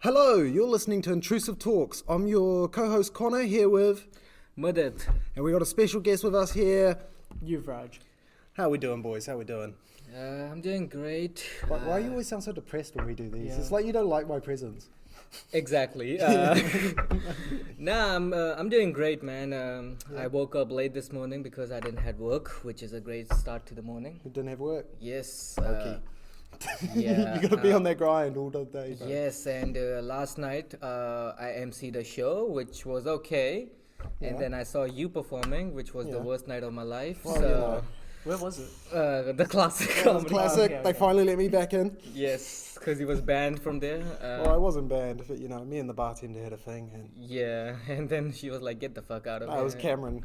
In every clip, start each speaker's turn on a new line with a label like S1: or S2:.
S1: Hello, you're listening to Intrusive Talks. I'm your co-host Connor here with
S2: Mudit.
S1: and we got a special guest with us here.
S3: Yuvraj.
S1: How we doing, boys? How we doing?
S2: I'm doing great.
S1: Why do you always sound so depressed when we do these?
S3: Yeah.
S1: It's like you don't like my presence.
S2: Exactly. I'm doing great, man. I woke up late this morning because I didn't have work, which is a great start to the morning.
S1: You didn't have work.
S2: Yes.
S1: Okay.
S2: Yeah.
S1: You gotta be on that grind all the day, bro.
S2: Yes, and last night I emceed a show, which was okay. And
S1: Yeah.
S2: then I saw you performing, which was the
S1: Yeah.
S2: worst night of my life.
S1: Well,
S2: so,
S3: Where was it?
S2: the classic
S1: That was
S2: comedy.
S1: classic.
S3: okay,
S1: They
S3: okay.
S1: finally let me back in.
S2: Yes, because he was banned from there.
S1: Well, I wasn't banned, but you know, me and the bartender had a thing. And
S2: Yeah, and then she was like, "Get the fuck out of here."
S1: I was Cameron.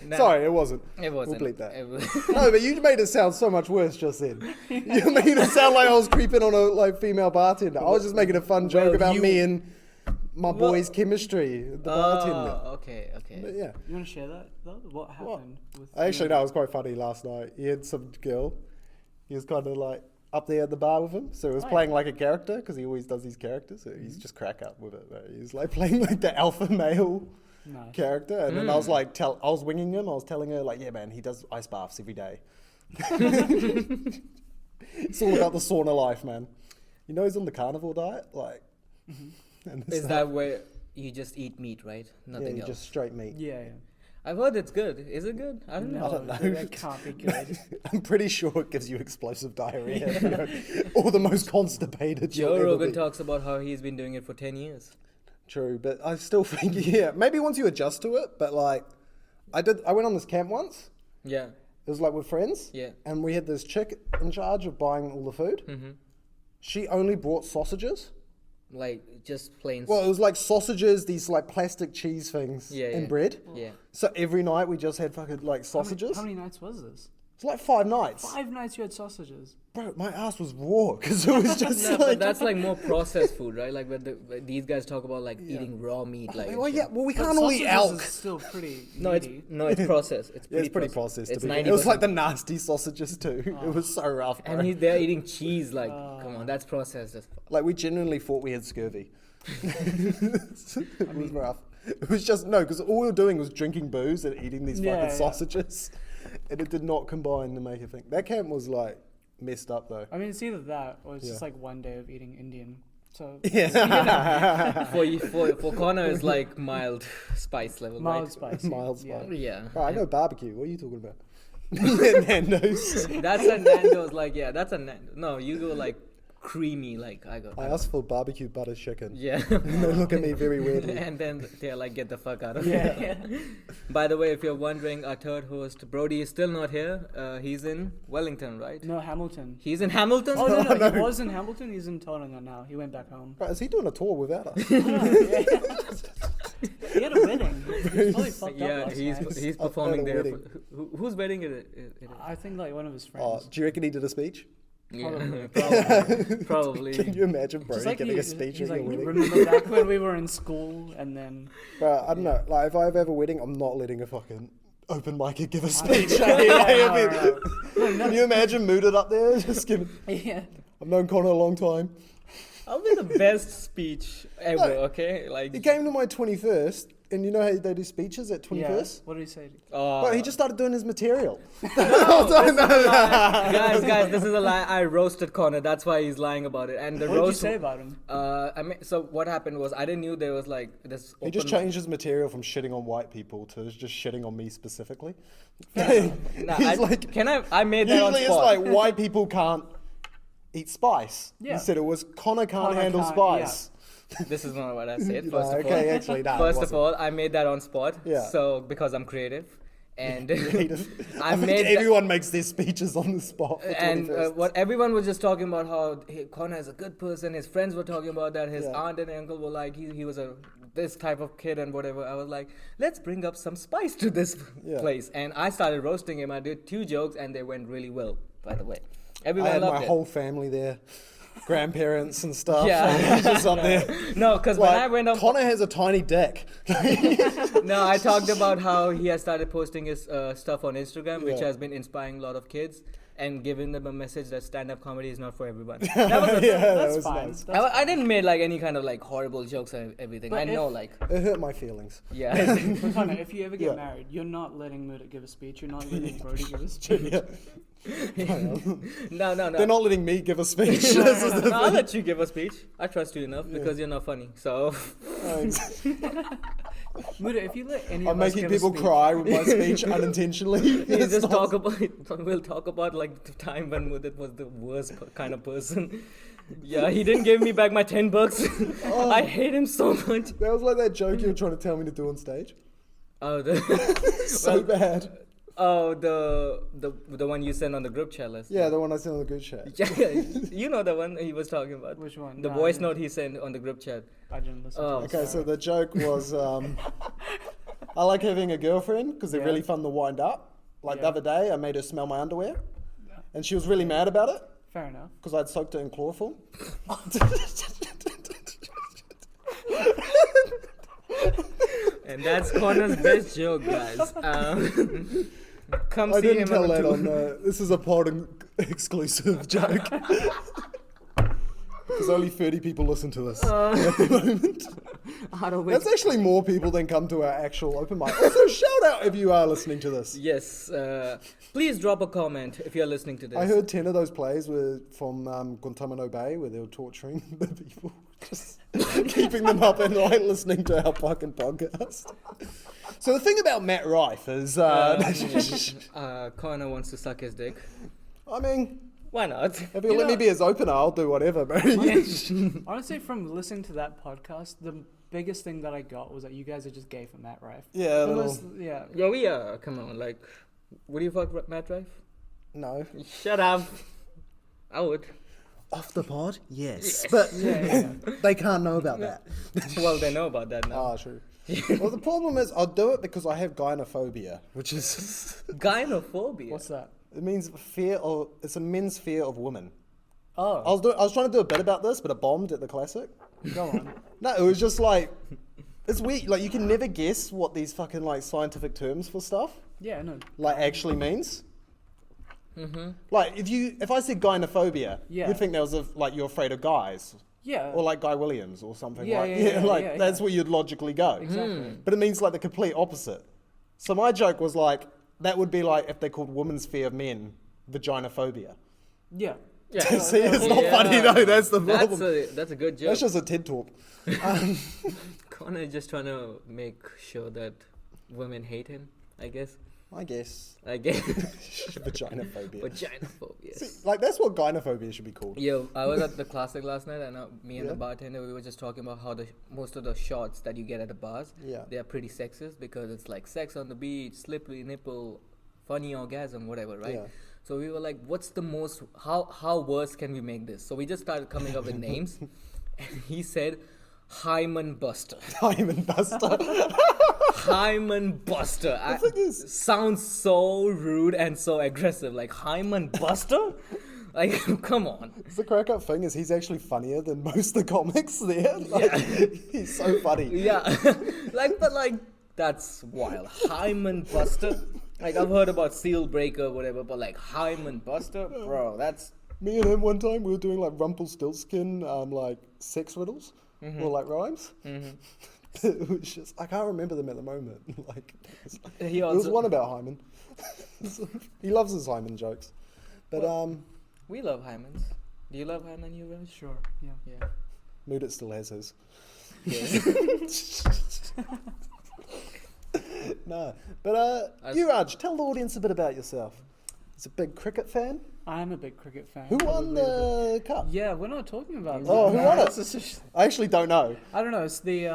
S2: Nah,
S1: Sorry, it wasn't.
S2: It wasn't.
S1: bleep that.
S2: It was-
S1: No, but you made it sound so much worse just then. You made it sound like I was creeping on a female bartender. I was just making a fun joke
S2: Well,
S1: about
S2: you-
S1: me and my
S2: Well-
S1: boy's chemistry, the bartender.
S2: Oh, okay.
S1: But yeah,
S3: You want to share that though? What happened? With
S1: actually, no, it was quite funny last night. He had some girl. He was kind of like up there at the bar with him, so he was
S3: Oh,
S1: playing
S3: yeah.
S1: like a character because he always does these characters. So he's just crack up with it. He was like playing like the alpha male
S3: Nice.
S1: character, and then I was like, I was winging him. I was telling her like, yeah, man, he does ice baths every day. It's all about the sauna life, man. You know, he's on the carnivore diet, like. And it's
S2: Is
S1: like-
S2: that where you just eat meat, right?
S1: yeah,
S2: Nothing
S1: you
S2: else.
S1: just straight meat.
S3: Yeah.
S2: I've heard it's good. Is it good? I don't know.
S1: I don't know.
S3: That can't be good.
S1: I'm pretty sure it gives you explosive diarrhea, you know, or the most constipated. you'll
S2: Joe
S1: ever
S2: Rogan
S1: be.
S2: talks about how he's been doing it for 10 years.
S1: True, but I still think yeah, maybe once you adjust to it. But like, I went on this camp once.
S2: Yeah.
S1: It was like with friends.
S2: Yeah.
S1: And we had this chick in charge of buying all the food.
S2: Mm-hmm.
S1: She only brought sausages.
S2: Like just plain.
S1: Well, it was like sausages, these like plastic cheese things,
S2: Yeah,
S1: and
S2: yeah.
S1: bread.
S2: Yeah.
S1: So every night we just had fucking like sausages.
S3: How many nights was this?
S1: It's like 5 nights.
S3: 5 nights you had sausages.
S1: Bro, my ass was raw because it was just
S2: No,
S1: like.
S2: but that's like more processed food, right? Like where these guys talk about like eating raw meat, like. and
S1: well,
S2: shit.
S1: yeah, well, we
S3: But
S1: can't all eat
S3: sausages
S1: elk.
S3: is still pretty
S2: No, it's
S3: meaty.
S2: processed. It's
S1: Yeah, it's pretty processed.
S2: It's
S1: to be
S2: 90%.
S1: fair. It was like the nasty sausages too. It was so rough, bro.
S2: And they're eating cheese. Like, come on, that's processed as fuck.
S1: Like we genuinely thought we had scurvy. It was rough. It was just no, because all we were doing was drinking booze and eating these
S3: Yeah,
S1: fucking
S3: yeah.
S1: sausages, and it did not combine to make a thing. That camp was like messed up though.
S3: I mean, it's either that or it's
S1: Yeah.
S3: just like one day of eating Indian. So
S1: Yeah,
S2: For Connor, it's like mild spice level,
S3: mild
S2: right?
S3: spicy.
S1: Mild
S3: Yeah.
S1: spice.
S2: Yeah.
S1: Bro, I know barbecue. What are you talking about? Nando's.
S2: That's a Nando's. Like, yeah, that's a Nando's. No, you go like creamy. Like I go.
S1: I asked for barbecue butter chicken.
S2: Yeah.
S1: And they look at me very weirdly.
S2: And then they're like, get the fuck out of
S3: Yeah.
S2: here. By the way, if you're wondering, our third host, Brodie, is still not here. He's in Wellington, right?
S3: No, Hamilton.
S2: He's in Hamilton?
S3: Oh, no,
S1: no.
S3: he was in Hamilton. He's in Tauranga now. He went back home.
S1: Bro, is he doing a tour without us?
S3: He had a wedding. He was probably fucked up
S2: Yeah,
S3: last
S2: he's
S3: night.
S2: he's
S1: I've had
S2: performing
S1: a
S2: there.
S1: wedding.
S2: Whose wedding is it?
S3: I think like one of his
S1: Oh,
S3: friends.
S1: do you reckon he did a speech?
S2: Yeah,
S3: Probably.
S2: probably.
S1: Can you imagine Brody
S3: Just like
S1: giving
S3: he-
S1: a speech
S3: he's
S1: at
S3: like,
S1: your wedding?
S3: remember back when we were in school and then
S1: Bro, I don't know. Like, if I ever have a wedding, I'm not letting a fucking open micer give a speech.
S3: No,
S1: Can you imagine Mudit up there just giving?
S3: yeah.
S1: I've known Connor a long time.
S2: That'll be the best speech ever.
S1: No.
S2: Okay, like.
S1: He came to my 21st, and you know how they do speeches at 21st?
S3: Yeah. What did he say?
S1: Well, he just started doing his material.
S2: guys, this is a lie. I roasted Connor. That's why he's lying about it. And the
S3: What did you
S2: roast.
S3: say about him?
S2: I mean, so what happened was I didn't knew there was like this.
S1: He just
S2: open-
S1: changed his material from shitting on white people to just shitting on me specifically.
S2: Nah,
S1: He's like,
S2: I made that on
S1: usually it's
S2: spot.
S1: like white people can't eat spice.
S3: Yeah.
S1: He said it was Connor can't
S3: Connor
S1: handle
S3: can't-
S1: spice.
S2: This is not what I said.
S1: No,
S2: First of
S1: okay,
S2: all,
S1: actually, no, it
S2: first of
S1: wasn't.
S2: all, I made that on spot.
S1: Yeah.
S2: So because I'm creative, and
S1: I
S2: I
S1: think
S2: made that-
S1: everyone makes their speeches on the spot. For
S2: and
S1: 21st.
S2: what everyone was just talking about how Connor is a good person. His friends were talking about that. His
S1: Yeah.
S2: aunt and uncle were like he was this type of kid and whatever. I was like, let's bring up some spice to this
S1: Yeah.
S2: place. And I started roasting him. I did 2 jokes and they went really well. By the way,
S1: I
S2: everyone
S1: had
S2: loved
S1: my
S2: it.
S1: whole family there, grandparents and stuff.
S2: Yeah.
S1: I was just up there.
S2: No, because when I went up,
S1: Connor has a tiny dick.
S2: no, I talked about how he has started posting his stuff on Instagram, which
S1: Yeah.
S2: has been inspiring a lot of kids. and giving them a message that stand-up comedy is not for everyone.
S1: Yeah, that
S3: That's
S1: was
S3: fine.
S1: nice.
S3: That's
S2: I didn't make like any kind of like horrible jokes or everything.
S3: But
S2: I know
S3: if-
S2: like
S1: It hurt my feelings.
S2: yeah.
S3: But Connor, if you ever get
S1: Yeah.
S3: married, you're not letting Mudit give a speech. You're not letting Brodie give a speech.
S1: Yeah.
S2: No.
S1: They're not letting me give a speech. This is the
S2: I'll
S1: thing.
S2: let you give a speech. I trust you enough because you're not funny. So
S1: Thanks.
S3: Mudit, if you let any
S1: I'm
S3: of us
S1: making
S3: give a
S1: people
S3: speech,
S1: cry with my speech unintentionally.
S2: we
S1: It's
S2: just
S1: not-
S2: talk about. We'll talk about like the time when Mudit was the worst kind of person. Yeah, he didn't give me back my $10.
S1: Oh.
S2: I hate him so much.
S1: That was like that joke you were trying to tell me to do on stage.
S2: Oh, the
S1: So bad.
S2: the one you sent on the group chat list.
S1: Yeah, the one I sent on the good chat.
S2: Yeah, you know the one he was talking about.
S3: which one?
S2: The
S3: No,
S2: voice
S3: I
S2: note
S3: didn't-
S2: he sent on the group chat.
S3: I didn't listen.
S2: Oh.
S3: to it,
S1: Okay, so
S3: sorry.
S1: the joke was, I like having a girlfriend because they're
S3: Yeah.
S1: really fun to wind up. Like the
S3: Yeah.
S1: other day, I made her smell my underwear, and she was really mad about it
S3: Fair enough.
S1: because I'd soaked it in chloroform.
S2: And that's Connor's best joke, guys. Come
S1: I
S2: see
S1: didn't
S2: him
S1: tell
S2: on
S1: that
S2: the
S1: on. This is a pod exclusive joke because only 30 people listen to this at the moment.
S2: out of which.
S1: That's actually more people than come to our actual open mic. Also, shout out if you are listening to this.
S2: Yes, please drop a comment if you're listening to this.
S1: I heard 10 of those plays were from Guantanamo Bay, where they were torturing the people, just keeping them up at night listening to our fucking podcast. So the thing about Matt Rife is,
S2: Connor wants to suck his dick.
S1: I mean,
S2: Why not?
S1: if you let me be his opener, I'll do whatever, bro.
S3: Honestly, from listening to that podcast, the biggest thing that I got was that you guys are just gay for Matt Rife.
S1: Yeah,
S3: It
S1: little,
S3: was- yeah.
S2: Yeah, we are. Come on, like, would you fuck Matt Rife?
S1: no.
S2: Shut up. I would.
S1: Off the pod? Yes. But
S3: Yeah.
S1: they can't know about that.
S2: Well, they know about that now.
S1: Ah, true. Well, the problem is, I'll do it because I have gynophobia, which is,
S2: Gynophobia.
S3: What's that?
S1: it means fear of, it's a men's fear of women.
S3: Oh,
S1: I was trying to do a bit about this, but it bombed at the classic.
S3: go on.
S1: No, it was just like, it's weird. Like, you can never guess what these fucking, like, scientific terms for stuff,
S3: Yeah, no.
S1: like, actually means.
S2: Mm-hmm.
S1: Like, if I said gynophobia,
S3: Yeah.
S1: you'd think that was, like, you're afraid of guys.
S3: Yeah.
S1: Or, like, Guy Williams or something.
S3: Yeah,
S1: like,
S3: yeah,
S1: like,
S3: yeah,
S1: that's
S3: yeah.
S1: where you'd logically go.
S3: Exactly.
S1: But it means, like, the complete opposite. So my joke was, like, that would be like if they called women's fear of men vaginophobia.
S3: Yeah.
S2: Yeah.
S1: See, it's not funny, though. That's the problem.
S2: That's a good joke.
S1: That's just a TED talk.
S2: Connor is just trying to make sure that women hate him, I guess.
S1: I guess.
S2: Vaginophobia.
S1: Vaginophobia. See, like, that's what gynophobia should be called.
S2: Yo, I was at the classic last night, and me and
S1: Yeah.
S2: the bartender, we were just talking about how most of the shots that you get at the bars,
S1: Yeah.
S2: they are pretty sexist because it's like sex on the beach, slippery nipple, funny orgasm, whatever, right?
S1: Yeah.
S2: So we were like, what's the most, how worse can we make this? So we just started coming up with names, and he said, Hymen Buster.
S1: Diamond Buster.
S2: Hymen Buster.
S1: thing is-
S2: Sounds so rude and so aggressive. Like, Hymen Buster? Like, come on.
S1: The crack up thing is he's actually funnier than most of the comics there. Like, he's so funny.
S2: Yeah. But that's wild. Hymen Buster? Like, I've heard about Seal Breaker, whatever, but like, Hymen Buster? Bro, that's...
S1: Me and him one time, we were doing like Rumpelstiltskin, like sex riddles or like rhymes. It was just, I can't remember them at the moment. Like,
S2: He
S1: there was
S2: also...
S1: one about Hyman. He loves his Hyman jokes. But
S2: We love Hymens. Do you love Hymen, Yuvraj?
S3: Sure. Yeah.
S2: Yeah.
S1: Mudit still has his. No, but Yuvraj, tell the audience a bit about yourself. He's a big cricket fan.
S3: I am a big cricket fan.
S1: Who won
S3: probably
S1: the cup?
S3: Yeah, we're not talking about that.
S1: Oh, who won it?
S3: It's just-
S1: I actually don't know.
S3: I don't know. It's the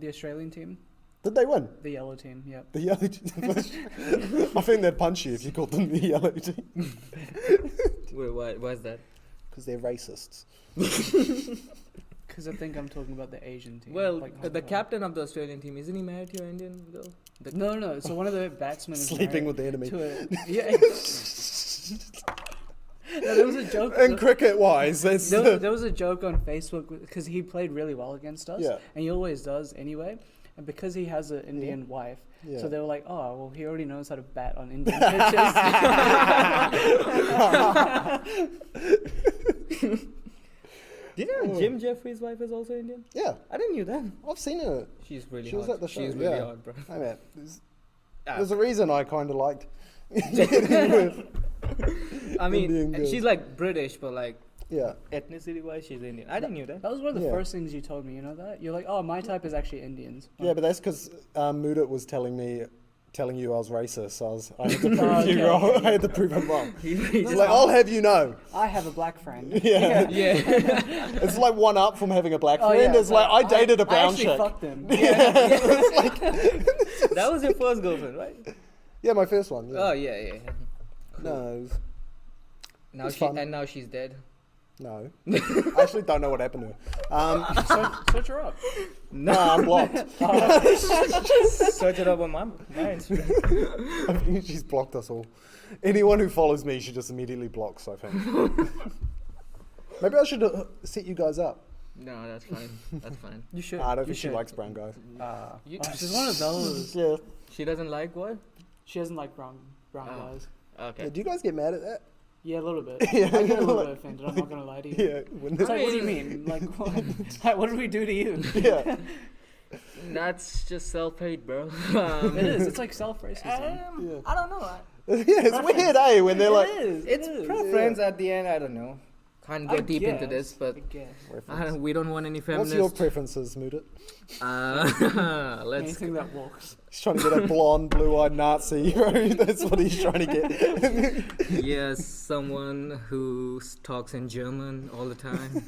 S3: Australian team,
S1: Did they win?
S3: the yellow team. Yeah.
S1: The yellow team. I think they'd punch you if you called them the yellow team.
S2: Wait, why is that?
S1: Because they're racists.
S3: Because I think I'm talking about the Asian team.
S2: Well,
S3: like
S2: the captain of the Australian team, isn't he married to an Indian girl?
S3: No. So one of the batsmen is
S1: Sleeping
S3: married
S1: with the enemy.
S3: to a, yeah. No, there was a joke.
S1: And cricket-wise, that's...
S3: There was a joke on Facebook because he played really well against us,
S1: Yeah.
S3: and he always does anyway. and because he has an Indian wife,
S1: Yeah.
S3: so they were like, oh, well, he already knows how to bat on Indian pitches.
S2: Did you know Jim Jeffries' wife is also Indian?
S1: Yeah,
S2: I didn't know that.
S1: I've seen her.
S2: She's really
S1: She
S2: hot.
S1: was at the show.
S2: She's really
S1: yeah.
S2: hot, bro.
S1: Hey man, there's a reason I kind of liked.
S2: I mean,
S1: Indian girl.
S2: she's like British, but like
S1: Yeah.
S2: ethnicity-wise, she's Indian. I didn't know that.
S3: That was one of the
S1: Yeah.
S3: first things you told me. You know that? You're like, oh, my type is actually Indians.
S1: Yeah, but that's because Mudit was telling you I was racist. So I had to prove
S3: Okay.
S1: you wrong. I had to prove him wrong.
S2: He's
S1: He's like, I'll have you know.
S3: I have a black friend.
S1: Yeah.
S2: yeah.
S1: It's like one up from having a black
S3: Oh,
S1: friend.
S3: yeah,
S1: It's like I dated a brown
S3: I actually
S1: chick.
S3: fucked him.
S2: That was your first girlfriend, right?
S1: Yeah, my first one. Yeah.
S2: Oh yeah.
S1: No, it was-
S2: Now
S1: It's
S2: she
S1: fun.
S2: and now she's dead.
S1: no. I actually don't know what happened to her.
S3: Search her up.
S1: No, I'm blocked.
S2: Search it up on my Instagram.
S1: I think she's blocked us all. Anyone who follows me, she just immediately blocks, I think. Maybe I should set you guys up.
S2: No, that's fine. That's fine.
S3: You should.
S1: I don't
S3: you
S1: think she
S3: should.
S1: likes brown guys.
S2: You-
S3: She's one of those.
S1: Yeah.
S2: She doesn't like what?
S3: She doesn't like brown
S2: Oh.
S3: guys.
S2: Okay.
S1: Yeah, do you guys get mad at that?
S3: Yeah, a little bit.
S1: Yeah,
S3: I get a little
S1: like-
S3: bit offended. I'm not gonna lie to you.
S1: Yeah. When
S3: It's
S1: the-
S3: like, what do you mean? Like, what? Like, what did we do to you?
S1: yeah.
S2: That's just self-hate, bro.
S3: It is. It's like self-racism.
S1: Yeah.
S2: I don't know.
S1: Yeah, it's weird, eh? When they're like,
S2: It's preference at the end. I don't know. Can't go deep into this, but
S3: I guess.
S2: we don't want any
S1: what's
S2: feminists.
S1: your preferences, Mudit?
S2: Let's.
S3: Anything that walks.
S1: He's trying to get a blonde, blue-eyed Nazi. That's what he's trying to get.
S2: Yes, someone who talks in German all the time,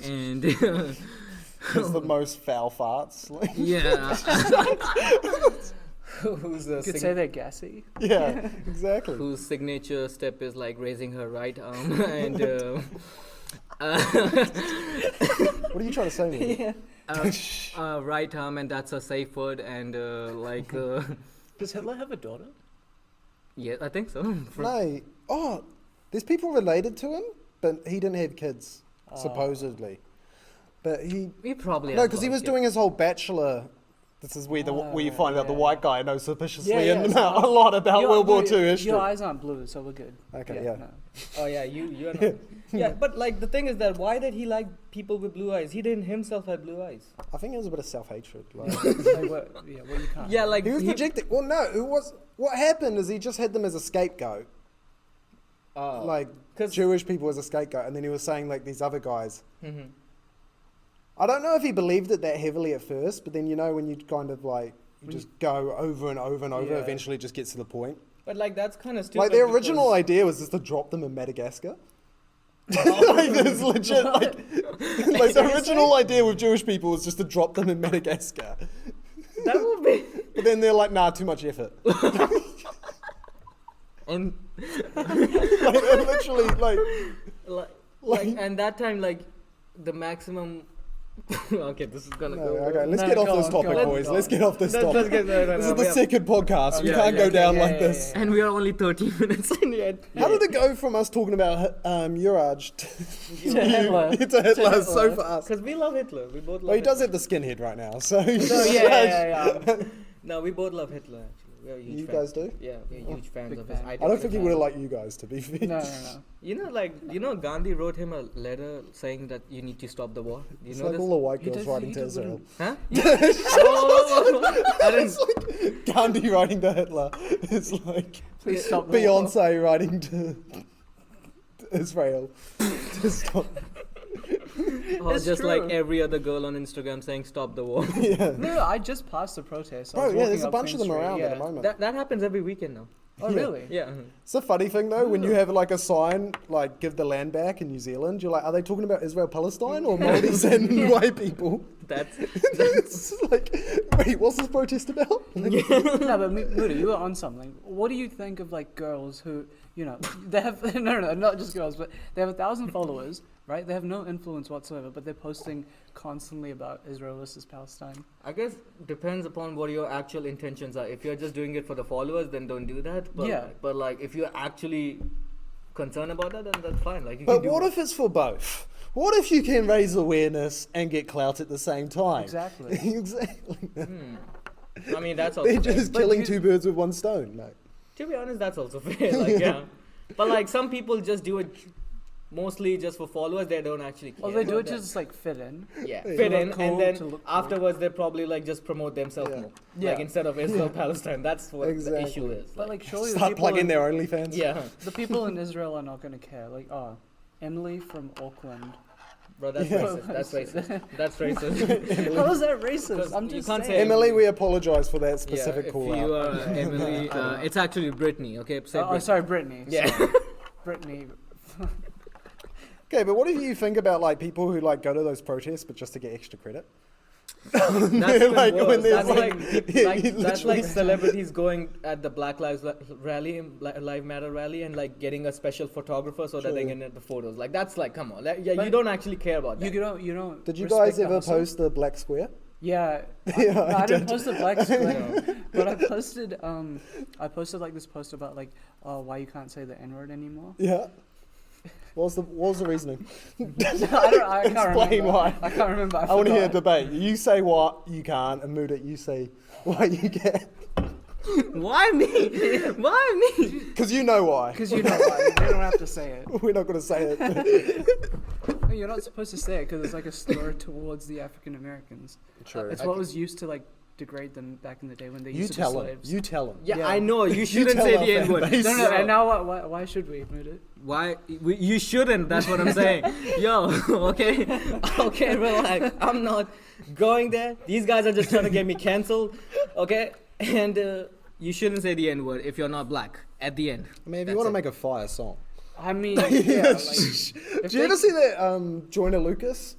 S2: and
S1: It's the most foul farts. Like,
S2: yeah. Who's
S3: You could say they're gassy.
S1: yeah, exactly.
S2: whose signature step is like raising her right arm and
S1: What are you trying to say, Mudit?
S2: right arm, and that's a safe word, and
S3: Does Hitler have a daughter?
S2: yeah, I think so.
S1: No. Oh, there's people related to him, but he didn't have kids,
S3: Oh.
S1: supposedly. But he...
S2: We probably
S1: No,
S2: have
S1: because he
S2: both,
S1: was
S2: yeah.
S1: doing his whole bachelor... This is where where you find out the
S3: yeah.
S1: white guy knows suspiciously
S3: Yeah,
S1: and
S3: so-
S1: a lot about World War II history.
S3: Your eyes aren't blue, so we're good.
S1: Okay, yeah.
S3: No.
S2: Oh yeah, you're not. Yeah, but like the thing is that why did he like people with blue eyes? He didn't himself have blue eyes.
S1: I think it was a bit of self-hatred. Like,
S3: Like, what you can't.
S2: Yeah, like
S1: he was projecting... Well, no, it was... What happened is he just had them as a scapegoat. Like,
S2: 'cause-
S1: Jewish people as a scapegoat. And then he was saying, like, these other guys...
S2: Mhm.
S1: I don't know if he believed it that heavily at first, but then, you know, when you kind of, like... You just go over and over and over,
S2: Yeah.
S1: eventually it just gets to the point.
S2: But like that's kind of stupid.
S1: Like, the original
S2: because-
S1: idea was just to drop them in Madagascar. Like, there's legit, like the original idea with Jewish people was just to drop them in Madagascar.
S2: that would be.
S1: But then they're like, nah, too much effort.
S2: And
S1: Like, and literally,
S2: like and that time like the maximum. Okay, this is gonna
S1: no,
S2: go.
S1: okay, let's
S3: No,
S1: get off
S3: go
S1: this
S3: on,
S1: topic,
S3: go on,
S1: boys.
S3: go
S1: Let's
S3: on.
S1: get off this topic.
S2: Let's get
S1: This is the second podcast. We
S2: Yeah,
S1: can't
S2: yeah,
S1: go down
S3: yeah,
S1: like
S3: yeah,
S1: this.
S2: And we are only 13 minutes in yet.
S1: How did it go from us talking about Yuvraj to
S3: Hitler.
S1: to Hitler so
S3: Hitler.
S1: fast?
S2: Because we love Hitler. We both love.
S1: Well, he does
S2: Hitler.
S1: have the skinhead right now, so he's
S3: So, yeah.
S2: No, we both love Hitler. Actually, we are huge
S1: You
S2: fans.
S1: guys do?
S2: Yeah, we're huge fans
S3: big
S2: of his
S3: fan.
S1: I don't think he would have liked you guys, to be fair.
S3: No.
S2: You know, like Gandhi wrote him a letter saying that you need to stop the war. You
S1: It's
S2: know
S1: like
S2: this?
S1: all the white
S3: He
S1: girls
S3: does-
S1: writing
S3: he
S1: to
S3: does
S1: Israel.
S2: Huh? I didn't.
S1: It's like Gandhi writing to Hitler. It's like
S3: Please stop the war.
S1: Beyonce writing to Israel to stop.
S2: Or
S3: It's
S2: just
S3: true.
S2: like every other girl on Instagram saying stop the war.
S1: Yeah.
S3: No, I just passed the protest. I
S1: Bro,
S3: was
S1: yeah,
S3: walking
S1: there's a
S3: up
S1: bunch of
S3: Queen
S1: them
S3: Street,
S1: around
S3: yeah.
S1: at the moment.
S2: That happens every weekend now.
S3: Oh,
S1: Yeah.
S3: really?
S2: Yeah.
S1: It's a funny thing though, when you have like a sign like "Give the land back" in New Zealand, you're like, are they talking about Israel Palestine or Maldives and white people?
S2: That's
S1: It's like, wait, what's this protest about? Like,
S3: No, but Moody, you were on something. What do you think of like girls who, you know, they have no, not just girls, but they have 1,000 followers, right? They have no influence whatsoever, but they're posting constantly about Israel versus Palestine.
S2: I guess depends upon what your actual intentions are. If you're just doing it for the followers, then don't do that. But
S3: Yeah.
S2: but like if you're actually concerned about that, then that's fine. Like you
S1: but
S2: can do
S1: what
S2: it.
S1: if it's for both? What if you can raise awareness and get clout at the same time?
S3: Exactly.
S1: Exactly.
S2: I mean, that's also
S1: They're
S2: fair.
S1: just killing two birds with one stone, mate.
S2: To be honest, that's also fair. Like, yeah. But like some people just do it mostly just for followers. They don't actually care.
S3: Or they do
S2: about
S3: it to
S2: that.
S3: just like fit in.
S2: Yeah,
S1: Yeah.
S2: fit
S3: To
S2: in,
S3: look
S2: and
S3: cool,
S2: then
S3: to look cool.
S2: afterwards they probably like just promote themselves
S1: Yeah.
S2: more.
S3: Yeah.
S2: Like instead of Israel Palestine, that's what
S1: Exactly.
S2: the issue is.
S3: But like surely the
S1: Start
S3: people
S1: plugging
S3: in,
S1: their OnlyFans.
S2: yeah,
S3: the people in Israel are not going to care. Like, oh, Emily from Auckland.
S2: bro, that's
S1: Yeah.
S2: racist. That's racist. That's racist.
S3: How is that racist?
S2: Because
S3: I'm
S2: you
S3: just
S2: can't
S3: saying.
S2: say
S1: Emily, we apologise for that
S2: Yeah,
S1: specific
S2: if
S1: call
S2: you
S1: out.
S2: are Emily, it's actually Brittany. Okay, say
S3: Oh,
S2: Brittany.
S3: sorry, Brittany.
S2: Yeah.
S3: Sorry. Brittany.
S1: Okay, but what do you think about like people who like go to those protests but just to get extra credit?
S2: That's even
S1: Like, when
S2: worse.
S1: there's
S2: That's
S1: like-
S2: like,
S1: he
S2: that's
S1: literally-
S2: like celebrities going at the Black Lives rally, Live Matter rally, and like getting a special photographer so that they
S1: True.
S2: can get the photos. Like that's like, come on, yeah, you
S3: But
S2: don't actually care about that.
S3: You don't.
S1: Did you
S3: respect
S1: guys
S3: the
S1: ever
S3: hustle?
S1: post the black square?
S3: Yeah.
S1: Yeah,
S3: No,
S1: I
S3: I didn't
S1: did.
S3: post the black square, but I posted like this post about like, oh, why you can't say the N word anymore.
S1: Yeah. What was the reasoning?
S3: I can't
S1: Explain
S3: remember.
S1: why.
S3: I can't remember.
S1: I want to hear a
S3: forgot.
S1: debate. You say what you can't, and Mudit, you say what you can.
S2: Why me? Why me?
S1: Because you know why.
S3: Because you know why. You don't have to say it.
S1: We're not going to say it.
S3: No, you're not supposed to say it because it's like a slur towards the African Americans.
S1: True.
S3: It's what was used to like degrade them back in the day when they
S1: You
S3: used to be
S1: tell him.
S3: slaves.
S1: You tell him.
S2: Yeah,
S3: Yeah.
S2: I know. You shouldn't
S1: tell
S2: say
S1: our
S2: the
S1: fan
S2: N word.
S1: base.
S3: No, and now why should we move it?
S2: Why? You shouldn't. That's what I'm saying. Yo, okay, okay, relax. I'm not going there. These guys are just trying to get me cancelled. Okay, and you shouldn't say the N word if you're not black. At the end.
S1: I mean, if you
S2: That's
S1: want to
S2: it.
S1: make a fire song.
S3: I mean, yeah, like,
S1: Did you ever see that Joyner Lucas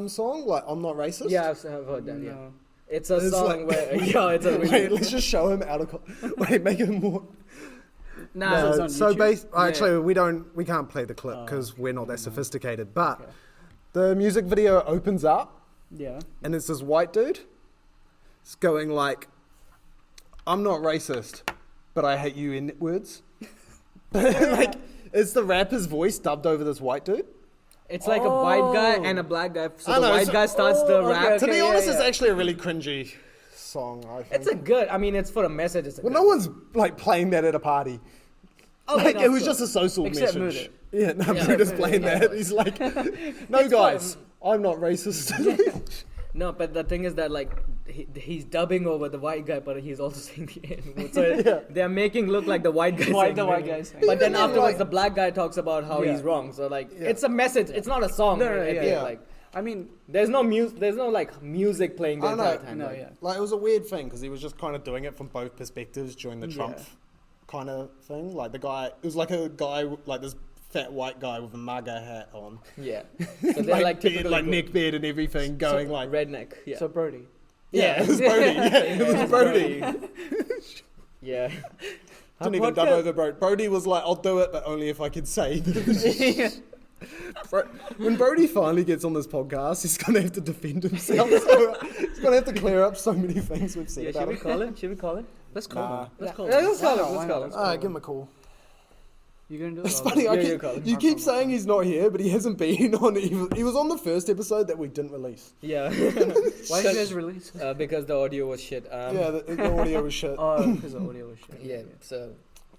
S1: song? Like, I'm not racist?
S2: Yeah, I've heard that. Yeah,
S3: no.
S2: it's a
S1: It's
S2: song
S1: like-
S2: where yeah, it's a really
S1: Wait, let's just show him out of. Wait, make him more.
S2: nah.
S3: it's
S1: No,
S3: on
S1: so
S3: YouTube?
S1: actually, we can't play the clip
S3: Oh,
S1: because we're not that sophisticated. But
S3: Okay.
S1: the music video opens up,
S3: Yeah.
S1: and it's this white dude. It's going like, "I'm not racist, but I hate you in words." Like, it's the rapper's voice dubbed over this white dude.
S2: It's like a white guy
S3: Oh.
S2: and a black guy. So
S1: I
S2: the
S1: know,
S2: white
S1: so-
S2: guy starts the
S3: Oh,
S2: rap.
S3: okay,
S1: To be
S3: yeah,
S1: honest,
S3: yeah.
S1: it's actually a really cringy song. I think.
S2: It's a good. I mean, it's for a message. It's a
S1: well,
S2: good
S1: no one's like playing that at a party.
S2: Oh,
S1: Like,
S2: no,
S1: it was
S2: sure.
S1: just a social
S3: Except
S1: message.
S3: Mudit.
S1: Yeah, no,
S2: Yeah,
S1: Mudit's
S2: Mudit,
S1: playing
S2: yeah.
S1: that. He's like, no,
S2: It's
S1: guys, I'm not racist.
S2: No, but the thing is that like he's dubbing over the white guy, but he's also saying the N word. So
S1: Yeah.
S2: they're making look like the white guy.
S3: Why
S2: saying
S3: the white
S2: N-word.
S3: guy saying
S2: But then
S1: Yeah,
S2: afterwards,
S1: like-
S2: the black guy talks about how
S3: Yeah.
S2: he's wrong. So like,
S1: Yeah.
S2: it's a message. It's not a song.
S3: No, no,
S2: at the
S3: yeah,
S2: end,
S1: yeah.
S2: Like,
S3: I mean,
S2: there's no music. There's no like music playing the
S1: I know.
S2: entire time.
S3: no,
S2: like.
S3: yeah.
S1: Like, it was a weird thing because he was just kind of doing it from both perspectives during the Trump
S3: Yeah.
S1: kind of thing. Like, the guy, it was like a guy, like this fat white guy with a MAGA hat on.
S2: Yeah. So they're like
S1: beard,
S2: typical
S1: like neck beard and everything, going like,
S2: redneck. Yeah.
S3: so Brodie.
S1: yeah, it was Brodie. Yeah, it was Brodie.
S2: Yeah.
S1: Didn't even dub over Brodie. Brodie was like, I'll do it, but only if I can say. When Brodie finally gets on this podcast, he's going to have to defend himself. So he's going to have to clear up so many things we've said
S2: Yeah.
S1: about
S2: Should we
S1: him.
S2: call him? Should we call him?
S3: Let's call
S1: Nah.
S3: him. Let's call
S2: Yeah,
S3: him.
S2: let's call him.
S3: Why
S2: Let's
S3: not?
S2: call him.
S1: Alright, give him a call.
S3: You gonna do it?
S1: It's
S3: I'll
S1: funny,
S3: do it.
S1: I
S2: Yeah,
S1: keep,
S2: you call him.
S1: you
S3: I'll
S1: keep
S3: call him.
S1: saying he's not here, but he hasn't been on. He was on the first episode that we didn't release.
S2: Yeah.
S3: Why did you guys release?
S2: Because the audio was shit.
S1: Yeah, the audio was shit.
S3: Oh, because the audio was shit.
S2: Yeah. So.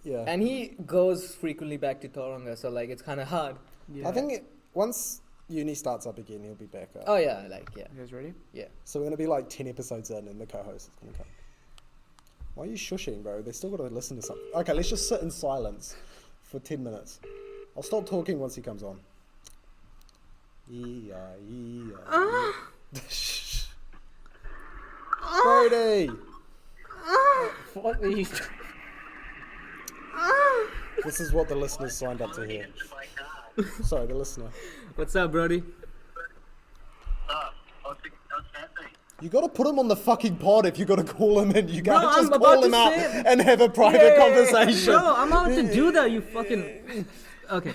S1: Yeah.
S2: And he goes frequently back to Tauranga, so like it's kind of hard.
S3: Yeah.
S1: I think once uni starts up again, he'll be back up.
S2: Oh yeah, like yeah,
S3: You guys ready?
S2: yeah.
S1: So we're going to be like 10 episodes in and the co-host is going to come. Why are you shushing, bro? They still got to listen to something. Okay, let's just sit in silence for 10 minutes. I'll stop talking once he comes on. Brodie!
S3: What are you?
S1: This is what the listeners signed up to hear. Sorry, the listener.
S2: What's up, Brodie?
S1: You got to put him on the fucking pod if you got to call him in. You
S2: Bro,
S1: can't
S2: I'm
S1: just
S2: about
S1: call
S2: to
S1: him out
S2: say-
S1: and have a private conversation.
S2: Bro, I'm about to do that. You fucking. Okay,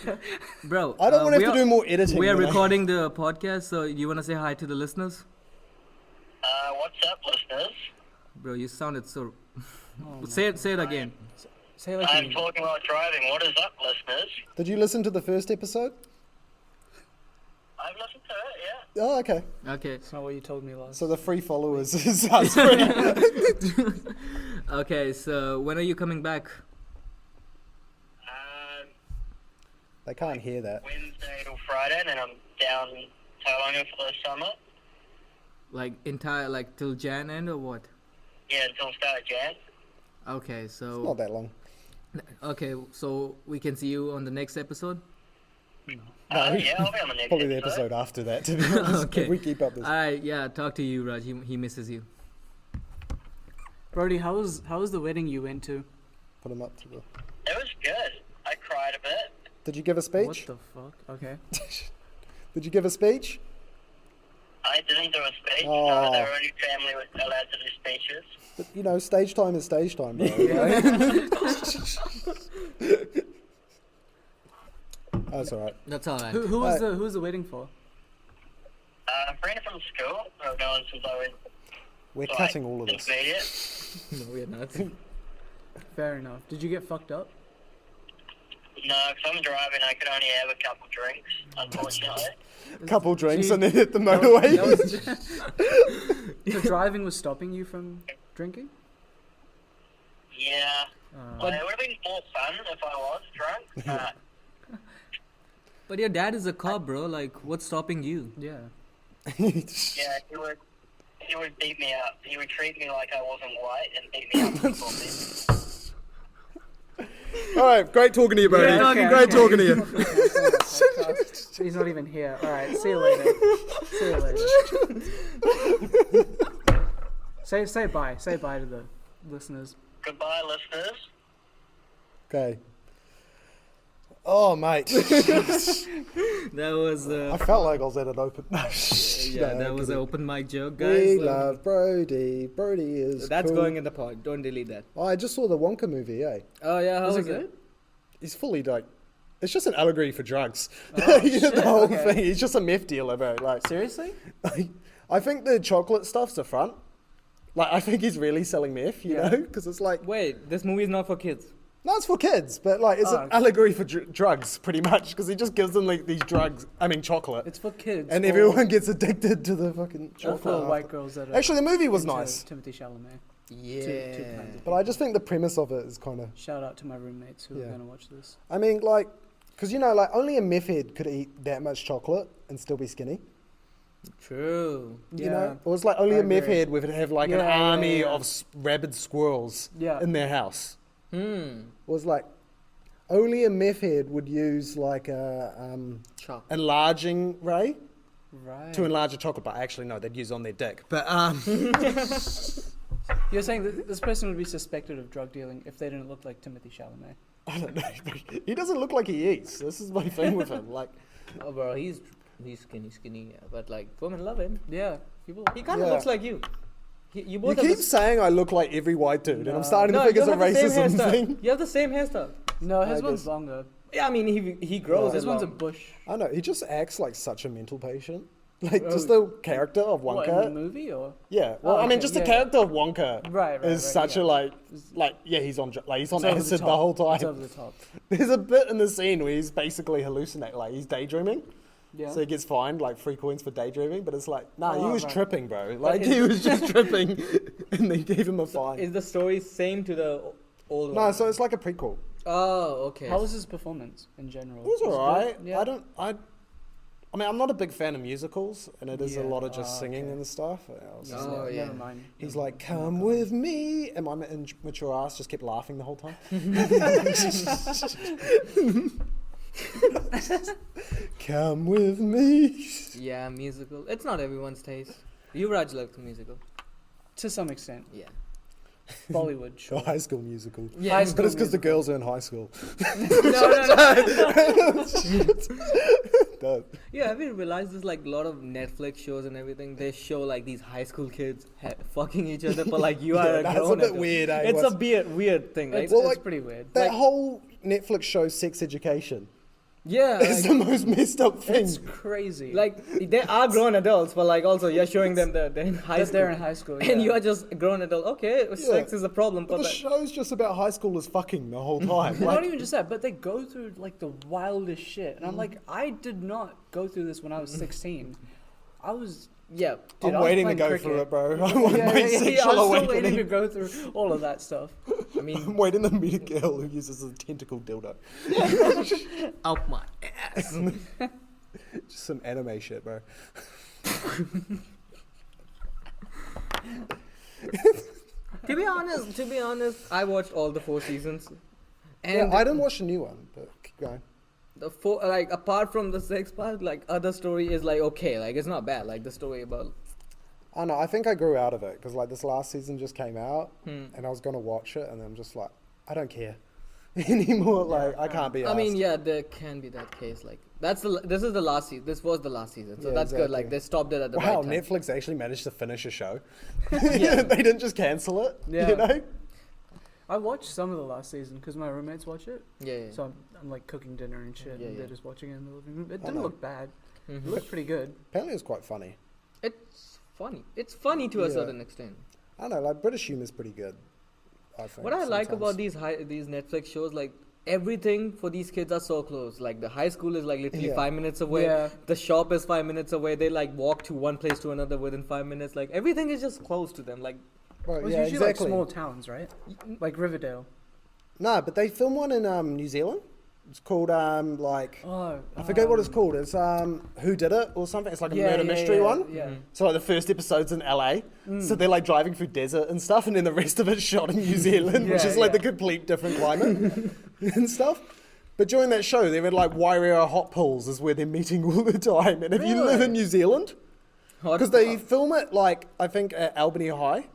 S2: bro.
S1: I don't want to
S2: we
S1: have to
S2: are-
S1: do more editing.
S2: We are
S1: you know?
S2: recording the podcast, so you want to say hi to the listeners?
S4: What's up, listeners?
S2: Bro, you sounded so.
S3: Oh,
S2: Say it again.
S3: Say it like
S4: I'm
S3: you.
S4: talking while driving. What is up, listeners?
S1: Did you listen to the first episode?
S4: listen to it, yeah.
S1: Oh, okay.
S2: Okay.
S3: It's not what you told me last.
S1: So the free followers is us free.
S2: Okay, so when are you coming back?
S1: They can't hear that.
S4: Wednesday till Friday, and then I'm down Tauranga for the summer.
S2: Like entire, like till Jan end or what?
S4: Yeah, until start of Jan.
S2: Okay,
S1: Not
S2: so
S1: that long.
S2: okay, so we can see you on the next episode.
S1: No.
S4: Yeah, I'll be on the next
S1: Probably the episode after that, to be honest.
S2: Okay.
S1: If we keep up this.
S2: All right, yeah. Talk to you, Raj. He misses you.
S3: Brodie, how was the wedding you went to?
S1: Put him up to the...
S4: It was good. I cried a bit.
S1: Did you give a speech?
S3: What the fuck? Okay.
S1: Did you give a speech?
S4: I didn't do a speech.
S1: Oh.
S4: No, the only family was allowed to do speeches.
S1: But, you know, stage time is stage time, bro. Right? That's alright.
S2: That's all right.
S3: Who was the wedding for?
S4: A friend from school. I've known since I went
S1: We're
S4: like,
S1: cutting all of this.
S4: intermediate.
S2: No, we're not.
S3: Fair enough. Did you get fucked up?
S4: No, because I'm driving. I could only have a couple drinks, unfortunately.
S1: Couple drinks
S3: Gee,
S1: and then hit the
S3: that
S1: motorway.
S3: So driving was stopping you from drinking?
S4: Yeah. But it would have been more fun if I was drunk.
S2: But your dad is a cop, bro. Like, what's stopping you?
S3: Yeah.
S4: Yeah, he would beat me up. He would treat me like I wasn't white and beat me up before me.
S1: Alright, great talking to you, Brodie.
S3: Yeah, okay,
S1: Great
S3: okay.
S1: talking to you.
S3: He's not even here. Alright, see you later. See you later. Say bye. Say bye to the listeners.
S4: Goodbye, listeners.
S1: Okay. Oh, mate.
S2: That was
S1: I felt like I was at an open...
S2: yeah, that was an open mic joke, guys.
S1: We love Brodie. Brodie is
S2: That's
S1: cool.
S2: going in the pod. Don't delete that.
S1: Oh, I just saw the Wonka movie, eh?
S2: Oh yeah, how
S3: Was
S2: was
S3: it
S2: it?
S3: good?
S1: He's fully like... It's just an allegory for drugs.
S3: Oh,
S1: You know,
S3: shit,
S1: the whole
S3: okay.
S1: thing. He's just a meth dealer, bro. Like,
S3: Seriously?
S1: I think the chocolate stuff's the front. Like, I think he's really selling meth, you
S3: Yeah.
S1: know? Because it's like...
S2: Wait, this movie is not for kids.
S1: No, it's for kids, but like it's
S3: Oh,
S1: an
S3: okay.
S1: allegory for drugs, pretty much, because he just gives them like these drugs. I mean, chocolate,
S3: It's for kids.
S1: and
S3: or-
S1: everyone gets addicted to the fucking
S3: or
S1: chocolate.
S3: for white
S1: after.
S3: girls that are
S1: Actually, the movie was
S3: into
S1: nice,
S3: Timothy Chalamet.
S2: Yeah.
S3: Two kinds of
S1: but I just think the premise of it is kind of.
S3: Shout out to my roommates who are
S1: Yeah.
S3: going to watch this.
S1: I mean, like, because you know, like only a meth head could eat that much chocolate and still be skinny.
S2: True.
S1: You
S3: Yeah.
S1: know, it was like only
S3: I
S1: a meth
S3: agree.
S1: head would have like an
S3: Yeah, yeah,
S1: army
S3: yeah.
S1: of rabid squirrels
S3: Yeah.
S1: in their house.
S2: Hmm.
S1: It was like only a meth head would use like a
S2: Chop.
S1: enlarging ray.
S3: Right.
S1: To enlarge a chocolate bar. Actually, no, they'd use on their dick. But
S3: You're saying that this person would be suspected of drug dealing if they didn't look like Timothy Chalamet.
S1: I don't know. He doesn't look like he eats. This is my thing with him. Like,
S2: Oh, bro, he's skinny, yeah. But like, women love him.
S3: Yeah. People.
S2: He kind of
S1: Yeah.
S2: looks like you. You
S1: you
S2: both have
S1: keep
S2: the
S1: saying I look like every white dude, and
S3: No.
S1: I'm starting to
S2: no,
S1: think
S2: you
S1: it's a
S2: have the same
S1: racism
S2: hairstyle.
S1: thing.
S2: You have the same hairstyle.
S3: No, his
S1: I
S3: one's
S1: guess.
S3: longer.
S2: Yeah, I mean he grows.
S1: Yeah.
S3: This
S2: as
S3: one's a
S2: long.
S3: bush.
S1: I know. He just acts like such a mental patient. Like,
S3: Oh.
S1: just the character of
S3: What, in the
S1: Wonka.
S3: movie or?
S1: Yeah. Well,
S3: Oh,
S1: I mean,
S3: okay,
S1: just the
S3: yeah,
S1: character of Wonka
S3: Right.
S1: is such
S3: yeah.
S1: a like yeah, he's on
S3: It's over
S1: acid the
S3: top.
S1: whole
S3: It's
S1: time.
S3: over the top.
S1: There's a bit in the scene where he's basically hallucinating, like he's daydreaming.
S3: Yeah.
S1: So he gets fined like 3 coins for daydreaming, but it's like, nah, he
S3: Oh,
S1: was
S3: right.
S1: tripping, bro. Like
S2: is-
S1: he was just tripping, and they gave him a fine.
S2: Is the story same to the old
S1: No,
S2: one?
S1: so it's like a prequel.
S2: Oh, okay.
S3: How was his performance in general?
S1: It was
S3: good?
S1: alright.
S3: Yeah.
S1: I mean, I'm not a big fan of musicals, and it is a
S3: Yeah.
S1: lot of just
S3: Ah,
S1: singing
S3: okay.
S1: and stuff. I was just
S2: Oh,
S1: like-
S2: yeah.
S3: Never mind.
S1: He's like, "Come with me," and my immature ass just kept laughing the whole time. Come with me.
S2: Yeah, musical. It's not everyone's taste. Yuvraj likes the musical.
S3: To some extent,
S2: Yeah.
S3: Bollywood.
S1: A
S3: Sure.
S1: High School Musical.
S2: Yeah.
S3: High
S1: But
S3: School
S1: it's because the
S3: Musical.
S1: girls are in high school. No.
S2: Yeah, have you realized there's like a lot of Netflix shows and everything? They show like these high school kids fucking each other, but like you are
S1: Yeah,
S2: a
S1: that's a
S2: grown
S1: bit
S2: adult.
S1: weird, eh?
S2: It's
S1: What's-
S2: a weird thing, right?
S3: It's,
S1: Well,
S3: it's
S1: like,
S3: pretty weird.
S1: That
S2: Like-
S1: whole Netflix show, Sex Education.
S2: Yeah,
S1: It's the most messed up thing.
S3: It's crazy.
S2: like they are grown adults, but like also you're showing them that they're in high
S3: that
S2: school.
S3: they're in high school.
S2: And
S3: yeah.
S2: you are just a grown adult. Okay, sex is a problem,
S1: But
S2: but
S1: the
S2: like,
S1: show's just about high schoolers fucking the whole time.
S3: Not
S1: Like,
S3: even just that, but they go through like the wildest shit, and I'm like, I did not go through this when I was 16. I was.
S2: yeah.
S3: Dude, I
S1: I'm
S3: was
S1: waiting to
S3: playing
S1: go
S3: cricket.
S1: through it, bro. I want
S3: Yeah,
S1: my
S3: yeah, yeah,
S1: sexual
S3: I'm still waiting to
S1: awakening.
S3: go through all of that stuff.
S2: I mean,
S1: I'm waiting to meet a girl who uses a tentacle dildo.
S2: out my ass.
S1: Just some anime shit, bro.
S2: To be honest, I watched all the 4 seasons, and
S1: Yeah, I didn't watch the new one, but keep going.
S2: the 4, like apart from the 6th part, like other story is like okay, like it's not bad. Like the story about
S1: I know. I think I grew out of it because like this last season just came out,
S2: Hmm.
S1: and I was gonna watch it, and then I'm just like, I don't care anymore. Like I can't be.
S2: I mean,
S1: asked.
S2: yeah, there can be that case. Like this is the last season. This was the last season, so
S1: Yeah,
S2: that's good. Like
S1: exactly.
S2: they stopped it at the
S1: Wow,
S2: right time.
S1: Netflix actually managed to finish a show.
S2: Yeah.
S1: They didn't just cancel it.
S3: Yeah.
S1: You know.
S3: I watched some of the last season because my roommates watch it.
S2: Yeah, yeah.
S3: So I'm like cooking dinner and shit,
S2: Yeah,
S3: and
S2: yeah.
S3: they're just watching it in the living room. It
S1: I
S3: didn't
S1: know.
S3: look bad. It
S2: Mhm.
S3: looked pretty good.
S1: Apparently, it was quite funny.
S2: It's funny. It's funny to a
S1: Yeah.
S2: certain extent.
S1: I don't know. Like British humor's pretty good. I think.
S2: What I like
S1: sometimes.
S2: about these Netflix shows, like everything for these kids are so close. Like the high school is like literally
S1: Yeah.
S2: 5 minutes away.
S3: Yeah.
S2: The shop is 5 minutes away. They like walk to one place to another within 5 minutes. Like everything is just close to them. Like
S1: Right,
S3: It was
S1: yeah,
S3: usually
S1: exactly.
S3: like small towns, right? Like Riverdale.
S1: No, but they filmed one in New Zealand. It's called like
S3: Oh,
S1: I forget what it's called. It's Who Did It or something. It's like a murder mystery one.
S3: Yeah.
S2: Mhm.
S1: So like the first episode's in LA.
S3: Mm.
S1: So they're like driving through desert and stuff, and then the rest of it's shot in New Zealand, which
S3: Yeah,
S1: is like the
S3: yeah.
S1: complete different climate and stuff. But during that show, they were like Wairua hot pools is where they're meeting all the time. And if you live
S3: Really?
S1: in New Zealand, because they film it like I think at Albany High,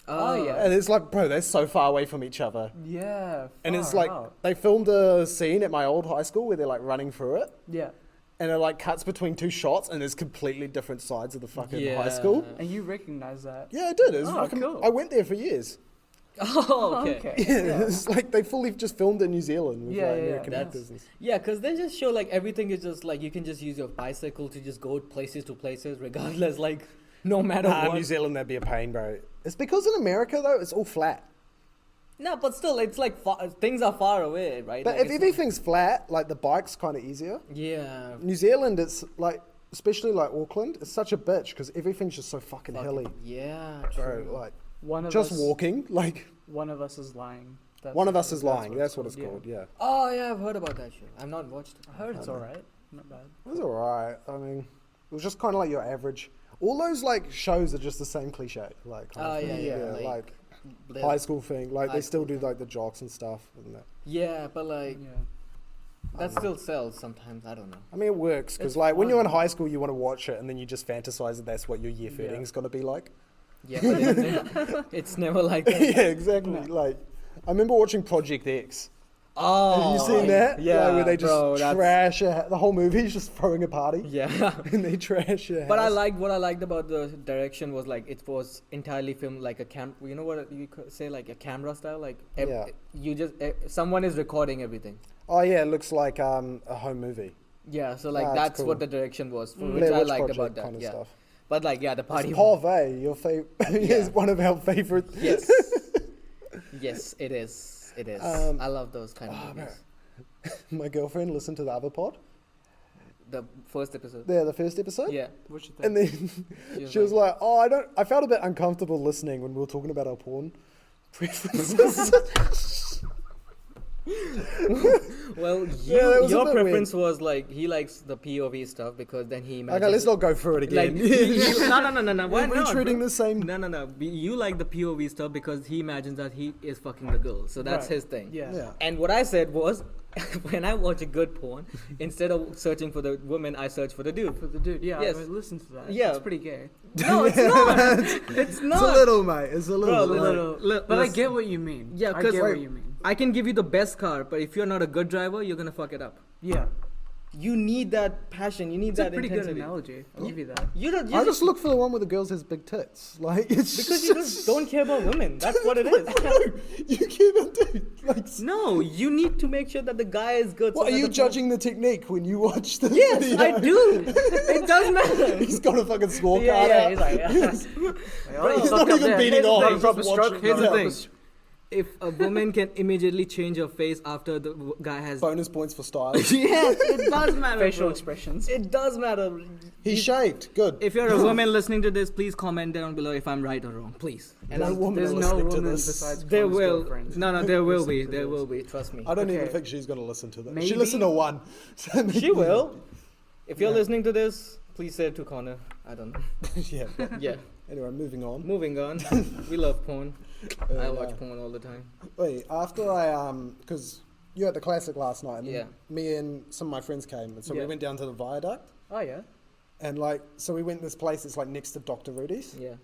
S3: Oh, yeah.
S1: and it's like bro, they're so far away from each other.
S3: Yeah.
S1: And it's
S3: far
S1: like
S3: out.
S1: they filmed a scene at my old high school where they're like running through it,
S3: Yeah.
S1: and it like cuts between 2 shots, and there's completely different sides of the fucking high
S2: Yeah.
S1: school.
S3: And you recognize that.
S1: Yeah, I did. It was
S3: Oh,
S1: fucking,
S3: cool.
S1: I went there for years.
S2: Oh, okay.
S1: Yeah, it's like they fully just filmed in New Zealand with
S3: Yeah,
S1: like
S3: yeah, yeah.
S1: American
S2: That's-
S1: actors. And
S2: Yeah, because they just show like everything is just like you can just use your bicycle to just go places to places regardless, like no matter what.
S1: New Zealand, that'd be a pain, bro. It's because in America though, it's all flat.
S2: No, but still, it's like things are far away, right?
S1: But
S2: Like,
S1: if
S2: it's
S1: everything's flat, like the bike's kind of easier.
S2: not- yeah,
S1: New Zealand, it's like, especially like Auckland, it's such a bitch because everything's just so fucking hilly,
S2: yeah,
S1: bro.
S2: true.
S1: Like
S3: One of
S1: just
S3: us,
S1: walking, like
S3: One of us is lying. That's
S1: one of
S3: what
S1: us
S3: it-
S1: is lying. That's what it's
S3: yeah.
S1: called. Yeah,
S2: Oh yeah, I've heard about that show. I've not watched it.
S3: I heard it's alright. Not bad.
S1: it was alright. I mean, it was just kind of like your average. All those like shows are just the same cliche, like kind of
S2: Oh,
S1: thing.
S2: yeah,
S3: yeah,
S1: like
S2: The-
S1: high school thing. Like
S2: high
S1: they still
S2: school
S1: do like the jocks and stuff. And that.
S2: Yeah, but like
S3: Yeah.
S2: that still sells sometimes. I don't know.
S1: I mean, it works because
S3: It's
S1: like when you're in
S3: fun.
S1: high school, you want to watch it, and then you just fantasize that that's what your year 13
S3: Yeah.
S1: is gonna be like.
S2: Yeah, but it's never like that.
S1: Yeah, exactly. Like, I remember watching Project X.
S2: Oh,
S1: Have you seen that?
S2: Yeah,
S1: Like, where they just
S2: bro, that's-
S1: trash the whole movie is just throwing a party,
S2: Yeah.
S1: and they trash your
S2: But
S1: house.
S2: what I liked about the direction was like it was entirely filmed like a you know what you could say, like a camera style, like
S1: Yeah.
S2: you just someone is recording everything.
S1: Oh yeah, it looks like a home movie.
S2: Yeah, so like
S1: That's
S2: that's
S1: cool.
S2: what the direction was,
S3: Mm.
S2: which
S1: Blair
S2: I
S1: Witch
S2: liked
S1: Project
S2: about that.
S1: kind of
S2: Yeah,
S1: stuff.
S2: but like yeah, the party.
S1: It's Paul Vey, your favorite, is one of our favorite.
S2: Yes, yes, it is. It is. I love those kind of
S1: oh,
S2: movies.
S1: My girlfriend listened to the other pod.
S2: The first episode.
S1: The first episode.
S2: Yeah,
S3: What you think?
S1: And then she was like, "Oh, I felt a bit uncomfortable listening when we were talking about our porn preferences."
S2: well,
S1: Yeah, that was a
S2: your
S1: bit
S2: preference was like he likes the POV stuff because then he imagines.
S1: Okay, let's not go through it
S2: Like
S1: again.
S2: no. Why
S1: We're
S2: not?
S1: treating
S2: bro?
S1: the same.
S2: No. You like the POV stuff because he imagines that he is fucking the girl, so that's
S3: Right.
S2: his thing.
S3: Yeah.
S1: Yeah.
S2: And what I said was, when I watch a good porn, instead of searching for the woman, I search for the dude.
S3: For the dude, yeah,
S2: Yes.
S3: I listen to that.
S2: Yeah.
S3: It's pretty gay.
S2: No, it's not. It's
S1: It's
S2: not.
S1: a little, mate. It's a
S2: Bro,
S1: little.
S2: look,
S3: But I
S2: listen.
S3: get what you mean.
S2: Yeah,
S3: I
S2: 'cause-
S3: get
S1: Wait.
S3: what you mean.
S2: I can give you the best car, but if you're not a good driver, you're gonna fuck it up.
S3: Yeah.
S2: you need that passion. You need
S3: It's
S2: that
S3: a pretty good
S2: intensity.
S3: analogy. I'll give you that.
S2: You don't. You
S1: I just look for the one with the girls has big tits. Like it's
S2: because you just don't care about women. That's what it is.
S1: You care about dude. Like,
S2: No, you need to make sure that the guy is good.
S1: what
S2: so
S1: are
S2: that
S1: you
S2: the-
S1: judging the technique when you watch the
S2: Yes,
S1: video?
S2: I do. It does matter.
S1: He's got a fucking scorecard
S3: Yeah,
S1: out.
S3: he's like,
S1: He's not even beating on.
S3: Not a
S1: He's
S3: proper
S1: just
S3: stroke.
S1: watching
S3: Here's the
S1: it.
S3: thing.
S2: If a woman can immediately change her face after the guy has
S1: Bonus points for style.
S2: yes, it does matter.
S3: Facial
S2: bro.
S3: expressions.
S2: It does matter.
S1: He shaved. Good.
S2: If you're a woman listening to this, please comment down below if I'm right or wrong, please. And
S1: No
S2: I'll-
S1: woman
S3: There's
S1: are
S3: no
S1: listening to
S3: woman
S1: this.
S3: besides
S2: there
S3: Connor's
S2: will.
S3: girlfriend.
S2: No, there will be.
S3: Listen to
S2: There
S3: this.
S2: will be. Trust me.
S1: I don't even
S3: Okay.
S1: think she's going to listen to that.
S3: Maybe-
S1: She listened to one.
S2: She will. If you're
S1: Yeah.
S2: listening to this, please say it to Connor. I don't know.
S1: Yeah.
S2: Yeah.
S1: Anyway, moving on.
S2: Moving on. We love porn. I watch
S1: yeah.
S2: porn all the time.
S1: Wait, after I because you had the classic last night, and then
S2: Yeah.
S1: me and some of my friends came, and so we
S3: Yeah.
S1: went down to the viaduct,
S3: Oh yeah.
S1: and like, so we went to this place that's like next to Dr. Rudy's.
S2: Yeah.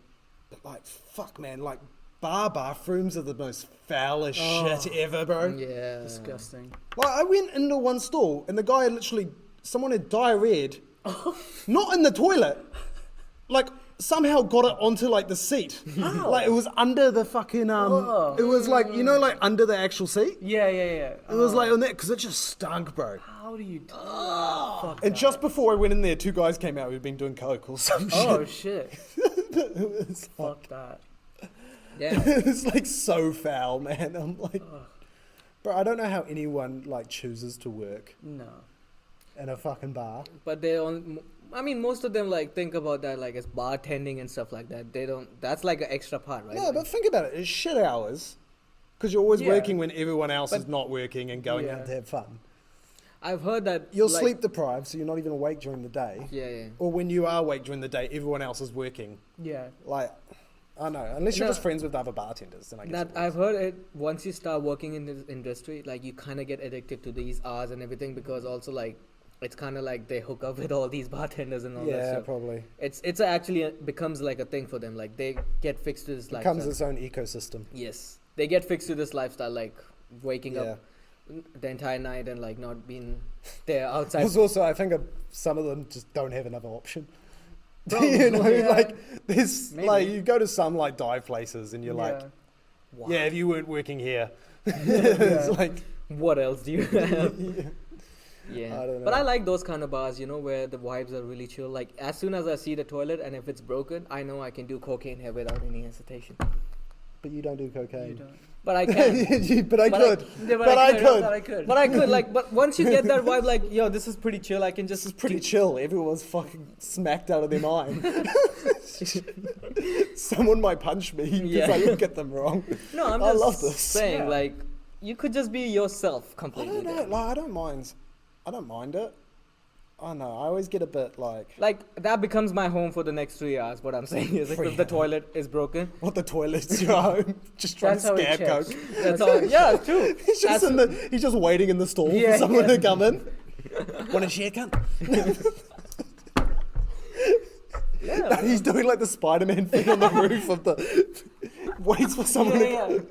S1: But like, fuck, man, like bathrooms are the most foulest
S3: Oh.
S1: shit ever, bro.
S2: Yeah.
S3: Disgusting.
S1: Like, I went into one stall, and the guy someone had diarrheaed, not in the toilet, like. Somehow got it onto like the seat, like it was under the fucking
S3: Oh.
S1: It was like like under the actual seat.
S3: Yeah.
S1: It was like on that because it just stunk, bro.
S3: How do you do that? Fuck
S1: And
S3: that.
S1: just before I went in there, two guys came out who'd been doing coke or some
S3: Oh
S1: shit.
S3: shit.
S1: It was,
S3: Fuck that.
S2: Yeah.
S1: it was like so foul, man. I'm like, bro, I don't know how anyone like chooses to work
S3: No.
S1: in a fucking bar.
S2: But they on. I mean, most of them like think about that like as bartending and stuff like that. They don't. That's like an extra part, right?
S1: No,
S2: Like,
S1: but think about it. It's shit hours because you're always
S3: Yeah.
S1: working when everyone else
S2: But-
S1: is not working and going
S3: Yeah.
S1: out to have fun.
S2: I've heard that
S1: You're
S2: like,
S1: sleep deprived, so you're not even awake during the day.
S2: Yeah, yeah.
S1: Or when you are awake during the day, everyone else is working.
S3: Yeah.
S1: Like, I don't know. Unless you're
S2: No.
S1: just friends with other bartenders, then I guess.
S2: That
S1: it
S2: I've
S1: works.
S2: heard it. Once you start working in this industry, like you kind of get addicted to these hours and everything because also like it's kind of like they hook up with all these bartenders and all that
S1: Yeah,
S2: stuff.
S1: probably.
S2: It's actually becomes like a thing for them. Like they get fixed to this
S1: Becomes
S2: lifestyle.
S1: its own ecosystem.
S2: Yes, they get fixed to this lifestyle, like waking
S1: Yeah.
S2: up the entire night and like not being there outside.
S1: There's also, I think, some of them just don't have another option.
S3: Probably,
S1: you know,
S3: yeah.
S1: like there's
S3: Maybe.
S1: like you go to some like dive places and you're like,
S2: Wow.
S1: yeah, if you weren't working here, it's like,
S2: What else do you have? Yeah,
S1: I don't
S2: but
S1: know.
S2: I like those kind of bars, you know, where the vibes are really chill. Like as soon as I see the toilet and if it's broken, I know I can do cocaine here without any hesitation.
S1: but you don't do
S3: You
S1: cocaine.
S3: don't.
S2: But I can.
S1: but I
S2: But I-
S1: could.
S3: Yeah,
S1: But I could.
S3: I could.
S2: But I could like. But once you get that vibe, like, yo, this is pretty chill. I can just.
S1: This is pretty chill. Everyone's fucking smacked out of their mind. Someone might punch me because
S2: Yeah.
S1: I look at them wrong.
S2: No, I'm
S1: I
S2: just
S1: love this.
S2: saying,
S3: Yeah.
S2: like, you could just be yourself
S1: I
S2: completely.
S1: don't know.
S2: there.
S1: Like, I don't mind. I don't mind it. I don't know. I always get a bit like,
S2: Like that becomes my home for the next 3 hours. What I'm saying is, if the toilet is broken,
S1: what the toilet's your home? Just trying
S3: That's
S1: to
S3: how he
S1: scare
S3: checks.
S1: coke.
S2: that's all. Yeah, true.
S1: He's just he's just waiting in the stall
S3: Yeah,
S1: for someone
S3: yeah.
S1: to come in. Want a share, cunt?
S2: Yeah.
S1: He's doing like the Spider-Man thing on the roof of the. Waits for someone
S3: Yeah,
S1: to.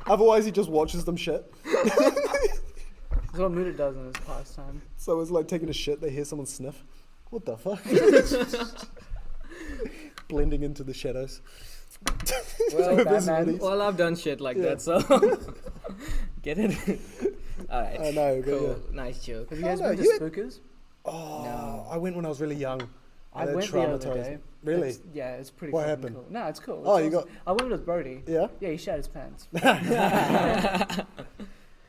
S1: Otherwise, he just watches them shit.
S3: That's what Mudit does in his pastime.
S1: So it's like taking a shit. They hear someone sniff. What the fuck? Blending into the shadows.
S2: Well,
S1: So
S3: Batman.
S1: busy.
S2: Well, I've done shit like
S1: Yeah.
S2: that, so get it. All right.
S1: I know, but
S2: Cool.
S1: yeah.
S2: Nice joke.
S3: Have you
S1: Oh,
S3: guys
S1: no,
S3: been to
S1: you had-
S3: Spookers?
S1: Oh,
S2: No.
S1: I went when I was really young.
S3: I
S1: That
S3: went the other
S1: traumatized
S3: day.
S1: me. Really?
S3: Yeah, it's pretty
S1: What
S3: fucking
S1: happened?
S3: cool. No, it's cool.
S1: Oh,
S3: It's
S1: you
S3: awesome. I went with Brodie.
S1: Yeah.
S3: Yeah, he shat his pants.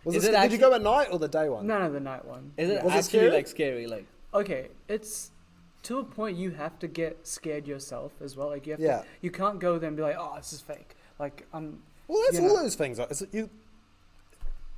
S1: Was
S2: Is
S1: it?
S2: it
S1: Did you go at night or the day one?
S3: None of the night one.
S2: Is it
S1: Was it
S2: actually
S1: scary?
S2: like scary? Like,
S3: Okay, it's to a point you have to get scared yourself as well. Like you have
S1: Yeah.
S3: to, you can't go there and be like, oh, this is fake. Like
S1: Well, that's
S3: you
S1: all
S3: know.
S1: those things.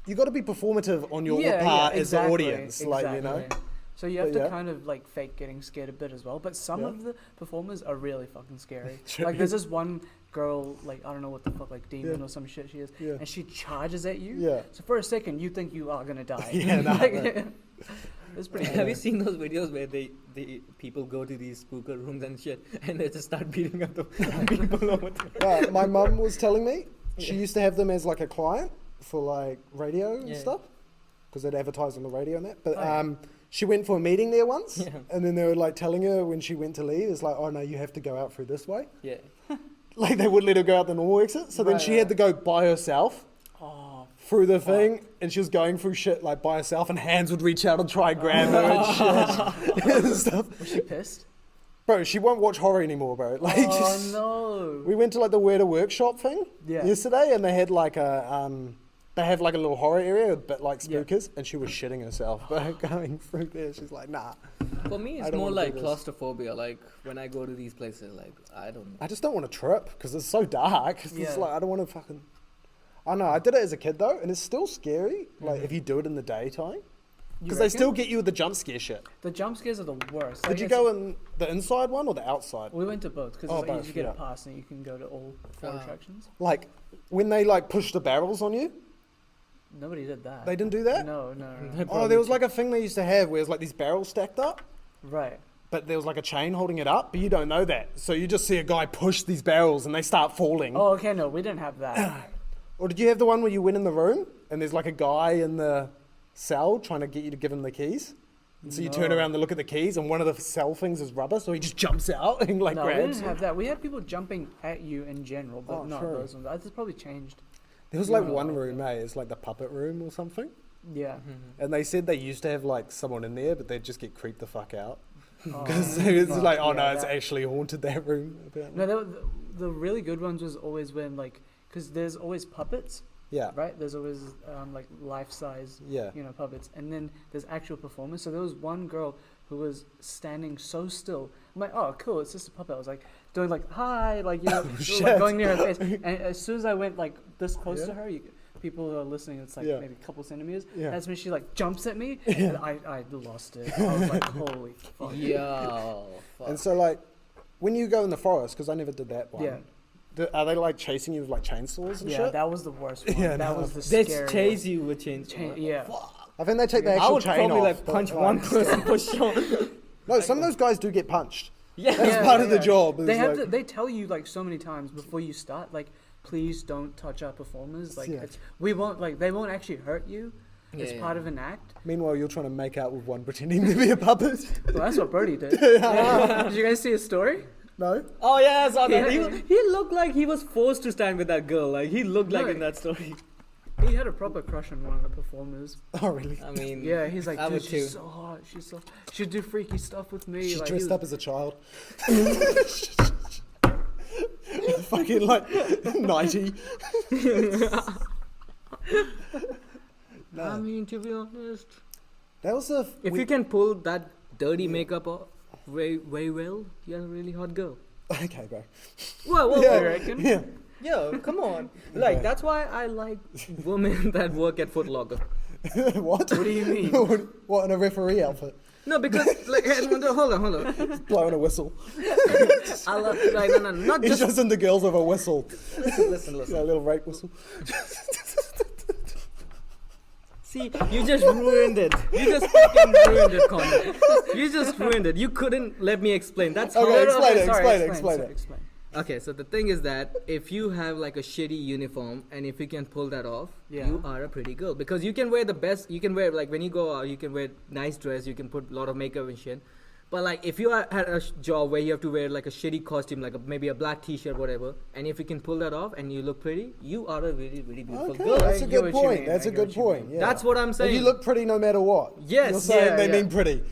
S1: You got to be performative on your
S3: yeah,
S1: part
S3: yeah,
S1: as the
S3: exactly,
S1: audience, like you know.
S3: exactly. So you have
S1: But
S3: to
S1: yeah.
S3: kind of like fake getting scared a bit as well. But some
S1: Yeah.
S3: of the performers are really fucking scary.
S1: True.
S3: Like there's this one girl, like I don't know what the fuck, like demon
S1: Yeah.
S3: or some shit she is,
S1: Yeah.
S3: and she charges at you.
S1: Yeah.
S3: So for a second you think you are gonna die.
S1: Yeah, no,
S3: Like,
S1: no.
S3: it's pretty.
S2: have you
S3: Good.
S2: seen those videos where the people go to these spooker rooms and shit, and they just start beating up the people over there?
S1: My mum was telling me she used to have them as like a client for like radio and
S2: Yeah.
S1: stuff because they'd advertise on the radio and that. But
S3: Oh, yeah.
S1: She went for a meeting there once,
S2: Yeah.
S1: and then they were like telling her when she went to leave, it's like, oh no, you have to go out through this way.
S2: Yeah.
S1: Like they wouldn't let her go out the normal exit, so then
S3: Right,
S1: she had to go by herself
S3: Oh,
S1: through the thing, and she was going through shit like by herself, and hands would reach out and try and grab her and shit and stuff.
S3: was she pissed?
S1: Bro, she won't watch horror anymore, bro. Like,
S3: Oh no.
S1: we went to like the Where to Workshop thing
S3: Yeah.
S1: yesterday, and they had like a they have like a little horror area, a bit like
S3: Yeah.
S1: Spookers, and she was shitting herself, bro, going through there. She's like, nah.
S2: For me,
S1: I
S2: it's
S1: don't
S2: more
S1: wanna do
S2: like
S1: this.
S2: claustrophobia. Like when I go to these places, like I don't know.
S1: I just don't want to trip because it's so dark. It's
S3: Yeah.
S1: like I don't want to fucking. I don't know. I did it as a kid though, and it's still scary. Like if you do it in the daytime, because they
S3: reckon?
S1: still get you with the jump scare shit.
S3: The jump scares are the worst.
S1: Did
S3: Like,
S1: you
S3: it's-
S1: go in the inside one or the outside?
S3: We went to both because
S1: Oh,
S3: like, you
S1: both,
S3: just get
S1: yeah.
S3: a pass and you can go to all 4 attractions.
S1: Like when they like push the barrels on you,
S3: Nobody did that.
S1: they didn't do that.
S3: No, no, no.
S2: They
S1: Oh, there was like a thing they used to have where it's like these barrels stacked up,
S3: Right.
S1: but there was like a chain holding it up, but you don't know that. So you just see a guy push these barrels and they start falling.
S3: Oh, okay. No, we didn't have that.
S1: Or did you have the one where you went in the room and there's like a guy in the cell trying to get you to give him the keys? And so you turn
S3: No.
S1: around to look at the keys and one of the cell things is rubber, so he just jumps out and like
S3: No, we
S1: grabs
S3: didn't
S1: you.
S3: have that. We had people jumping at you in general, but
S1: Oh,
S3: not
S1: true.
S3: those ones. That's probably changed.
S1: There was like
S3: No.
S1: one room, it's like the puppet room or something.
S3: Yeah.
S1: And they said they used to have like someone in there, but they'd just get creeped the fuck out.
S3: Oh,
S1: Because it's
S3: fuck,
S1: like, oh
S3: yeah,
S1: no, it's
S3: that-
S1: actually haunted that room. Apparently.
S3: No, the really good ones was always when like, because there's always puppets,
S1: Yeah.
S3: right? There's always like life-size,
S1: Yeah.
S3: you know, puppets, and then there's actual performers. So there was one girl who was standing so still. I'm like, oh, cool, it's just a puppet. I was like doing like hi, like you know,
S1: shit.
S3: like going near her face. And as soon as I went like this close
S1: Yeah.
S3: to her, people who are listening, it's like
S1: Yeah.
S3: maybe a couple centimeters.
S1: Yeah.
S3: That's when she like jumps at me, and I lost it. I was like, holy fuck.
S2: Yo. Fuck.
S1: And so like, when you go in the forest, because I never did that one.
S3: Yeah.
S1: Are they like chasing you with like chainsaws and
S3: Yeah,
S1: shit?
S3: that was the worst one.
S1: Yeah,
S3: that
S1: no.
S3: was the
S2: They
S3: scariest.
S2: chase you with chains.
S3: Yeah.
S1: I think they take the
S2: I
S1: actual
S2: would
S1: chain
S2: probably
S1: off.
S2: like
S1: but,
S2: punch
S1: like,
S2: one person for sure.
S1: No, some of those guys do get punched.
S2: Yeah.
S1: That's part of the job.
S3: They
S1: is
S3: have
S1: like-
S3: to, they tell you like so many times before you start, like, please don't touch our performers. Like,
S1: Yeah.
S3: it's, we won't like they won't actually hurt you. It's
S2: Yeah,
S3: part
S2: yeah.
S3: of an act.
S1: Meanwhile, you're trying to make out with one pretending to be a puppet.
S3: Well, that's what Brodie did. Did you guys see his story?
S1: No?
S2: Oh yeah, I saw that.
S3: Yeah.
S2: He looked like he was forced to stand with that girl. Like he looked like
S3: No.
S2: in that story.
S3: He had a proper crush on one of the performers.
S1: Oh, really?
S2: I mean,
S3: Yeah, he's like,
S2: I
S3: dude,
S2: would
S3: she's
S2: too.
S3: so hot. She'd do freaky stuff with me.
S1: She
S3: like,
S1: dressed
S3: he
S1: up as a child. Fucking like 90. No.
S2: I mean, to be honest,
S1: That was a.
S2: if you can pull that dirty makeup off very, very well, you're a really hot girl.
S1: Okay, bro.
S2: Whoa,
S1: Yeah.
S3: You reckon?
S1: Yeah.
S2: Yo, come on. Like,
S1: Okay.
S2: that's why I like women that work at Foot Locker.
S1: What?
S3: What do you mean?
S1: What, in a referee outfit?
S2: No, because, like, hey, hold on.
S1: Blowing a whistle.
S2: I love, like, no, not
S1: He's
S2: just,
S1: just into girls with a whistle.
S2: listen.
S1: Yeah, a little rape whistle.
S2: See, you just ruined it. You just fucking ruined it, Connor. You just ruined it. You couldn't let me explain. That's how.
S1: Okay, explain it,
S3: sorry,
S1: explain it.
S3: Explain.
S2: Okay, so the thing is that if you have like a shitty uniform and if you can pull that off,
S3: Yeah.
S2: you are a pretty girl. Because you can wear the best, you can wear, like when you go out, you can wear nice dress, you can put a lot of makeup and shit. But like if you are at a job where you have to wear like a shitty costume, like maybe a black t-shirt, whatever, and if you can pull that off and you look pretty, you are a really, really beautiful
S1: Okay,
S2: girl.
S1: that's a
S3: I get
S1: good
S3: what you
S1: point.
S3: mean,
S1: That's
S3: I
S1: a
S3: get
S1: good
S3: what you
S1: point.
S3: mean.
S1: Yeah.
S2: That's what I'm
S1: If
S2: saying.
S1: you look pretty no matter what.
S2: Yes,
S1: You're saying
S2: yeah,
S1: they
S2: yeah.
S1: mean pretty.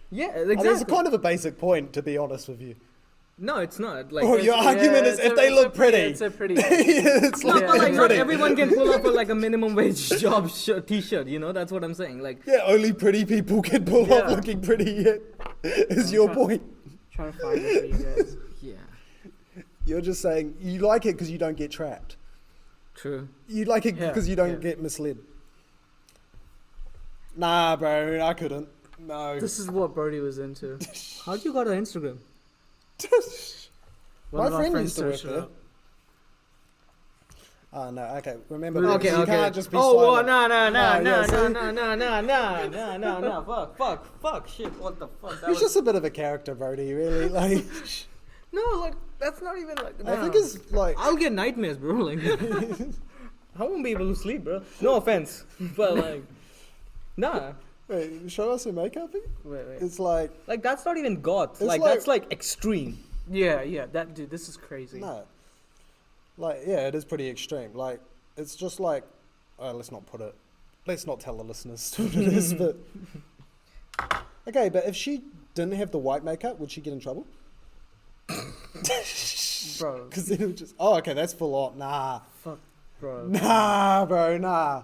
S2: Yeah,
S1: And
S2: exactly.
S1: it's kind of a basic point, to be honest with you.
S2: No, it's not. Like,
S1: Oh, your argument is if they look pretty.
S3: It's a pretty.
S1: It's
S2: no,
S1: like
S2: but like not
S1: pretty.
S2: everyone can pull off a, like a minimum wage job t-shirt. You know, that's what I'm saying. Like,
S1: Yeah, only pretty people can pull
S3: Yeah.
S1: off looking pretty yet. Is
S3: I'm
S1: your
S3: trying-
S1: point.
S3: Trying to find it for you guys.
S2: yeah,
S1: You're just saying you like it because you don't get trapped.
S2: true.
S1: You like it
S3: Yeah,
S1: because you don't
S3: yeah.
S1: get misled. Nah, bro, I couldn't. No.
S3: This is what Brodie was into.
S2: How'd you got an Instagram?
S3: One
S1: My
S3: of our
S1: friend
S3: friends
S1: used to work
S3: searched it
S1: there.
S3: up.
S1: Oh, no, okay. Remember,
S3: Okay,
S1: you can't just be
S2: Oh,
S1: silent.
S2: no, fuck, shit, what the fuck?
S1: He's just a bit of a character, Brodie, really. Like,
S2: No, like, that's not even like,
S1: I think it's like...
S2: I'll get nightmares, bro, like, I won't be able to sleep, bro. No offense, but like, nah,
S1: Wait, show us her makeup.
S2: Wait.
S1: It's like
S2: Like that's not even goth.
S1: It's
S2: Like
S1: like-
S2: that's like extreme.
S3: Yeah, that dude. This is crazy.
S1: no, like yeah, it is pretty extreme. Like it's just like, let's not tell the listeners what it is. But okay, but if she didn't have the white makeup, would she get in trouble?
S3: Bro.
S1: Because then it would just. Oh, okay, that's full on. Nah,
S2: Fuck, bro.
S1: nah, bro, nah.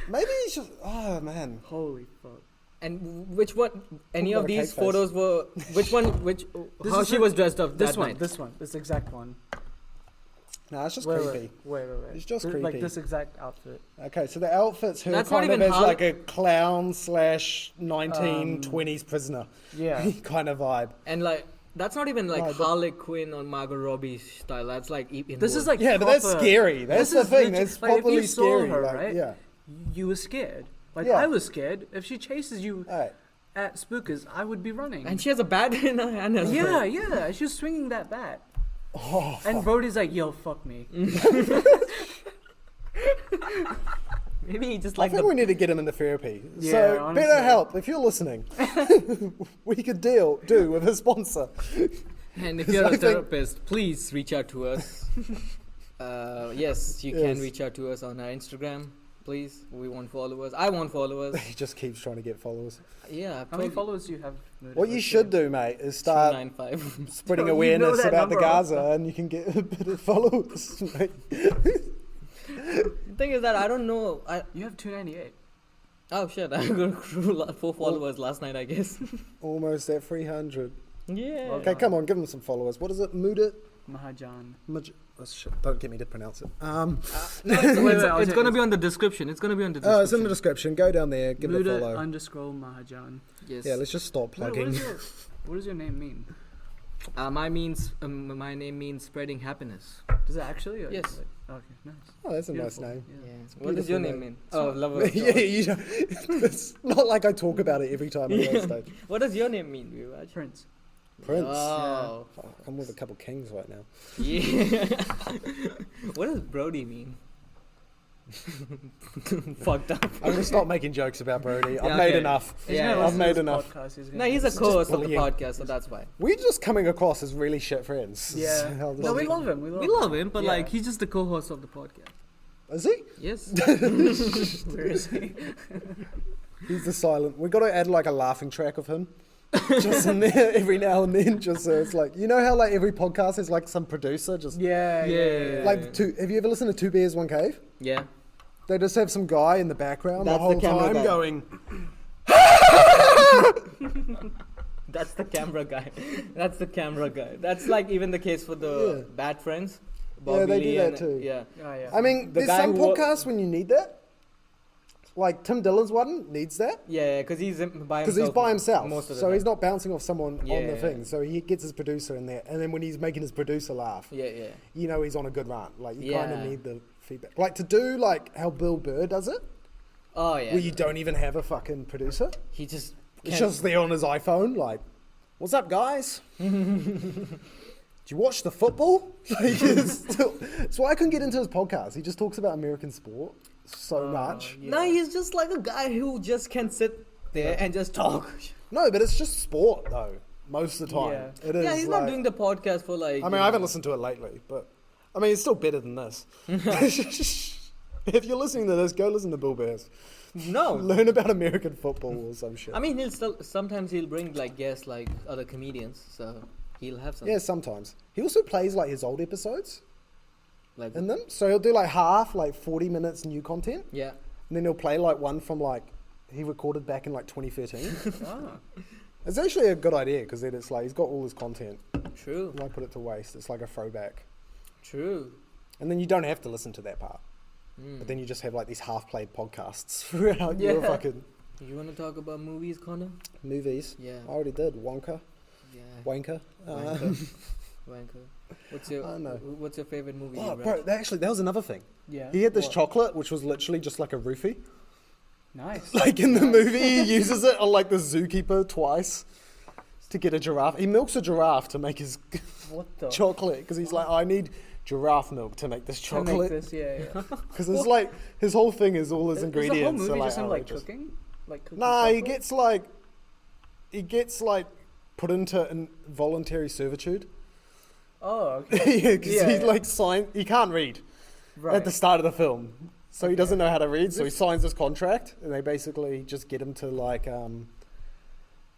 S1: Maybe it's just. Oh man.
S3: Holy fuck.
S2: And which one? Any
S1: about
S2: of
S1: a
S2: these
S1: cake face.
S2: photos were? Which one? Which?
S3: This
S2: How
S3: is
S2: she
S3: her-
S2: was dressed up
S3: This
S2: that
S3: one.
S2: night?
S3: This exact one.
S1: Nah, it's just
S3: Wait,
S1: creepy.
S3: Wait.
S1: It's just
S3: Like
S1: creepy.
S3: this exact outfit.
S1: Okay, so the outfit's her
S2: That's not
S1: kind of
S2: even
S1: as
S2: how-
S1: like a clown / 1920s prisoner
S3: Yeah.
S1: kind of vibe.
S2: And like that's not even like
S1: No, but-
S2: Harley Quinn or Margot Robbie style. That's like even
S3: This
S2: worse.
S3: is like
S1: Yeah, but that's
S3: proper-
S1: scary. That's
S3: This
S1: the
S3: is
S1: thing.
S3: legit-
S1: That's
S3: like, if you
S1: properly
S3: saw
S1: scary.
S3: her,
S1: like,
S3: right?
S1: Yeah.
S3: You were scared. Like
S1: Yeah.
S3: I was scared. If she chases you
S1: Hey.
S3: at Spookers, I would be running.
S2: And she has a bat in her hand as well.
S3: Yeah. She was swinging that bat.
S1: Oh,
S3: And Brodie's like, yo, fuck me.
S2: Maybe he just
S1: I
S2: like
S1: think
S2: the.
S1: we need to get him into therapy.
S3: Yeah,
S1: So,
S3: honestly.
S1: BetterHelp, if you're listening, we could do with a sponsor.
S2: And if
S1: Because
S2: you're
S1: I
S2: a
S1: think-
S2: therapist, please reach out to us. Yes, you can
S1: Yes.
S2: reach out to us on our Instagram. Please, we want followers. I want followers.
S1: He just keeps trying to get followers.
S2: Yeah,
S3: How many followers do you have? Mudit?
S1: What you
S3: Let's
S1: should
S3: see.
S1: do, mate, is start
S2: 295.
S1: spreading
S3: Oh, you know
S1: awareness
S3: that
S1: about the
S3: number off
S1: Gaza, and you can get a bit of followers. Mate.
S2: The thing is that I don't know.
S3: You have 298.
S2: Oh shit! I got 4 followers last night, I guess.
S1: Almost at 300.
S2: Yeah.
S1: Okay, come on, give him some followers. What is it? Mudit?
S3: Mahajan.
S1: Oh, shit, don't get me to pronounce it.
S2: No,
S3: wait, I'll
S2: it's
S3: take
S2: gonna
S3: this.
S2: be on the description. It's gonna be on the description.
S1: It's in the description. Go down there, give it a
S3: Mudit
S1: follow.
S3: __ Mahajan.
S2: Yes.
S1: Yeah, let's just stop
S3: What
S1: plugging.
S3: does your name mean?
S2: My name means spreading happiness.
S3: Does it actually? Or
S2: Yes.
S3: is it- Okay, nice.
S1: Oh, that's a
S3: Beautiful.
S1: nice name.
S2: Yeah.
S3: It's
S2: What does your
S1: beautiful
S2: name
S1: name.
S2: mean? Oh, lover of
S1: Yeah,
S2: joy.
S1: you don't, it's not like I talk about it every time I go on stage.
S2: What does your name mean, Yuvraj?
S3: Prince.
S1: Prince.
S2: Oh.
S1: Fuck, I'm with a couple kings right now.
S2: Yeah. What does Brodie mean? Fucked up.
S1: I'm gonna stop making jokes about Brodie.
S2: Yeah,
S1: I've made
S2: okay.
S1: enough.
S3: He's
S2: Yeah,
S3: gonna
S2: yeah.
S1: I've
S3: listen to
S1: made
S3: this
S1: enough.
S3: podcast, he's
S2: No,
S3: gonna-
S2: he's a
S1: It's just
S2: co-host of the
S1: bullying.
S2: podcast, so that's why.
S1: We're just coming across as really shit friends.
S3: Yeah.
S1: How this
S3: No, we
S1: is-
S3: love him. We love
S2: We
S3: him.
S2: love him, but
S3: Yeah.
S2: like he's just the co-host of the podcast.
S1: Is he?
S2: Yes.
S3: Where is he?
S1: He's the silent. We got to add like a laughing track of him, just in there every now and then, just so it's like, you know how like every podcast has like some producer just
S2: Yeah.
S1: like two. Have you ever listened to Two Bears One Cave?
S2: Yeah.
S1: They just have some guy in the background
S2: That's
S1: the whole
S2: the camera
S1: time
S2: guy.
S1: going.
S2: That's the camera guy. That's the camera guy. That's like even the case for the
S1: Yeah.
S2: Bad Friends.
S1: Yeah, they
S2: Lee
S1: do that
S2: and-
S1: too.
S2: Yeah.
S3: Oh, yeah.
S1: I mean,
S2: The
S1: there's
S2: guy
S1: some
S2: who wo-
S1: podcasts when you need that. Like Tim Dillon's one needs that
S2: Yeah, because he's by himself.
S1: because he's by himself,
S2: most of the
S1: so
S2: time.
S1: he's not bouncing off someone on
S2: Yeah.
S1: the thing. So he gets his producer in there, and then when he's making his producer laugh,
S2: Yeah.
S1: you know he's on a good run. Like you kind of
S2: Yeah.
S1: need the feedback. Like to do like how Bill Burr does it,
S2: Oh yeah.
S1: where you don't even have a fucking producer.
S2: He just.
S1: It's
S2: can't-
S1: just there on his iPhone, like, "What's up, guys? Did you watch the football?" Like, it's why I couldn't get into his podcast. He just talks about American sport so much.
S3: yeah.
S2: No, he's just like a guy who just can sit there and just talk.
S1: No, but it's just sport though. Most of the time,
S3: Yeah.
S1: it is.
S2: Yeah, he's
S1: like,
S2: not doing the podcast for like.
S1: I mean, I haven't listened to it lately, but I mean, it's still better than this. If you're listening to this, go listen to Bill Bears.
S2: No.
S1: Learn about American football or some shit.
S2: I mean, sometimes he'll bring like guests like other comedians, so he'll have some.
S1: yeah, sometimes he also plays like his old episodes
S2: Like.
S1: in them. So he'll do like half, like 40 minutes new content.
S2: Yeah.
S1: And then he'll play like one from like he recorded back in like 2013.
S3: Ah.
S1: It's actually a good idea because then it's like he's got all his content.
S2: True.
S1: Why put it to waste? It's like a throwback.
S2: True.
S1: And then you don't have to listen to that part.
S2: Mm.
S1: But then you just have like these half-played podcasts throughout your
S3: Yeah.
S1: fucking
S2: You want to talk about movies, Connor?
S1: movies.
S2: Yeah.
S1: I already did. Wonka.
S2: Yeah.
S1: Wanker.
S2: Wanker. Wanker. What's your
S1: I know.
S2: What's your favorite movie?
S1: Oh,
S2: Yuvraj?
S1: bro, that was another thing.
S3: Yeah.
S1: He had this
S3: What?
S1: chocolate, which was literally just like a roofie.
S3: Nice.
S1: Like in the movie, he uses it on like the zookeeper twice to get a giraffe. He milks a giraffe to make his
S3: What the?
S1: chocolate because he's like, I need giraffe milk to make this
S3: To make
S1: chocolate.
S3: this, yeah.
S1: Because it's like his whole thing is all his
S3: Is the
S1: ingredients
S3: whole movie
S1: are like
S3: just him like
S1: outrageous.
S3: cooking? Like cooking
S1: Nah, he
S3: chocolate?
S1: gets like put into involuntary servitude.
S3: Oh, okay.
S1: Yeah, because
S3: Yeah,
S1: he
S3: yeah.
S1: like he can't read
S3: Right.
S1: at the start of the film, so he
S3: Okay.
S1: doesn't know how to read. So he signs this contract, and they basically just get him to like.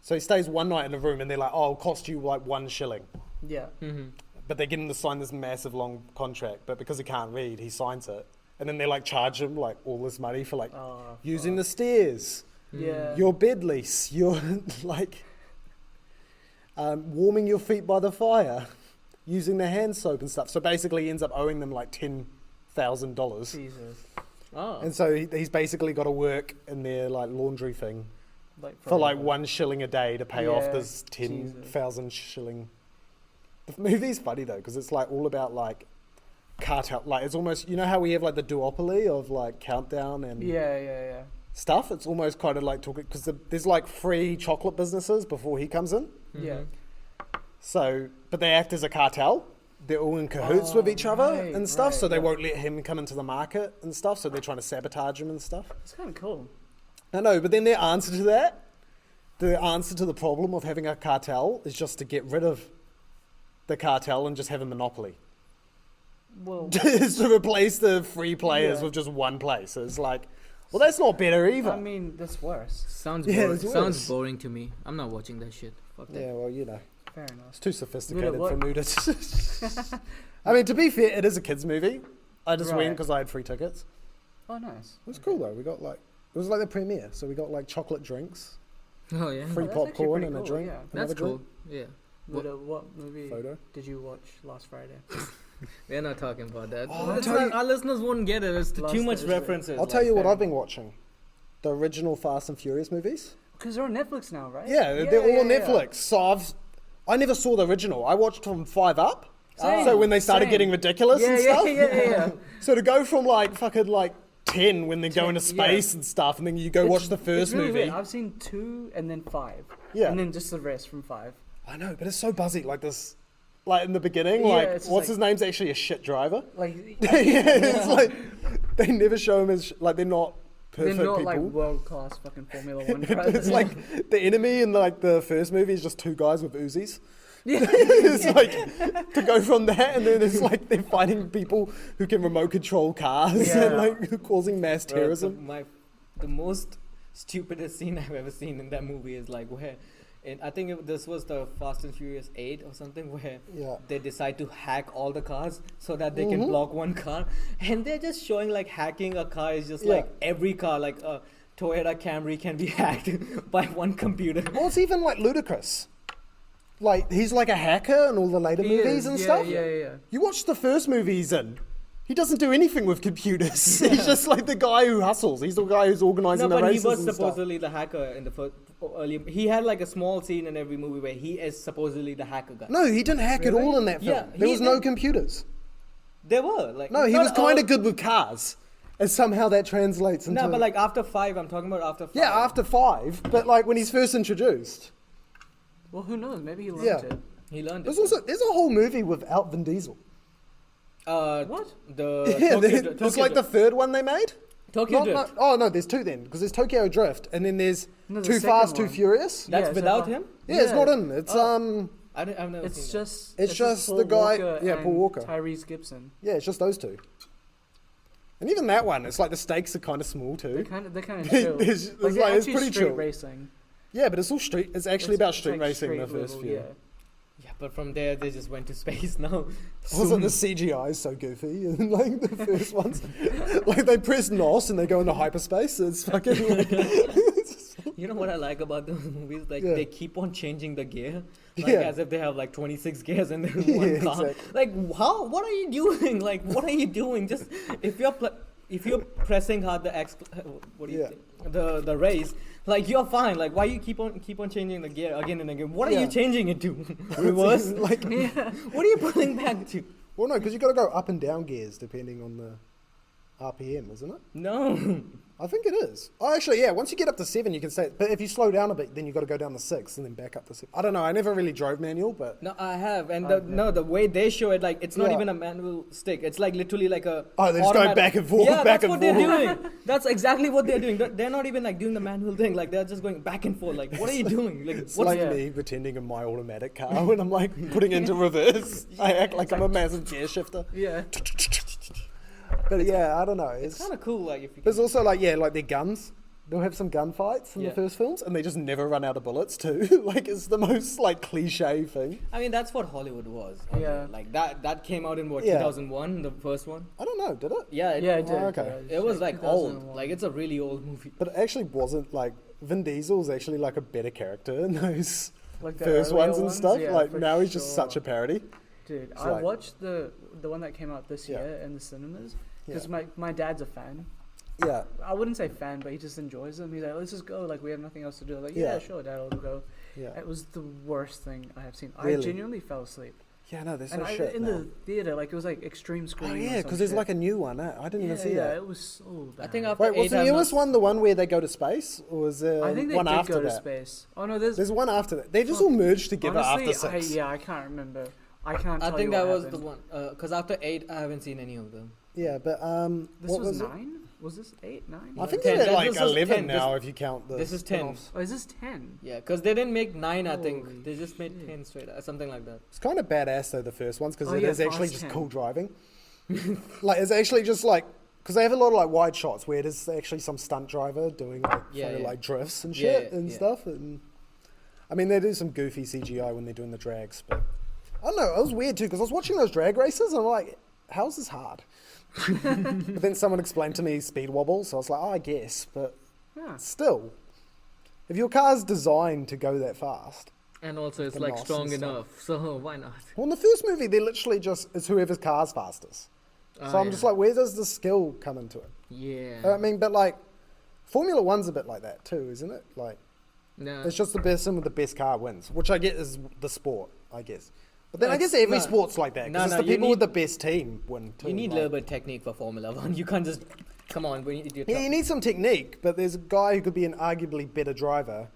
S1: So he stays one night in a room, and they're like, "Oh, it'll cost you like 1 shilling,"
S3: Yeah.
S2: Mm-hmm.
S1: but they get him to sign this massive long contract. But because he can't read, he signs it, and then they like charge him like all this money for like
S3: Oh,
S1: using the stairs,
S3: Yeah.
S1: your bed lease, your like warming your feet by the fire, using the hand soap and stuff. So basically, he ends up owing them like $10,000,
S3: Jesus.
S2: Oh.
S1: and so he's basically got to work in their like laundry thing
S3: Like
S1: for like
S3: forever.
S1: 1 shilling a day to pay off
S3: Yeah,
S1: this 10,000 shilling. The movie's funny though because it's like all about like cartel. Like it's almost, you know how we have like the duopoly of like Countdown and
S3: Yeah.
S1: stuff. It's almost kind of like talking because there's like free chocolate businesses before he comes in.
S3: Yeah.
S1: So, but they act as a cartel. They're all in cahoots with each other
S3: right,
S1: and stuff. So
S3: right,
S1: they
S3: yeah.
S1: won't let him come into the market and stuff. So they're trying to sabotage him and stuff.
S3: It's kind of cool.
S1: I know, but then their answer to that, the answer to the problem of having a cartel is just to get rid of the cartel and just have a monopoly.
S3: Well,
S1: Is to replace the free players
S3: Yeah.
S1: with just one place. So it's like, well, that's not better either.
S3: I mean, that's worse.
S2: Sounds
S1: Yeah,
S2: boring.
S1: it's
S2: Sounds
S1: worse.
S2: boring to me. I'm not watching that shit. Fuck that.
S1: Yeah, well, you know,
S3: Fair enough.
S1: it's too sophisticated
S3: what-
S1: for Mudit. I mean, to be fair, it is a kids' movie. I just went
S3: Right.
S1: because I had free tickets.
S3: Oh, nice.
S1: It was cool though. We got like, it was like the premiere, so we got like chocolate drinks,
S2: Oh yeah.
S1: free
S3: that's actually
S1: popcorn,
S3: pretty
S1: and a
S3: cool,
S1: drink.
S3: yeah.
S1: another
S2: That's cool.
S1: drink,
S2: Yeah.
S3: What movie
S1: Photo.
S3: did you watch last Friday?
S2: We're not talking about that.
S1: Oh, I'll
S2: It's
S1: tell
S2: not-
S1: you-
S2: our listeners won't get it. It's
S3: Last
S2: too much
S3: Thursday.
S2: references.
S1: I'll tell
S2: like
S1: you what
S2: that.
S1: I've been watching. The original Fast and Furious movies.
S3: Because they're on Netflix now, right?
S1: Yeah, they're all on
S3: yeah.
S1: Netflix. So I never saw the original. I watched from 5 up.
S3: Same,
S1: So when they started
S3: same.
S1: getting ridiculous
S3: Yeah,
S1: and
S3: yeah,
S1: stuff.
S3: yeah.
S1: So to go from like fucking like 10 when they go
S3: 10,
S1: into space and stuff, and then you go watch the
S3: It's
S1: first
S3: really
S1: movie.
S3: weird. I've seen 2 and then 5.
S1: Yeah.
S3: And then just the rest from 5.
S1: I know, but it's so buzzy. Like this, like in the beginning,
S3: Yeah,
S1: like
S3: it's just
S1: what's
S3: like-
S1: his name's actually a shit driver.
S3: Like,
S1: Yeah, it's like they never show him as like they're not perfect
S3: they're not
S1: people.
S3: like world class fucking Formula 1 drivers.
S1: It's like the enemy in like the first movie is just 2 guys with Uzis.
S3: Yeah.
S1: It's like to go from that, and then it's like they're fighting people who can remote control cars
S3: Yeah.
S1: and like causing mass
S2: Bro,
S1: terrorism.
S2: the most stupidest scene I've ever seen in that movie is like where, and I think this was the Fast and Furious 8 or something, where
S1: Yeah.
S2: they decide to hack all the cars so that they
S1: Mm-hmm.
S2: can block one car, and they're just showing like hacking a car is just
S1: Yeah.
S2: like every car, like a Toyota Camry can be hacked by one computer.
S1: Well, it's even like ludicrous. Like he's like a hacker in all the later
S3: He
S1: movies
S3: is,
S1: and
S3: yeah,
S1: stuff.
S3: Yeah.
S1: You watch the first movie he's in. He doesn't do anything with computers. He's just like the guy who hustles. He's the guy who's organizing
S2: No,
S1: the
S2: but he
S1: races
S2: was
S1: and stuff.
S2: supposedly the hacker in the first early. He had like a small scene in every movie where he is supposedly the hacker guy.
S1: No, he didn't hack at
S2: Really?
S1: all in that film.
S2: Yeah,
S1: there
S2: he
S1: was no
S2: did.
S1: computers.
S2: There were like
S1: No, he
S2: not
S1: was kind
S2: all-
S1: of good with cars. And somehow that translates into...
S2: No, but like after 5, I'm talking about after 5.
S1: Yeah, after 5. But like when he's first introduced.
S3: Well, who knows? Maybe he learned
S1: Yeah.
S3: it.
S2: he learned
S1: There's
S2: it.
S1: also there's a whole movie without Vin Diesel.
S2: What? The
S1: Yeah,
S2: Tokyo,
S1: it's like the third one they made.
S2: Tokyo
S1: Not-
S2: Drift.
S1: oh no, there's 2 then. Because there's Tokyo Drift. And then there's
S3: No, the
S1: Too
S3: second
S1: Fast, Too
S3: one.
S1: Furious.
S2: That's
S3: Yeah, is that
S2: without
S3: the-
S2: him.
S1: Yeah, it's not him. It's
S2: Oh. I've never
S3: It's
S2: seen
S3: just
S1: It's just
S3: Paul
S1: the guy-
S3: Walker
S1: yeah, Paul
S3: and
S1: Walker.
S3: Tyrese Gibson.
S1: Yeah, it's just those 2. And even that one, it's like the stakes are kind of small
S3: They're
S1: too.
S3: kind of chill.
S1: It's
S3: like,
S1: like,
S3: they're
S1: it's
S3: actually
S1: pretty
S3: straight
S1: chill.
S3: racing.
S1: Yeah, but it's all street. It's actually about street
S3: like
S1: racing.
S3: straight
S1: The first
S3: level,
S1: few.
S3: Yeah.
S2: Yeah, but from there they just went to space now.
S1: Wasn't the CGI is so goofy and like the first ones? Like they press NOS and they go into hyperspace. It's fucking like,
S2: You know what I like about those movies? Like
S1: Yeah.
S2: they keep on changing the gear, like
S1: Yeah.
S2: as if they have like 26 gears and then
S1: Yeah,
S2: one car.
S1: exactly.
S2: Like how? What are you doing? Like what are you doing? Just if you're pressing hard the X, what do you
S1: Yeah.
S2: think? The race, like you're fine. Like why you keep on changing the gear again and again? What are
S1: Yeah.
S2: you changing it to? Reverse?
S1: like,
S2: What are you pulling back to?
S1: well, no, because you got to go up and down gears depending on the RPM, isn't it?
S2: No,
S1: I think it is. Oh, actually, yeah. Once you get up to 7, you can stay. But if you slow down a bit, then you got to go down to 6 and then back up to 7. I don't know. I never really drove manual, but
S2: No, I have, and the way they show it, like it's not
S1: Yeah.
S2: even a manual stick. It's like literally like a.
S1: oh, they're just going
S2: automatic-
S1: back and forth,
S2: Yeah,
S1: back
S2: that's
S1: and
S2: what
S1: forth.
S2: they're doing. That's exactly what they're doing. They're not even like doing the manual thing. Like they're just going back and forth. Like, what are you doing? Like,
S1: It's
S2: what's
S1: like
S3: Yeah.
S1: me pretending in my automatic car when I'm like putting into reverse. I act like I'm a massive gear shifter.
S3: Yeah.
S1: But yeah, I don't know. It's
S2: kind of cool. Like if you.
S1: There's also like their guns. They'll have some gunfights in the
S2: Yeah.
S1: first films, and they just never run out of bullets too. Like it's the most like cliche thing.
S2: I mean, that's what Hollywood was.
S3: Yeah.
S2: Like that came out in what
S1: Yeah.
S2: 2001, the first one.
S1: I don't know, did it?
S2: Yeah.
S3: Yeah, it did.
S1: Oh, okay.
S3: Yeah,
S2: It was like old.
S3: 2001.
S2: Like it's a really old movie.
S1: But it actually wasn't like Vin Diesel's actually like a better character in those
S3: Like the
S1: first
S3: earlier
S1: ones and stuff.
S3: yeah,
S1: like
S3: for
S1: now he's just
S3: sure.
S1: such a parody.
S3: Dude,
S1: It's
S3: I
S1: like-
S3: watched the one that came out this
S1: Yeah.
S3: year in the cinemas because
S1: Yeah.
S3: my dad's a fan.
S1: Yeah,
S3: I wouldn't say fan, but he just enjoys them. He's like, let's just go. Like we have nothing else to do. Like yeah,
S1: Yeah.
S3: sure, Dad, I'll go.
S1: yeah,
S3: It was the worst thing I have seen. I
S1: Really?
S3: genuinely fell asleep.
S1: yeah. No, there's
S3: And
S1: no
S3: I,
S1: shit
S3: in
S1: now.
S3: the theater, like it was like extreme
S1: Oh
S3: screening.
S1: yeah, because there's like a new one. I didn't even see
S3: yeah,
S1: that.
S3: it was so bad.
S2: I think after
S1: Wait, was
S2: 8
S1: the
S2: I'm
S1: newest
S2: not-
S1: one the one where they go to space, or was there
S3: I think they
S1: one
S3: did
S1: after
S3: go to
S1: that?
S3: space. Oh no, there's
S1: There's one after that. They just all merged together
S3: honestly,
S1: after 6.
S3: I can't remember. I can't.
S2: I
S3: tell
S2: think
S3: you
S2: that
S3: what
S2: was
S3: happened.
S2: the one. Because after 8, I haven't seen any of them.
S1: Yeah, but
S3: This
S1: what
S3: was
S1: was it?
S3: 9. Was this 8, 9?
S1: I think
S2: 10.
S1: they're at like
S2: This was
S1: 11
S2: 10.
S1: now if you count the.
S2: This is 10.
S1: spin-offs.
S3: Oh, is this 10?
S2: Yeah, because they didn't make 9. I
S3: Holy
S2: think they just made
S3: shit.
S2: 10 straight, something like that.
S1: It's kind of badass though, the first ones, because
S3: Oh,
S1: it
S3: yeah,
S1: is actually
S3: Fast
S1: just
S3: 10.
S1: cool driving. Like it's actually just like because they have a lot of like wide shots where it is actually some stunt driver doing like
S2: Yeah,
S1: funny,
S2: yeah.
S1: like drifts and
S2: Yeah,
S1: shit
S2: yeah,
S1: and
S2: yeah.
S1: stuff. And I mean they do some goofy CGI when they're doing the drags, but I don't know. It was weird too because I was watching those drag races and I'm like, how's this hard? But then someone explained to me speed wobble, so I was like, oh, I guess, but
S3: Yeah.
S1: still, if your car's designed to go that fast.
S2: And also, it's
S1: The
S2: like
S1: moss
S2: strong
S1: and stuff.
S2: enough, so why not?
S1: Well, in the first movie, they're literally just, it's whoever's car's fastest. So I'm just like, where does the skill come into it?
S2: yeah.
S1: I mean, but like, Formula One's a bit like that too, isn't it? Like,
S2: No.
S1: it's just the person with the best car wins, which I get is the sport, I guess. But then I guess
S2: It's-
S1: every
S2: no.
S1: sport's like that,
S2: No,
S1: because
S2: no,
S1: it's the
S2: you
S1: people with
S2: need-
S1: the best team win too.
S2: You need a
S1: like-
S2: little bit of technique for Formula One. You can't just come on. We need your
S1: Yeah, you need some technique, but there's a guy who could be an arguably better driver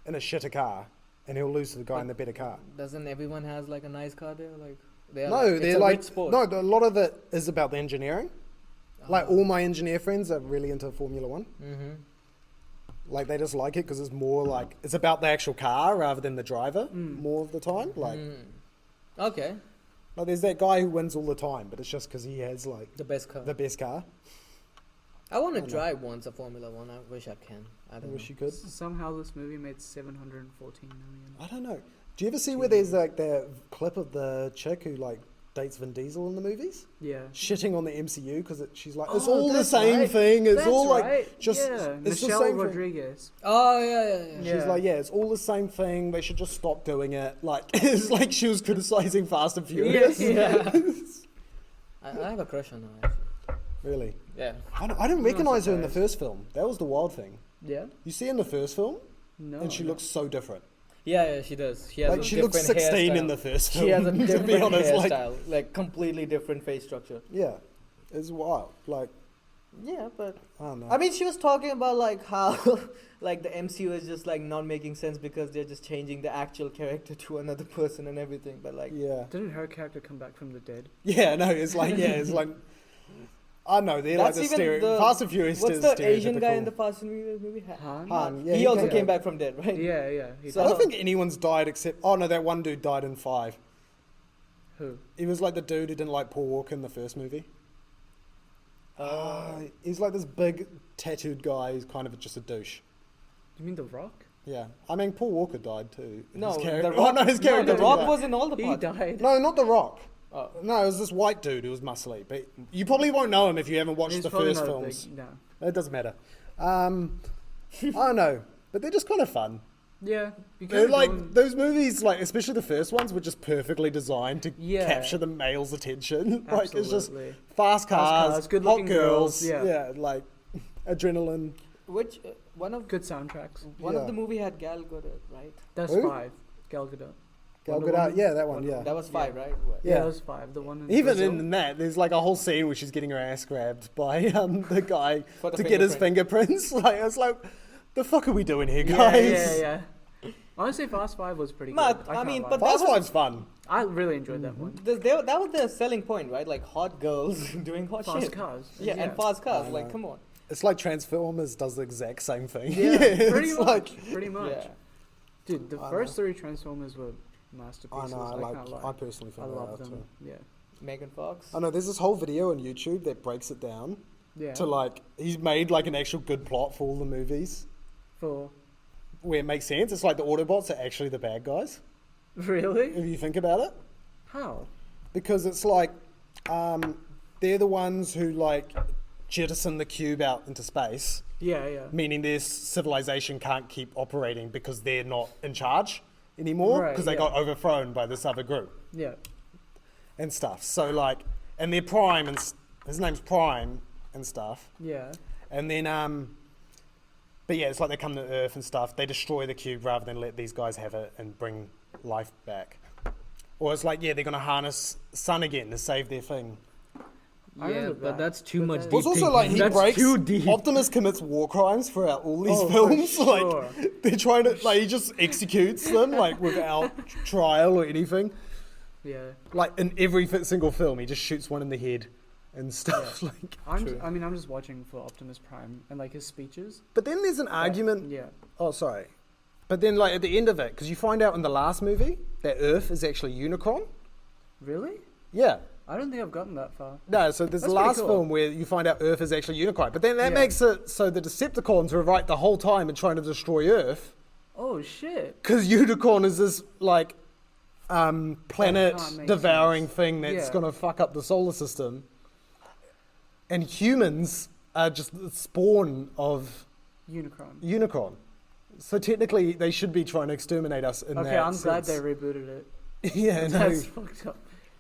S1: in a shitter car, and he'll lose to the guy in the better car.
S2: Doesn't everyone has like a nice car there? Like they are
S1: No,
S2: it's
S1: they're
S2: a
S1: like
S2: rich sport.
S1: no. A lot of it is about the engineering. Like
S2: Oh.
S1: all my engineer friends are really into Formula One.
S2: Mm-hmm.
S1: Like they just like it because it's more like it's about the actual car rather than the driver more of the time. Like,
S2: Okay,
S1: like there's that guy who wins all the time, but it's just because he has like
S2: the best car.
S1: the best car.
S2: I want to
S1: I know.
S2: drive once a Formula One. I wish I can. I
S1: I
S2: don't
S1: wish
S2: know.
S1: you could.
S3: Somehow this movie made 714 million.
S1: I don't know. Do you ever see where there's like that clip of the chick who like dates Vin Diesel in the movies?
S3: Yeah.
S1: Shitting on the MCU because she's like, it's
S3: Oh,
S1: all the
S3: that's
S1: same
S3: right.
S1: thing. It's
S3: That's
S1: all like
S3: right.
S1: just
S3: yeah.
S1: it's
S3: Michelle
S1: the same thing.
S3: Rodriguez.
S2: Oh yeah.
S3: Yeah.
S1: She's like, yeah, it's all the same thing. They should just stop doing it. Like, it's like she was criticizing Fast and Furious.
S2: Yeah. I have a crush on her. Actually.
S1: Really?
S2: Yeah.
S1: I didn't
S3: not
S1: recognize her in the
S3: surprised.
S1: first film. That was the wild thing.
S3: Yeah.
S1: You see her in the first film,
S3: No.
S1: and she
S3: no.
S1: looks so different.
S2: Yeah, she does. She has
S1: Like,
S2: a
S1: she looks
S2: different
S1: 16 in
S2: hairstyle.
S1: the first film.
S2: She has a
S1: to
S2: different
S1: be honest, like,
S2: hairstyle, like completely different face structure.
S1: yeah, it's wild. Like,
S2: Yeah, but
S1: I don't know.
S2: I mean, she was talking about like how like the MCU is just like not making sense because they're just changing the actual character to another person and everything. But like,
S1: yeah,
S3: Didn't her character come back from the dead?
S1: yeah, no, it's like, yeah, it's like, I know they're
S2: That's
S1: like the
S2: even
S1: stereo.
S2: the-
S1: Fast and Furious
S2: what's
S1: is
S2: the Asian guy in
S1: stereotypical.
S2: the Fast and Furious movie?
S3: Han?
S1: Han, yeah,
S2: he also
S1: came
S2: came back from dead, right?
S3: Yeah, yeah.
S2: So-
S1: I don't think anyone's died except. Oh no, that one dude died in 5.
S3: Who?
S1: He was like the dude who didn't like Paul Walker in the first movie. He's like this big tattooed guy who's kind of just a douche.
S3: You mean The Rock?
S1: Yeah, I mean Paul Walker died too.
S2: No,
S1: his
S2: the
S1: character.
S2: Rock,
S1: Oh no, his character.
S2: The
S1: didn't
S2: Rock
S1: die.
S2: was in all the
S3: He
S2: parts.
S3: died.
S1: No, not the Rock.
S2: Oh.
S1: No, it was this white dude who was muscly. But you probably won't know him if you haven't watched
S3: He's
S1: the
S3: probably
S1: first
S3: not a
S1: films.
S3: big- no.
S1: It doesn't matter. I don't know, but they're just kind of fun.
S3: Yeah. You
S1: They're
S3: kinda
S1: like
S3: go in-
S1: those movies, like especially the first ones, were just perfectly designed to
S3: Yeah.
S1: capture the male's attention. Like it's just
S3: Absolutely.
S1: fast cars,
S3: cars, good-looking
S1: hot girls,
S3: girls, yeah.
S1: like adrenaline.
S2: Which one of
S3: Good soundtracks.
S2: one
S1: Yeah.
S2: of the movie had Gal Gadot, right?
S3: That's
S1: Who?
S3: 5. Gal Gadot.
S1: Gal
S3: Wonder
S1: Gadot,
S3: Woman?
S1: yeah, that one, yeah.
S2: That was 5, right?
S3: Yeah,
S1: Yeah.
S3: that was 5. The one in
S1: Even
S3: Brazil.
S1: in that, there's like a whole scene where she's getting her ass grabbed by the guy
S2: For the
S1: to get his fingerprints. Like, it's like, the fuck are we doing here, guys?
S3: Yeah. Honestly, Fast 5 was pretty
S2: But,
S3: good.
S2: I mean,
S3: can't
S2: but
S3: lie.
S1: Fast Five's fun.
S3: I really enjoyed that one.
S2: that was the selling point, right? Like hot girls doing hot
S3: Fast
S2: shit.
S3: cars.
S2: Yeah, and fast cars.
S1: I
S2: Like,
S1: know.
S2: come on.
S1: It's like Transformers does the exact same thing.
S3: Yeah, pretty
S1: it's
S3: much.
S1: like,
S3: Pretty much.
S2: Yeah.
S3: Dude, the
S1: I
S3: first 3 Transformers were masterpieces.
S1: I know,
S3: can't lie.
S1: I personally
S3: I
S1: find that
S3: love
S1: out
S3: them.
S1: too.
S3: Yeah.
S2: Megan Fox.
S1: I know, there's this whole video on YouTube that breaks it down
S3: Yeah.
S1: to like, he's made like an actual good plot for all the movies
S3: For
S1: where it makes sense. It's like the Autobots are actually the bad guys,
S3: really?
S1: if you think about it.
S3: How?
S1: Because it's like, they're the ones who like jettison the cube out into space,
S3: Yeah.
S1: meaning their civilization can't keep operating because they're not in charge anymore
S3: Right,
S1: because they
S3: yeah.
S1: got overthrown by this other group
S3: Yeah.
S1: and stuff. So like, and they're Prime and his name's Prime and stuff.
S3: Yeah.
S1: And then, but yeah, it's like they come to Earth and stuff. They destroy the cube rather than let these guys have it and bring life back. Or it's like, yeah, they're going to harness sun again to save their thing.
S3: I
S2: Yeah,
S3: remember
S2: but
S3: that.
S2: that's too
S3: But
S2: much
S3: that-
S2: deep
S1: Well, it's also
S2: thinking.
S1: like he
S2: That's
S1: breaks.
S2: too deep.
S1: Optimus commits war crimes throughout all these
S3: Oh, for
S1: films.
S3: sure.
S1: Like they're trying to, like he just executes them like without trial or anything.
S3: Yeah.
S1: Like in every single film, he just shoots one in the head and stuff. Like,
S3: I'm just watching for Optimus Prime and like his speeches.
S1: but then there's an argument.
S3: Yeah.
S1: Oh, sorry. But then, like at the end of it, because you find out in the last movie that Earth is actually Unicron.
S3: Really?
S1: Yeah.
S3: I don't think I've gotten that far.
S1: No, so there's the
S3: That's pretty
S1: last
S3: cool.
S1: film where you find out Earth is actually Unicron. But then that
S3: Yeah.
S1: makes it so the Decepticons were right the whole time in trying to destroy Earth.
S3: Oh shit.
S1: Because Unicron is this, like,
S3: can't
S1: planet
S3: make
S1: devouring
S3: sense.
S1: thing that's
S3: Yeah.
S1: going to fuck up the solar system. And humans are just the spawn of
S3: Unicron.
S1: Unicron. So technically, they should be trying to exterminate us in that
S3: Okay, I'm glad
S1: sense.
S3: they rebooted it.
S1: Yeah, no.
S3: That's fucked up.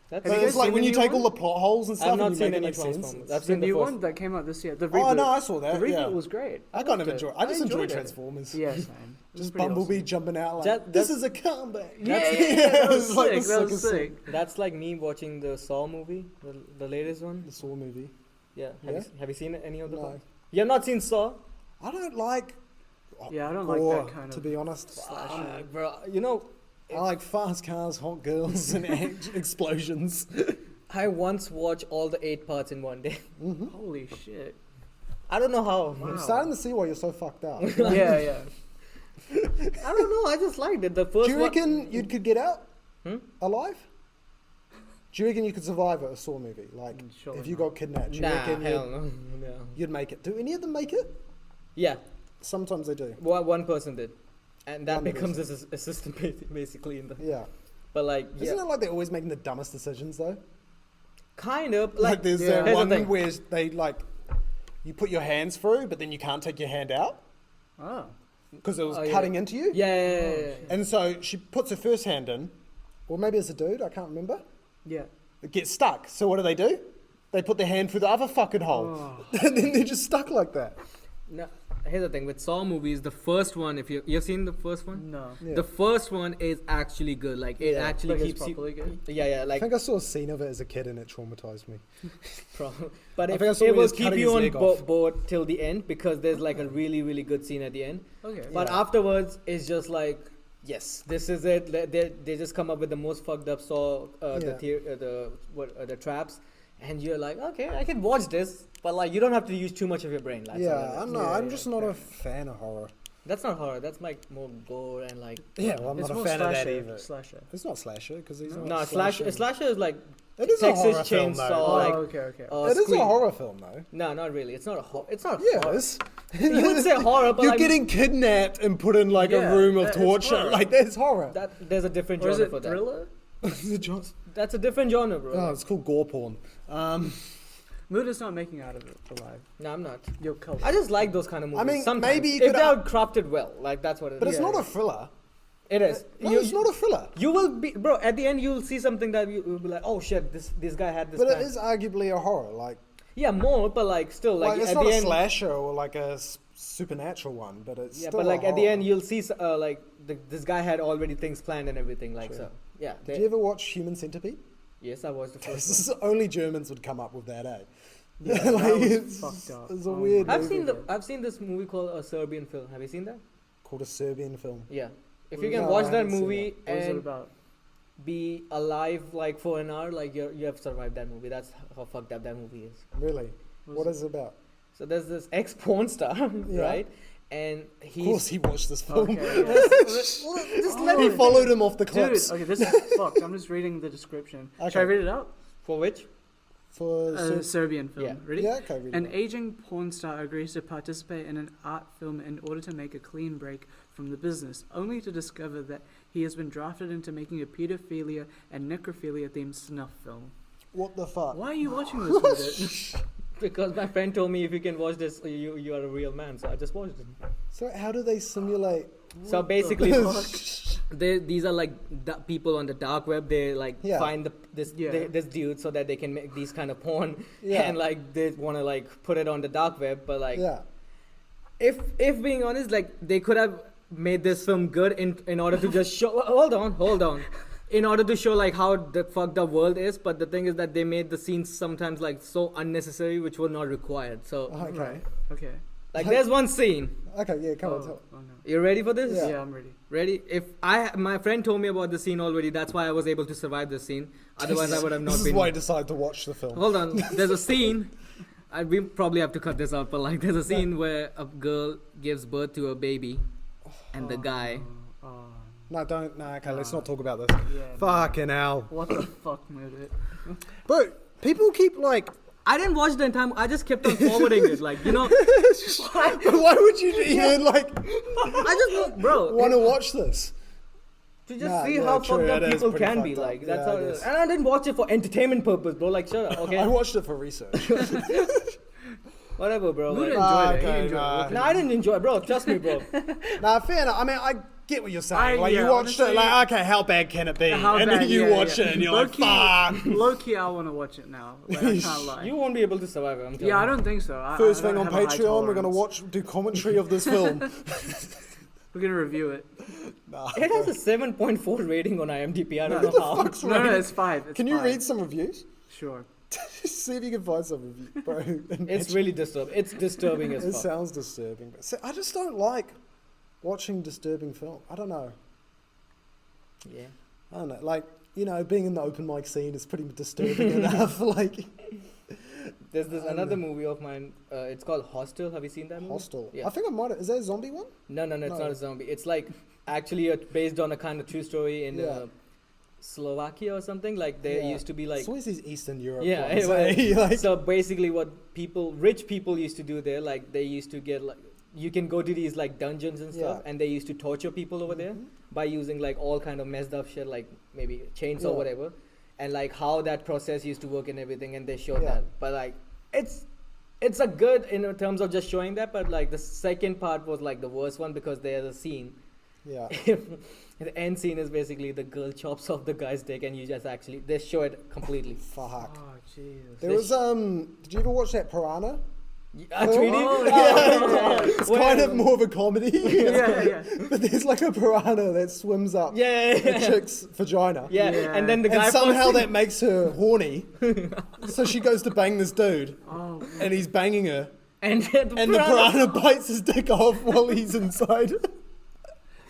S2: That's
S3: Have
S1: But
S3: you
S1: it's
S3: guys
S1: like
S3: seen
S1: when
S3: the
S1: you
S3: new
S1: take all
S3: one?
S1: the plot holes and stuff
S2: I've not
S1: and you
S2: seen
S1: make it
S2: any
S1: make sense.
S2: Transformers. I've
S3: The
S2: seen the
S3: new
S2: first.
S3: one that came out this year. The reboot.
S1: Oh, no, I saw that.
S3: The reboot
S1: yeah.
S3: was great.
S1: I kind
S3: loved
S1: of
S3: it.
S1: enjoy I just enjoy
S3: enjoyed it.
S1: Transformers.
S3: Yeah, same. It was
S1: Just
S3: pretty
S1: Bumblebee
S3: awesome.
S1: jumping out like,
S2: That-
S1: this
S2: that's-
S1: is a comeback.
S3: Yeah,
S1: It
S3: that was
S1: was like
S3: sick.
S1: the
S3: That was
S1: sickest thing.
S3: sick.
S2: That's like me watching the Saw movie, the latest one.
S1: The Saw movie.
S2: Yeah.
S1: Yeah?
S2: Have you seen any of the
S1: No.
S2: parts? You have not seen Saw?
S1: I don't like
S3: Yeah, I don't
S1: gore,
S3: like that kind
S1: to
S3: of
S1: be honest.
S3: slasher.
S2: Bro, you know,
S1: I like fast cars, hot girls, and explosions.
S2: I once watched all the 8 parts in one day.
S3: Holy shit.
S2: I don't know how.
S3: Wow.
S1: I'm starting to see why you're so fucked up.
S3: Yeah.
S2: I don't know. I just liked it. The first
S1: Do you reckon you could get out alive? Do you reckon you could survive a Saw movie? Like,
S3: Surely
S1: if you
S3: not.
S1: got kidnapped, do you
S2: Nah,
S1: reckon
S2: hell no. No.
S1: you'd make it? Do any of them make it?
S2: Yeah,
S1: Sometimes they do.
S2: one person did, and that
S1: One
S2: becomes his assistant basically in the.
S1: Yeah.
S2: But like,
S1: Isn't
S2: yeah,
S1: it like they're always making the dumbest decisions though?
S2: kind of
S1: Like there's
S3: yeah.
S1: that
S2: Here's the
S1: one
S2: thing.
S1: where they like, you put your hands through, but then you can't take your hand out
S3: Oh.
S1: because it was
S2: Oh, yeah.
S1: cutting into you.
S2: Yeah.
S1: And so she puts her first hand in, or maybe it's a dude, I can't remember.
S3: Yeah.
S1: It gets stuck. So what do? They put their hand through the other fucking hole.
S3: Oh.
S1: And then they're just stuck like that.
S2: No, here's the thing with Saw movies. The first one, if you've seen the first one,
S3: No.
S1: Yeah.
S2: the first one is actually good. Like it
S1: Yeah.
S2: actually
S3: Like it's
S2: keeps you.
S3: properly good?
S2: Yeah,
S1: I
S2: like
S1: think I saw a scene of it as a kid and it traumatized me.
S2: but
S1: I
S2: if
S1: think I saw
S2: it
S1: when he
S2: will
S1: was
S2: keep
S1: cutting
S2: you
S1: his
S2: on
S1: leg off.
S2: board till the end because there's like a really good scene at the end.
S3: Okay.
S2: But
S1: Yeah.
S2: afterwards, it's just like, yes, this is it. They just come up with the most fucked up Saw, the traps, and you're like, okay, I can watch this, but like you don't have to use too much of your brain. That's all
S1: Yeah,
S2: it
S1: I
S2: is.
S1: know.
S3: Yeah,
S1: I'm
S3: yeah,
S1: just not
S3: fair
S1: a fan of horror.
S2: That's not horror. That's like more gore and like.
S1: Yeah, well, I'm
S3: It's
S1: not a
S3: more
S1: fan of
S3: slasher.
S1: that either.
S3: Slasher.
S1: It's not slasher because he's not.
S2: No,
S1: slashing.
S2: slasher is like
S1: It is
S2: Texas
S1: a horror film
S2: Chainsaw,
S1: though.
S3: Oh,
S2: like,
S3: okay.
S1: It is a
S2: Scream.
S1: horror film though.
S2: No, not really. It's not a horror. It's not.
S1: Yeah,
S2: horror.
S1: it is.
S2: You would say horror, but
S1: You're
S2: like,
S1: getting kidnapped and put in like
S3: Yeah,
S1: a room of
S3: it's
S1: torture.
S3: horror.
S1: Like that's horror.
S2: that there's a different
S3: Or is
S2: genre
S3: it
S2: for that.
S3: thriller?
S2: That's a different genre, bro.
S1: Oh, it's called gore porn.
S3: Mudit's not making out of it alive.
S2: No, I'm not.
S3: You're cold.
S2: I just like those kind of movies.
S1: mean,
S2: Sometimes.
S1: maybe you
S2: if
S1: could
S2: they're crafted well, like that's what it is.
S1: But it's
S3: Yeah,
S1: not
S3: yeah.
S1: a thriller.
S2: It is.
S1: No, it's not a thriller.
S2: You will be, bro. At the end, you'll see something that you will be like, oh shit, this guy had this.
S1: But
S2: plan.
S1: it is arguably a horror. Like,
S2: Yeah, more, but like still, like
S1: it's
S2: at
S1: not
S2: the
S1: a
S2: end.
S1: slasher or like a supernatural one, but it's
S2: Yeah,
S1: still
S2: but like
S1: a
S2: at the end,
S1: horror.
S2: you'll see like this guy had already things planned and everything. Like
S1: True.
S2: so, yeah.
S1: Did you ever watch Human Centipede?
S2: Yes, I watched the first
S1: This
S2: one.
S1: is only Germans would come up with that, eh?
S3: Yeah, that was
S1: it's,
S3: fucked up.
S1: it's a
S3: Oh
S1: weird
S3: my
S2: I've
S1: movie,
S2: seen
S1: bro.
S2: I've seen this movie called a Serbian film. Have you seen that?
S1: Called a Serbian film.
S2: Yeah. If
S3: What
S2: you
S3: is
S2: can
S1: it?
S2: watch
S1: No, I
S2: that
S1: haven't seen
S2: movie
S3: What is it
S2: and
S3: about?
S2: be alive like for an hour, like you have survived that movie. That's how fucked up that movie is.
S1: Really?
S3: Was
S1: What
S3: it-
S1: is it about?
S2: So there's this ex porn star,
S1: Yeah.
S2: right? And
S1: Of
S2: he's
S1: course he watched this film.
S3: Okay, yeah.
S1: He followed him off the
S3: Dude,
S1: clips.
S3: okay, this is fucked. I'm just reading the description. Should I
S1: Okay.
S3: read it out?
S2: for which?
S1: For
S3: A Serbian film.
S2: Yeah.
S3: Ready?
S1: yeah, okay. read
S3: An
S1: it.
S3: aging porn star agrees to participate in an art film in order to make a clean break from the business, only to discover that he has been drafted into making a pedophilia and necrophilia themed snuff film.
S1: What the fuck?
S3: Why are you watching this Mudit?
S2: Because my friend told me if you can watch this, you are a real man. So I just watched it.
S1: So how do they simulate?
S2: So basically, these are like people on the dark web. They like
S1: Yeah.
S2: find
S3: Yeah.
S2: this dude so that they can make these kind of porn,
S1: Yeah.
S2: and like they want to like put it on the dark web. But like,
S1: Yeah.
S2: if being honest, like they could have made this film good in order to just show. Hold on. In order to show like how the fucked up world is, but the thing is that they made the scenes sometimes like so unnecessary, which were not required. So
S1: Okay.
S3: Right. Okay.
S2: like, there's one scene.
S1: Okay. Yeah. Come on.
S3: Oh,
S1: Tell.
S3: oh no.
S2: You ready for this?
S1: Yeah.
S3: Yeah, I'm ready.
S2: Ready? My friend told me about the scene already. That's why I was able to survive the scene. Otherwise, I would have not
S1: This is
S2: been.
S1: why I decided to watch the film.
S2: Hold on. There's a scene. We probably have to cut this out, but like, there's a scene where a girl gives birth to a baby, and the guy.
S3: Oh,
S1: No, don't. No. Okay. Let's
S3: No.
S1: not talk about this.
S3: yeah.
S1: Fucking hell,
S3: What the fuck, Mudit?
S1: bro. People keep like.
S2: I didn't watch the entire. I just kept on forwarding it, like you know.
S1: Why would you even like
S2: I just bro
S1: want to watch this?
S2: to just
S1: Nah,
S2: see
S1: yeah,
S2: how
S1: true,
S2: fucked up
S1: it is
S2: people
S1: pretty
S2: can be.
S1: fucked up.
S2: Like that's
S1: Yeah,
S2: how.
S1: it
S2: It
S1: is.
S2: is. And I didn't watch it for entertainment purpose, bro. Like shut up,
S1: I
S2: okay?
S1: watched it for research.
S2: Whatever, bro.
S3: Mudit
S2: Like,
S3: enjoyed it. He
S1: okay,
S3: enjoyed
S1: nah.
S3: it.
S2: no, I didn't enjoy it, bro. Trust me, bro.
S1: Nah, fair enough. I mean, I get what you're saying. Like
S3: yeah,
S1: you watched it,
S3: honestly-
S1: like okay, how bad can it be?
S3: How
S1: and
S3: bad,
S1: then you
S3: yeah,
S1: watch
S3: yeah.
S1: it and you're like, fuck.
S3: Low key, I want to watch it now. Like, I can't lie.
S2: You won't be able to survive it. I'm telling
S3: Yeah, I
S2: you.
S3: don't think so.
S1: First
S3: I
S1: thing
S3: don't
S1: on
S3: have a high
S1: Patreon, we're gonna
S3: tolerance.
S1: do commentary of this film.
S3: We're gonna review it.
S1: Nah,
S2: It has a 7.4 rating on IMDb. I don't
S1: What
S2: know
S1: the
S2: how.
S1: fuck's
S3: No,
S1: wrong?
S3: no, it's 5. It's
S1: Can you
S3: 5.
S1: read some reviews?
S3: Sure.
S1: See if you can find some reviews, bro.
S2: It's really disturbing. It's disturbing as
S1: It
S2: fuck.
S1: sounds disturbing. But see, I just don't like watching disturbing film. I don't know.
S2: Yeah.
S1: I don't know. Like, you know, being in the open mic scene is pretty disturbing enough. Like,
S2: There's this another movie of mine. It's called Hostel. Have you seen that movie?
S1: Hostel.
S2: Yeah.
S1: I think I might have. Is that a zombie one?
S2: No, it's
S1: No.
S2: not a zombie. It's like actually based on a kind of true story in
S1: Yeah.
S2: Slovakia or something. Like there
S1: Yeah.
S2: used to be like
S1: It's always these Eastern Europe
S2: yeah.
S1: ones.
S2: Anyway,
S1: Like,
S2: so basically, what rich people used to do there, like they used to get like you can go to these like dungeons and stuff,
S1: Yeah.
S2: and they used to torture people over there
S1: Mhm.
S2: by using like all kind of messed up shit, like maybe chains or
S1: Yeah.
S2: whatever, and like how that process used to work and everything, and they showed
S1: Yeah.
S2: that. But like it's a good in terms of just showing that, but like the second part was like the worst one because there's a scene.
S1: yeah.
S2: The end scene is basically the girl chops off the guy's dick, and you just actually they show it completely.
S1: Fuck.
S3: Oh, Jesus.
S1: There was Did you ever watch that Piranha?
S2: Tweety?
S3: Oh,
S1: Yeah,
S3: yeah.
S1: it's kind of more of a comedy.
S3: Yeah.
S1: But there's like a piranha that swims up
S2: Yeah,
S1: a chick's vagina.
S2: Yeah,
S3: Yeah.
S2: and then the guy
S1: And somehow
S2: falls
S1: that makes her horny. So she goes to bang this dude,
S3: Oh,
S1: and he's banging her,
S2: and
S1: and the piranha bites his dick off while he's inside.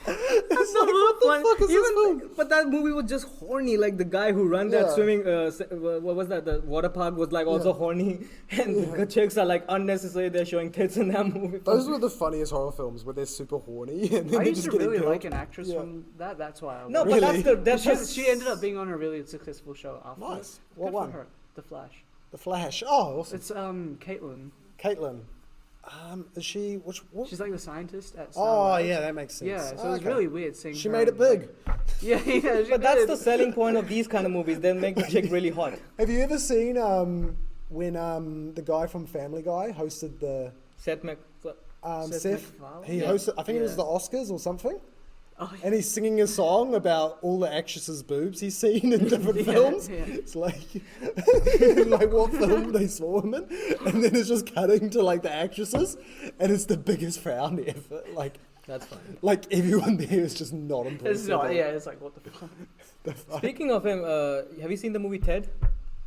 S2: That's
S1: like, what the fuck is this film?
S2: But that movie was just horny. Like the guy who ran that
S1: Yeah.
S2: swimming, what was that? The water park was like also
S1: Yeah.
S2: horny, and the chicks are like unnecessary. They're showing tits in that movie.
S1: Those were the funniest horror films where they're super horny and then
S3: I
S1: they
S3: used
S1: just
S3: to
S1: get
S3: really
S1: killed.
S3: like an actress
S1: Yeah.
S3: from that. That's why I
S2: No,
S3: watched
S2: but
S1: Really?
S2: that's
S3: it.
S2: the
S3: She ended up being on a really successful show after.
S1: Nice.
S3: Good
S1: What
S3: for
S1: one?
S3: her. The Flash.
S1: The Flash. Oh, awesome.
S3: It's Caitlin.
S1: Caitlin. Is she? What?
S3: She's like the scientist at.
S1: Oh
S3: Starlight.
S1: yeah, that makes sense.
S3: Yeah, so
S1: Oh,
S3: it was
S1: okay.
S3: really weird seeing.
S1: She
S3: her
S1: made it
S3: and,
S1: big.
S3: like- yeah, yeah.
S2: But that's the selling point of these kind of movies. They make the chick really hot.
S1: Have you ever seen when the guy from Family Guy hosted the
S2: Seth Mac.
S1: Seth?
S3: MacFarlane?
S1: He
S2: Yeah.
S1: hosted. I think it was
S3: Yeah.
S1: the Oscars or something.
S3: Oh,
S1: And he's singing a song about all the actresses' boobs he's seen in different
S3: Yeah,
S1: films.
S3: yeah.
S1: It's like, like what film they saw him in, and then it's just cutting to like the actresses, and it's the biggest frown ever.
S2: That's fine.
S1: Like everyone there is just not impressed.
S3: It's not. Yeah, it's like what the fuck.
S1: The fuck?
S2: Speaking of him, have you seen the movie Ted?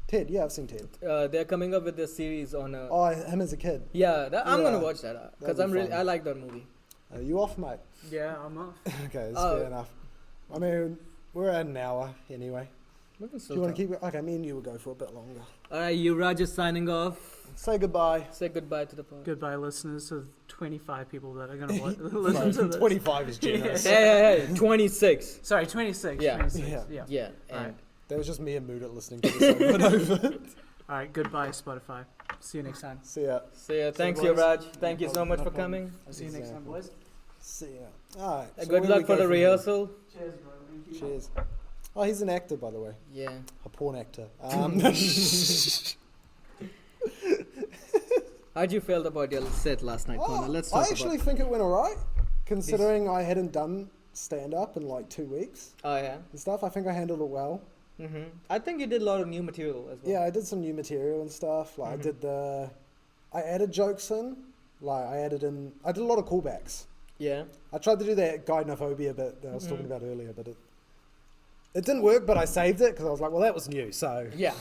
S1: Ted, yeah, I've seen Ted.
S2: They're coming up with this series on.
S1: Oh, him as a kid.
S2: Yeah, I'm
S1: Yeah,
S2: gonna watch that because
S1: that'd be
S2: I
S1: fun.
S2: like that movie.
S1: Are you off, mate?
S3: Yeah, I'm off.
S1: Okay, that's
S2: Oh.
S1: fair enough. I mean, we're at an hour anyway.
S2: We can
S1: Do
S2: still
S1: you want
S2: talk.
S1: to keep it? Okay, me and you will go for a bit longer.
S2: All right, Yuvraj is signing off.
S1: Say goodbye.
S2: Say goodbye to the pod.
S3: Goodbye, listeners, to 25 people that are gonna listen to this.
S1: 25 is generous.
S2: Hey, 26.
S3: Sorry, 26.
S2: Yeah.
S3: 26.
S1: Yeah.
S3: Yeah.
S2: Yeah,
S3: All
S2: and
S3: right.
S1: That was just me and Mudit listening to this over and over.
S3: All right. Goodbye, Spotify. See you next time.
S1: See ya.
S2: so yeah, thanks
S3: boys.
S2: Yuvraj. Thank you
S1: No
S2: so
S1: problem,
S2: much
S1: no
S2: for
S1: problem.
S2: coming.
S3: I'll see you next time,
S1: Exactly.
S3: boys.
S1: See ya. Alright. so
S2: Good
S1: where do
S2: luck
S1: we
S2: for
S1: go
S2: the
S1: from here?
S2: rehearsal.
S3: Cheers, bro. Thank you.
S1: Cheers. Oh, he's an actor, by the way.
S2: Yeah.
S1: A porn actor.
S2: How'd you feel about your set last night, Connor? Let's talk
S1: I actually think it went alright, considering I hadn't done stand-up in like 2 weeks
S2: Oh yeah.
S1: and stuff. I think I handled it well.
S2: I think you did a lot of new material as well.
S1: Yeah, I did some new material and stuff. Like I added jokes in. Like I did a lot of callbacks.
S2: Yeah.
S1: I tried to do that gynophobia bit that I was talking about earlier, but it didn't work. But I saved it because I was like, well, that was new. So
S2: Yeah.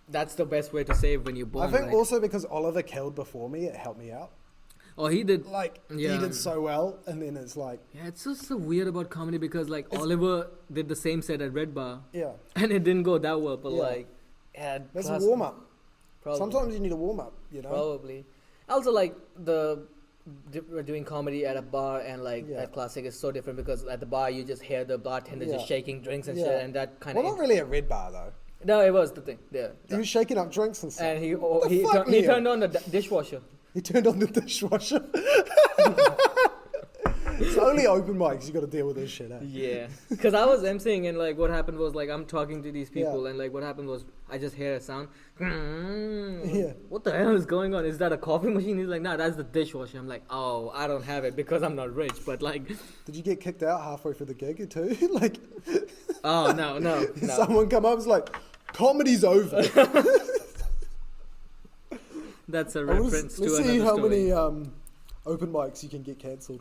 S2: That's the best way to save when you're born.
S1: I think
S2: right?
S1: also because Oliver killed before me, it helped me out.
S2: Oh, he did.
S1: Like
S2: Yeah.
S1: he did so well, and then it's like,
S2: Yeah, it's just so weird about comedy because like Oliver did the same set at Red Bar
S1: yeah,
S2: and it didn't go that well, but
S1: Yeah.
S2: like, yeah,
S1: that's
S2: plus-
S1: a warm up.
S2: Probably.
S1: Sometimes you need a warm up, you know.
S2: Probably. Also, like doing comedy at a bar and like
S1: Yeah.
S2: at Classic is so different because at the bar you just hear the bartender
S1: Yeah.
S2: just shaking drinks and
S1: Yeah.
S2: shit, and that kind
S1: Well,
S2: of.
S1: not really at Red Bar though.
S2: No, it was the thing. Yeah.
S1: He was shaking up drinks and stuff.
S2: And he
S1: the fuck,
S2: he
S1: Liam?
S2: turned on the dishwasher.
S1: He turned on the dishwasher. It's only open mics you got to deal with this shit. Eh?
S2: Yeah, because I was emceeing and like what happened was like I'm talking to these people
S1: Yeah.
S2: and like what happened was I just hear a sound.
S1: Yeah.
S2: What the hell is going on? Is that a coffee machine? He's like, nah, that's the dishwasher. I'm like, oh, I don't have it because I'm not rich. But like,
S1: Did you get kicked out halfway through the gig too? Like,
S2: oh no.
S1: someone come up and was like, "Comedy's over."
S2: That's a
S1: I wanna
S2: reference to
S1: let's
S2: another
S1: see how
S2: story.
S1: many open mics you can get cancelled.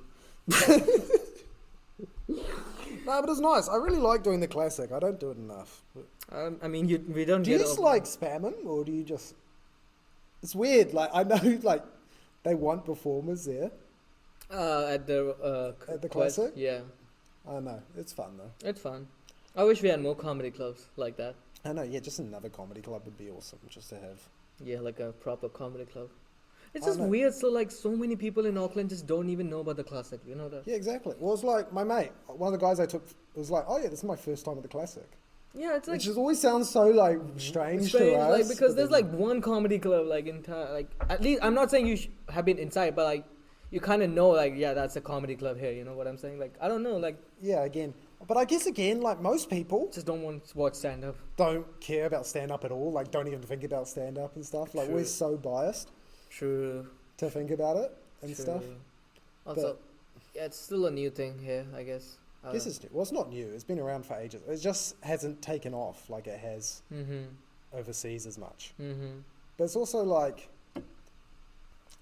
S1: No, but it's nice. I really like doing the classic. I don't do it enough.
S2: I mean, we don't
S1: Do you
S2: get.
S1: just
S2: open-
S1: like spam them, or do you just? It's weird. Like I know, like they want performers there.
S2: at the
S1: At the
S2: Quest?
S1: Classic?
S2: Yeah,
S1: I know it's fun though.
S2: it's fun. I wish we had more comedy clubs like that.
S1: I know. Yeah, just another comedy club would be awesome just to have.
S2: Yeah, like a proper comedy club. It's
S1: I
S2: just
S1: know.
S2: weird. So like, so many people in Auckland just don't even know about the Classic. You know that?
S1: Yeah, exactly. Well, it's like my mate, one of the guys I took, was like, "Oh yeah, this is my first time at the Classic,"
S2: Yeah, it's like
S1: which just always sounds so like strange, to us.
S2: like because
S1: but
S2: there's
S1: then-
S2: like one comedy club like entire like at least I'm not saying you have been inside, but like you kind of know like yeah that's a comedy club here. You know what I'm saying? Like I don't know, like
S1: yeah, again. But I guess again, like most people
S2: just don't want to watch stand up.
S1: don't care about stand up at all. Like don't even think about stand up and stuff. Like we're
S2: True.
S1: so biased
S2: True.
S1: to think about it and stuff.
S2: Also, yeah, it's still a new thing here, I guess.
S1: I guess it's new. Well, it's not new. It's been around for ages. It just hasn't taken off like it has overseas as much. But it's also like,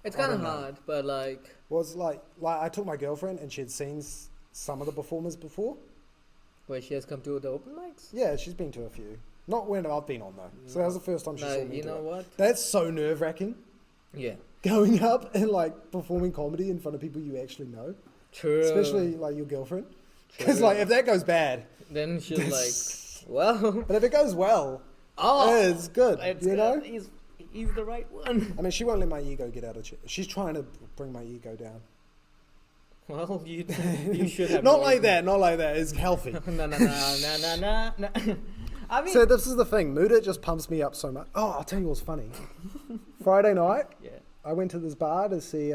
S2: It's
S1: I
S2: kind of
S1: don't know.
S2: hard, but like
S1: was like I took my girlfriend and she had seen some of the performers before.
S2: where she has come to the open mics.
S1: Yeah, she's been to a few. Not when I've been on though. So that was the first time she
S2: No,
S1: saw me
S2: you
S1: do
S2: know
S1: it.
S2: what?
S1: That's so nerve wracking.
S2: Yeah,
S1: Going up and like performing comedy in front of people you actually know,
S2: true.
S1: especially like your girlfriend. Because
S2: True.
S1: like if that goes bad,
S2: Then she's like, well,
S1: but if it goes well,
S2: oh,
S1: it's good.
S2: it's
S1: you
S2: good.
S1: know.
S2: He's the right one.
S1: I mean, she won't let my ego get out of check. She's trying to bring my ego down.
S2: Well, you should have.
S1: Not
S2: more
S1: like
S2: ego.
S1: that. Not like that. It's healthy.
S2: No. I mean,
S1: So this is the thing. Mudit just pumps me up so much. Oh, I'll tell you what's funny. Friday night,
S2: yeah,
S1: I went to this bar to see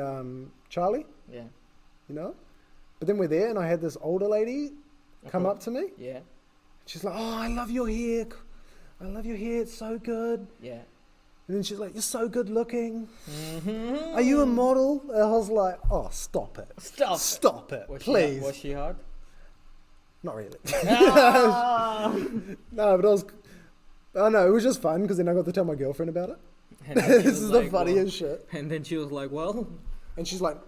S1: Charlie.
S2: yeah,
S1: You know, but then we're there, and I had this older lady come up to me.
S2: yeah,
S1: She's like, "Oh, I love your hair. I love your hair. It's so good."
S2: yeah.
S1: And then she's like, "You're so good looking. Are you a model?" And I was like, "Oh, stop it.
S2: Stop.
S1: Stop it,
S2: Was
S1: please."
S2: Was she hard?
S1: Not really.
S2: Ah!
S1: No, but it was just fun because then I got to tell my girlfriend about it.
S2: And then she
S1: This
S2: was
S1: is
S2: like,
S1: the funniest shit.
S2: And then she was like, well.
S1: And she's like,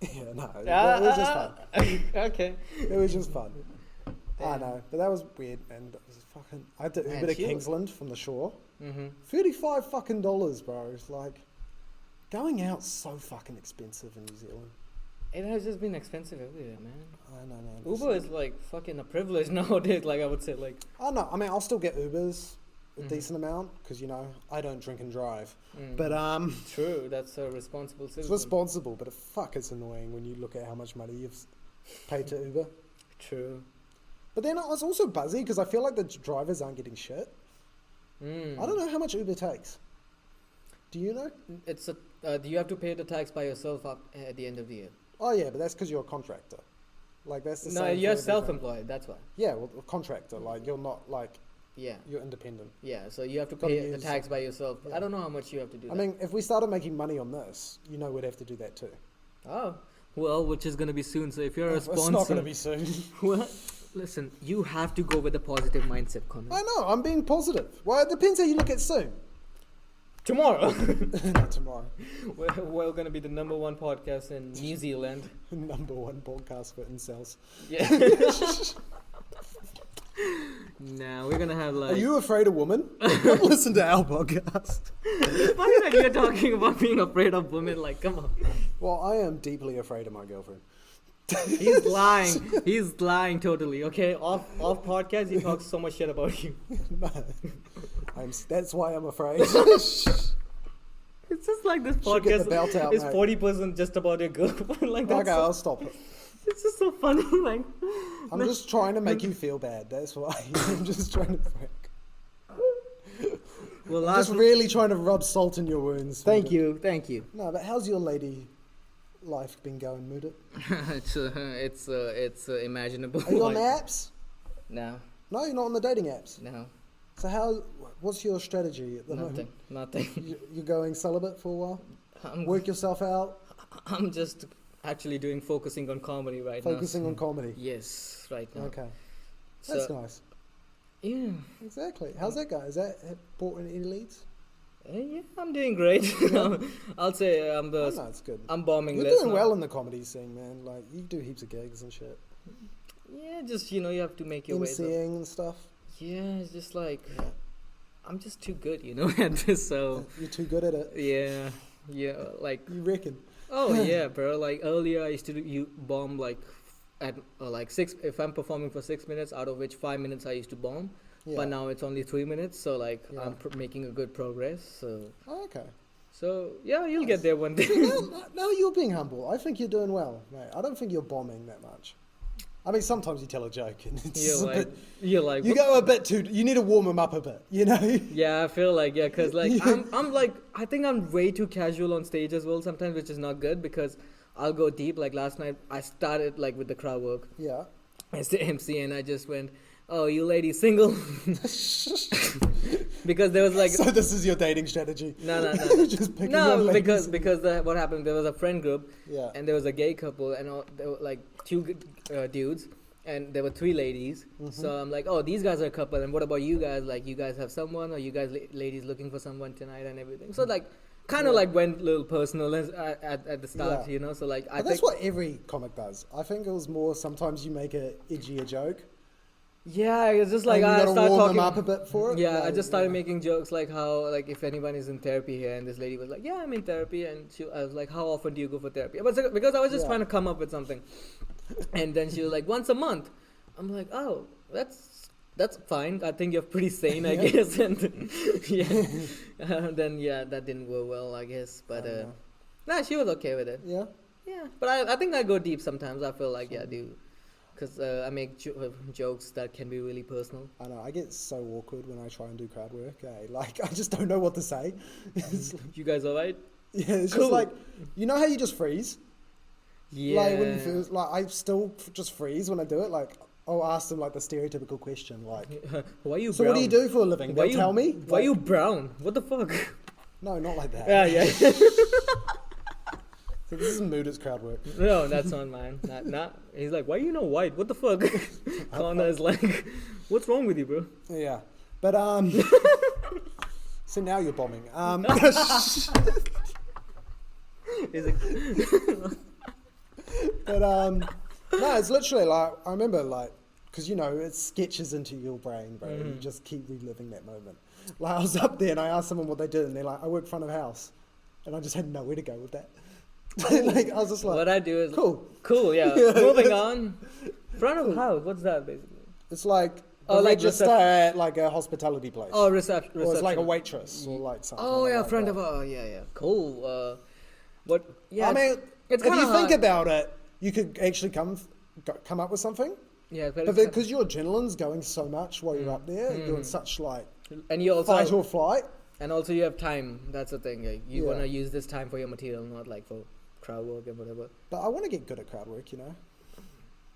S1: yeah, no, it was just fun.
S2: Okay.
S1: It was just fun. I know, but that was weird, and it was fucking. I had to
S2: Man,
S1: Uber to
S2: she was-
S1: Kingsland from the shore.
S2: Mm-hmm.
S1: $35 fucking dollars, bro. It's like going out's so fucking expensive in New Zealand.
S2: It has just been expensive everywhere, man.
S1: I know, man.
S2: Uber is like fucking a privilege nowadays. Like I would say, like.
S1: I know. I mean, I'll still get Ubers a
S2: Mhm.
S1: decent amount because I don't drink and drive.
S2: Mm.
S1: But
S2: True, that's a responsible citizen.
S1: it's responsible. But fuck, it's annoying when you look at how much money you've paid to Uber.
S2: True.
S1: But then I was also buzzy because I feel like the drivers aren't getting shit.
S2: Mm.
S1: I don't know how much Uber takes. Do you know?
S2: It's a. Do you have to pay the tax by yourself at the end of the year?
S1: Oh yeah, but that's because you're a contractor. Like that's the
S2: No,
S1: same. for
S2: you're
S1: everything.
S2: self-employed. That's why.
S1: Yeah, well, a contractor. Like you're not like
S2: Yeah.
S1: you're independent.
S2: Yeah. So you have to
S1: Gotta
S2: pay the
S1: use-
S2: tax by yourself.
S1: yeah.
S2: I don't know how much you have to do.
S1: I mean, if we started making money on this, we'd have to do that too.
S2: Oh, well, which is gonna be soon. So if you're a
S1: It's
S2: sponsor,
S1: not going to be soon.
S2: well, listen, you have to go with a positive mindset, Connor.
S1: I know. I'm being positive. Well, it depends how you look at soon.
S2: Tomorrow,
S1: Not tomorrow.
S2: we're gonna be the #1 podcast in New Zealand.
S1: #1 podcast for incels.
S2: Yeah. Now we're gonna have like.
S1: Are you afraid of women? Come listen to our podcast.
S2: Funny that you're talking about being afraid of women. Like, come on.
S1: Well, I am deeply afraid of my girlfriend.
S2: He's lying. He's lying totally. Okay, off podcast, he talks so much shit about you.
S1: No. That's why I'm afraid.
S2: It's just like this
S1: Should get the
S2: podcast
S1: belt out,
S2: is
S1: mate.
S2: 40% just about your girlfriend. Like that's
S1: Okay, I'll stop it.
S2: it's just so funny. Like
S1: I'm just trying to make you feel bad. That's why. I'm just trying to prick.
S2: well,
S1: I'm just really trying to rub salt in your wounds.
S2: thank
S1: Mudit.
S2: you.
S1: No, but how's your lady life been going, Mudit?
S2: it's imaginable.
S1: Are you on the
S2: like,
S1: apps?
S2: No,
S1: No, you're not on the dating apps.
S2: no,
S1: So what's your strategy at the moment?
S2: nothing.
S1: You're going celibate for a while? Work yourself out,
S2: I'm just actually focusing on comedy right
S1: focusing
S2: now.
S1: on comedy.
S2: Yes, right now.
S1: Okay, that's
S2: So,
S1: nice.
S2: yeah.
S1: Exactly. How's that going? Is that brought in any leads?
S2: Yeah, I'm doing great. I'll say
S1: Oh, no, it's good.
S2: I'm bombing.
S1: You're
S2: less
S1: doing
S2: now.
S1: well in the comedy scene, man. Like, you do heaps of gigs and shit.
S2: Yeah, just you have to make your way.
S1: MCing and stuff.
S2: Yeah, it's just like
S1: Yeah.
S2: I'm just too good, at this. So
S1: You're too good at it.
S2: yeah, like
S1: You reckon?
S2: oh yeah, bro. Like earlier, I used to bomb like at like 6. If I'm performing for 6 minutes, out of which 5 minutes I used to bomb.
S1: Yeah.
S2: But now it's only 3 minutes, so like
S1: Yeah.
S2: I'm making a good progress.
S1: Oh, okay.
S2: So yeah, you'll get there one day.
S1: No, you're being humble. I think you're doing well, mate. I don't think you're bombing that much. I mean, sometimes you tell a joke and it's
S2: you're like
S1: you go a bit too. You need to warm them up a bit,
S2: Yeah, I feel like cause like
S1: Yeah.
S2: I'm like I think I'm way too casual on stage as well sometimes, which is not good because I'll go deep. Like last night, I started like with the crowd work
S1: Yeah.
S2: as the MC, and I just went, "Oh, you ladies single?" Because there was like
S1: So this is your dating strategy?
S2: no,
S1: Just picking
S2: no,
S1: on ladies.
S2: because what happened? There was a friend group,
S1: Yeah.
S2: and there was a gay couple, and there were like 2 dudes, and there were 3 ladies.
S1: Mm-hmm.
S2: So I'm like, oh, these guys are a couple, and what about you guys? Like, you guys have someone, or you guys ladies looking for someone tonight, and everything. So like, kind of
S1: Yeah.
S2: like went a little personal at the start,
S1: Yeah.
S2: So like, I
S1: But that's
S2: think
S1: what every comic does. I think it was more sometimes you make a edgier joke.
S2: yeah, it's just like
S1: and you
S2: I
S1: gotta
S2: started
S1: warm
S2: talking.
S1: them up a bit for it.
S2: Yeah, I
S1: Like,
S2: just started
S1: yeah.
S2: making jokes like how like if anyone is in therapy here, and this lady was like, "Yeah, I'm in therapy," and I was like, "How often do you go for therapy?" But because I was just
S1: Yeah.
S2: trying to come up with something, and then she was like, "Once a month." I'm like, "Oh, that's fine. I think you're pretty sane, I
S1: Yeah.
S2: guess." And then that didn't go well, I guess. But
S1: I know.
S2: nah, she was okay with it.
S1: Yeah.
S2: Yeah, but I think I go deep sometimes. I feel like I do. Because I make jokes that can be really personal.
S1: I know. I get so awkward when I try and do crowd work. Like I just don't know what to say. It's like,
S2: You guys alright?
S1: yeah, it's
S2: Cool.
S1: just like how you just freeze.
S2: Yeah.
S1: Like when you feel like I still just freeze when I do it. Like I'll ask them like the stereotypical question, like,
S2: Why are you
S1: "So
S2: brown?
S1: what do you do for a living?"
S2: Why
S1: They'll tell me.
S2: Why
S1: Like,
S2: you brown? What the fuck?
S1: No, not like that.
S2: Yeah.
S1: So this is Mudit's crowd work.
S2: No, that's not mine. Not. He's like, why you know white? What the fuck? Connor is like, what's wrong with you, bro?
S1: Yeah, but so now you're bombing.
S2: He's like,
S1: But no, it's literally like I remember like because it sketches into your brain, bro. And you just keep reliving that moment. Like I was up there and I asked someone what they did, and they're like, "I work front of house," and I just had nowhere to go with that. Like I was just like,
S2: what I do is
S1: cool,
S2: yeah. Moving on. Front of house. What's that basically?
S1: It's like
S2: Oh,
S1: a
S2: like
S1: register at like a hospitality place.
S2: Oh, reception.
S1: Or it's like a waitress or like something.
S2: Oh yeah,
S1: like
S2: front
S1: that.
S2: of. Oh yeah. Cool. What? Yeah.
S1: I mean,
S2: it's
S1: if
S2: kinda
S1: you think
S2: hard.
S1: about it, you could actually come up with something.
S2: Yeah,
S1: But because your adrenaline's going so much while you're up there, and doing such like
S2: and you also
S1: fight or flight.
S2: and also you have time. That's the thing. Like, you
S1: Yeah.
S2: want to use this time for your material, not like for crowd work and whatever.
S1: But I want to get good at crowd work,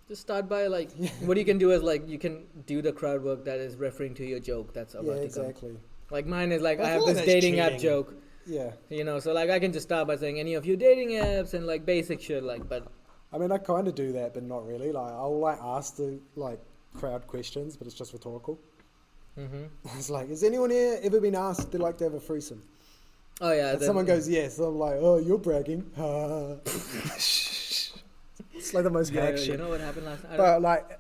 S2: Just start by like what you can do is like you can do the crowd work that is referring to your joke that's about
S1: Yeah,
S2: to come.
S1: exactly.
S2: Like mine is like
S1: I
S2: I have
S1: feel like
S2: this
S1: that's
S2: dating app
S1: cheating.
S2: joke,
S1: Yeah.
S2: so like I can just start by saying any of your dating apps and like basic shit like, but
S1: I mean, I kind of do that, but not really. Like, I'll like ask the like crowd questions, but it's just rhetorical. It's like, has anyone here ever been asked if they'd like to have a threesome?
S2: oh yeah,
S1: And
S2: then-
S1: someone goes yes. I'm like, oh, you're bragging. It's like the most
S2: yeah,
S1: hack
S2: you
S1: shit.
S2: know what happened last night?
S1: But like,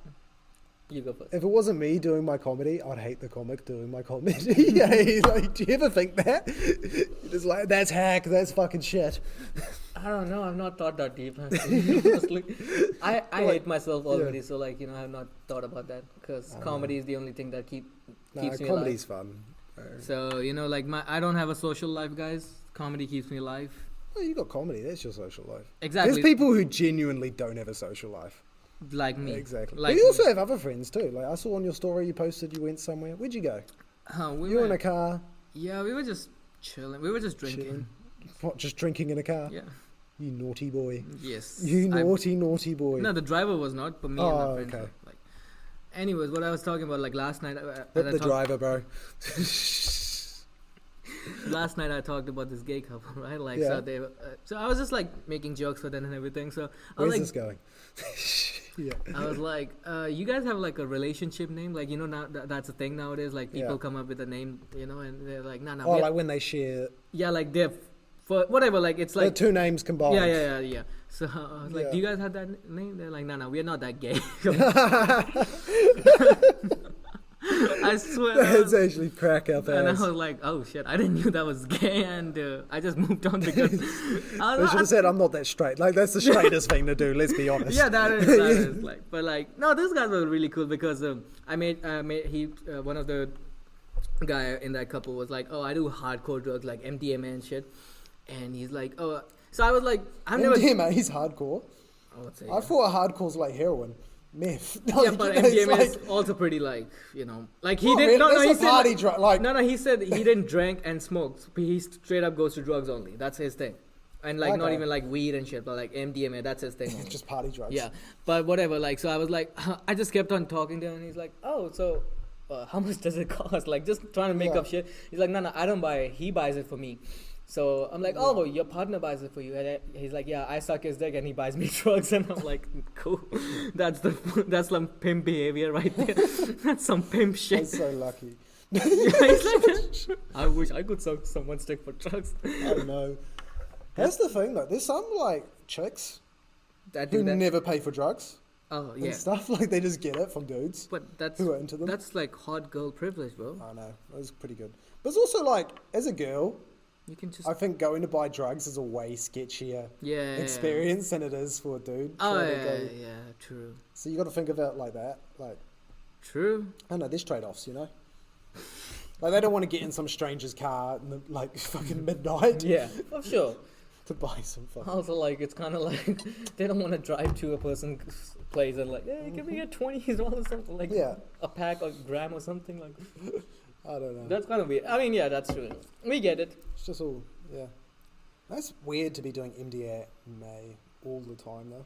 S2: You go first.
S1: if it wasn't me doing my comedy, I'd hate the comic doing my comedy. Yeah, like, do you ever think that? It's like, that's hack, that's fucking shit.
S2: I don't know. I've not thought that deep. Honestly, I hate myself already. So like I have not thought about that because comedy is the only thing that keeps me
S1: comedy's
S2: alive.
S1: fun.
S2: So like I don't have a social life, guys. Comedy keeps me alive.
S1: Well, you got comedy, that's your social life.
S2: Exactly.
S1: There's people who genuinely don't have a social life.
S2: Like me.
S1: Exactly.
S2: Like
S1: but you also
S2: me.
S1: have other friends too. Like I saw on your story you posted you went somewhere. Where'd you go?
S2: We
S1: You were in
S2: went-
S1: a car,
S2: Yeah, we were just chilling. We were just drinking.
S1: chilling. Not just drinking in a car.
S2: Yeah.
S1: You naughty boy.
S2: Yes.
S1: You
S2: I-
S1: naughty boy.
S2: No, the driver was not, but me and
S1: Oh,
S2: my friend.
S1: okay.
S2: were, Like, anyways, what I was talking about, like last night.
S1: Hit the driver, bro.
S2: Last night I talked about this gay couple, right? Like,
S1: Yeah.
S2: so they. So I was just like making jokes for them and everything. So I
S1: Where's
S2: was
S1: this going? Yeah.
S2: I was like, you guys have like a relationship name, like now that's a thing nowadays. Like people
S1: Yeah.
S2: come up with a name, and they're like, nah.
S1: Oh, like when they share
S2: yeah, like they're for whatever. Like it's
S1: the
S2: like
S1: two names combined.
S2: yeah. So I was like,
S1: Yeah.
S2: do you guys have that name? They're like, no, we're not that gay. I swear.
S1: That's actually crack up
S2: And I
S1: ass.
S2: was like, oh shit, I didn't knew that was gay, and I just moved on because I
S1: They should have said, I'm not that straight. Like, that's the straightest thing to do, let's be honest.
S2: yeah, that is like, but like, no, these guys were really cool because I made one of the guy in that couple was like, oh, I do hardcore drugs like MDMA and shit, and he's like, oh, so I was like, I've never.
S1: MDMA, he's hardcore.
S2: I would say.
S1: I thought hardcore's like heroin. Meth.
S2: Yeah,
S1: Like,
S2: but
S1: it's
S2: MDMA is
S1: like-
S2: also pretty like like he
S1: Not
S2: did
S1: really,
S2: no
S1: that's
S2: he
S1: a
S2: said
S1: party
S2: like,
S1: drug, like-
S2: no he said he didn't drink and smoke. He straight up goes to drugs only. That's his thing, and like not
S1: Okay.
S2: even like weed and shit, but like MDMA. That's his thing. only.
S1: Just party drugs.
S2: Yeah, but whatever. Like, so I was like, I just kept on talking to him, and he's like, oh, so how much does it cost? Like, just trying to make
S1: Yeah.
S2: up shit. He's like, no, I don't buy it. He buys it for me. So I'm like, oh, your partner buys it for you. And he's like, yeah, I suck his dick and he buys me drugs. And I'm like, cool. That's some pimp behavior right there. That's some pimp shit.
S1: I'm so lucky.
S2: He's like, I wish I could suck someone's dick for drugs.
S1: I don't know. That's the thing, though. There's some, like, chicks
S2: That
S1: who
S2: do that.
S1: never pay for drugs
S2: Oh,
S1: and
S2: yeah.
S1: stuff. Like, they just get it from dudes
S2: But that's
S1: who are into them.
S2: that's like hot girl privilege, bro.
S1: I know. It was pretty good. But it's also, like, as a girl,
S2: You can just
S1: I think going to buy drugs is a way sketchier
S2: yeah.
S1: experience than it is for a dude.
S2: Oh
S1: trying to
S2: yeah,
S1: go-
S2: yeah, true.
S1: So you got to think of it like that. Like,
S2: True.
S1: I don't know, there's trade-offs, Like, they don't want to get in some stranger's car in the, like, fucking midnight
S2: Yeah, for sure.
S1: to buy some fucking...
S2: Also, like, it's kind of like they don't want to drive to a person's place and like, hey, can we get 20s or something like
S1: Yeah,
S2: a pack or gram or something like.
S1: I don't know.
S2: That's kind of weird. I mean, yeah, that's true. We get it.
S1: It's just all, yeah. That's weird to be doing MDMA all the time, though.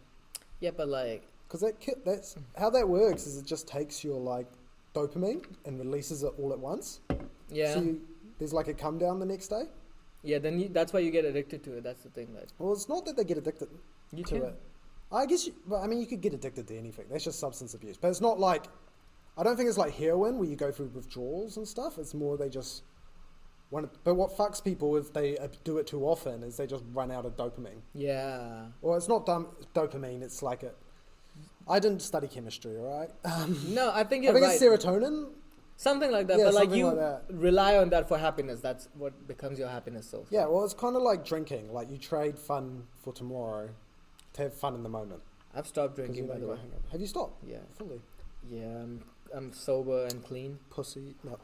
S2: Yeah, but like,
S1: Because that's how that works is it just takes your, like, dopamine and releases it all at once.
S2: yeah,
S1: So there's, like, a come down the next day.
S2: Yeah, then that's why you get addicted to it. That's the thing. Like,
S1: Well, it's not that they get addicted
S2: you
S1: to
S2: can.
S1: it. I guess, well, I mean, you could get addicted to anything. That's just substance abuse. But it's not like, I don't think it's like heroin where you go through withdrawals and stuff. It's more they just want to, but what fucks people if they do it too often is they just run out of dopamine.
S2: Yeah.
S1: Or it's not dopamine, it's like I didn't study chemistry, alright?
S2: No, I think
S1: I
S2: you're
S1: think
S2: right.
S1: it's serotonin.
S2: Something like that.
S1: Yeah,
S2: but like
S1: something
S2: you
S1: like that.
S2: rely on that for happiness. That's what becomes your happiness source.
S1: Yeah, well, it's kind of like drinking. Like you trade fun for tomorrow to have fun in the moment.
S2: I've stopped
S1: 'Cause
S2: drinking,
S1: you know
S2: by the
S1: you're
S2: way.
S1: gonna hang out. Have you stopped?
S2: Yeah.
S1: Fully.
S2: Yeah, I'm sober and clean.
S1: Pussy. No.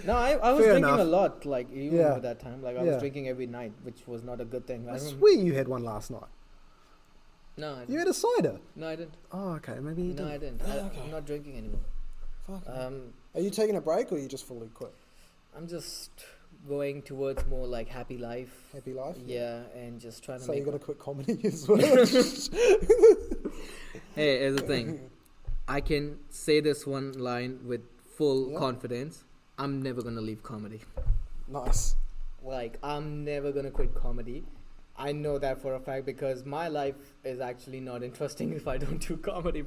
S2: No, I was
S1: Fair
S2: drinking
S1: enough.
S2: a lot, like even
S1: Yeah.
S2: at that time. Like I
S1: Yeah.
S2: was drinking every night, which was not a good thing.
S1: I
S2: remember-
S1: swear you had one last night.
S2: No, I
S1: You
S2: didn't.
S1: had a cider.
S2: No, I didn't.
S1: Oh, okay. Maybe you
S2: No,
S1: did.
S2: I didn't.
S1: Okay.
S2: I'm not drinking anymore.
S1: Fuck.
S2: Um,
S1: Are you taking a break or you just fully quit?
S2: I'm just going towards more like happy life.
S1: Happy life?
S2: Yeah, and just trying to
S1: So
S2: make.
S1: you're gonna quit comedy as well?
S2: Hey, here's the thing. I can say this one line with full
S1: Yeah.
S2: confidence. I'm never gonna leave comedy.
S1: Nice.
S2: Like, I'm never gonna quit comedy. I know that for a fact because my life is actually not interesting if I don't do comedy.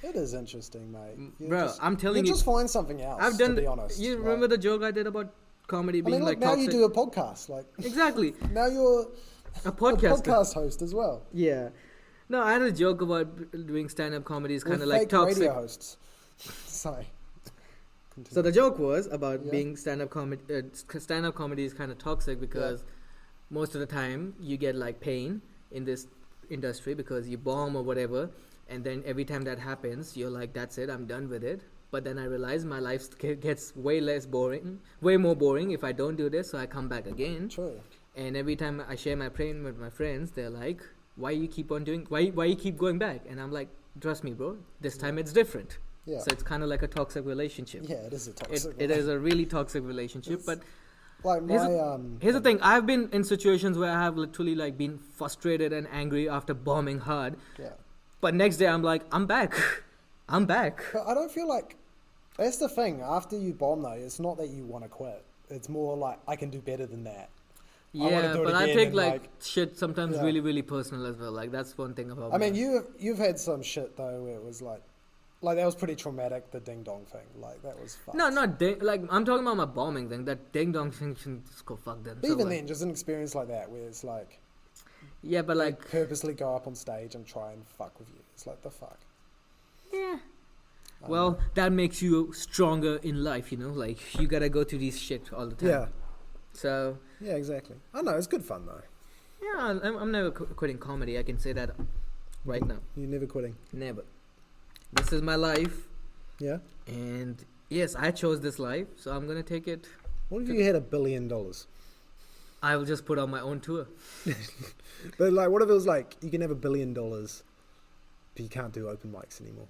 S1: It is interesting, mate. You
S2: Bro,
S1: just,
S2: I'm telling
S1: you
S2: you,
S1: just find something else.
S2: I've done.
S1: To be honest.
S2: You
S1: Like,
S2: remember the joke I did about comedy
S1: I
S2: being
S1: mean, look,
S2: like
S1: now
S2: toxic?
S1: you do a podcast. Like
S2: Exactly,
S1: now you're
S2: a
S1: a
S2: podcast.
S1: podcast host as well.
S2: Yeah. No, I had a joke about doing stand-up comedy is kind of
S1: We're
S2: like
S1: fake
S2: toxic.
S1: radio hosts. Sorry.
S2: So the joke was about
S1: Yeah.
S2: being stand-up comedy. Stand-up comedy is kind of toxic because most of the time you get like pain in this industry because you bomb or whatever, and then every time that happens, you're like, "That's it, I'm done with it." But then I realize my life gets way less boring, way more boring if I don't do this. So I come back again,
S1: True.
S2: and every time I share my pain with my friends, they're like, "Why you keep on doing? Why you keep going back?" And I'm like, "Trust me, bro. This time it's different."
S1: Yeah.
S2: So it's kind of like a toxic relationship.
S1: Yeah, it is a toxic.
S2: It is a really toxic relationship,
S1: It's-
S2: but
S1: Like
S2: Here's
S1: my
S2: here's the thing: I've been in situations where I have literally like been frustrated and angry after bombing hard,
S1: Yeah.
S2: but next day I'm like, I'm back, I'm back.
S1: But I don't feel like that's the thing. After you bomb though, it's not that you want to quit. It's more like I can do better than that. wanna
S2: Yeah,
S1: do it
S2: but I
S1: again
S2: take
S1: and,
S2: like
S1: like-
S2: shit sometimes
S1: Yeah.
S2: really really personal as well. Like that's one thing about.
S1: I mean,
S2: me.
S1: you've had some shit though where it was like that was pretty traumatic. The ding dong thing, like that was fucked.
S2: No, not like I'm talking about my bombing thing. That ding dong thing can just go fuck them.
S1: But
S2: So,
S1: even
S2: like,
S1: then, just an experience like that where it's like
S2: yeah, but
S1: they
S2: like
S1: purposely go up on stage and try and fuck with you. It's like the fuck.
S2: yeah.
S1: I
S2: Well,
S1: don't
S2: that makes you stronger in life, you know. Like you gotta go through these shit all the
S1: know.
S2: time. So
S1: yeah, exactly. I know it's good fun though.
S2: yeah, I'm never quitting comedy. I can say that right now.
S1: You're never quitting.
S2: Never. This is my life,
S1: Yeah.
S2: and yes, I chose this life, so I'm gonna take it.
S1: What if you had $1 billion?
S2: I will just put on my own tour.
S1: But like, what if it was like you can have $1 billion, but you can't do open mics anymore?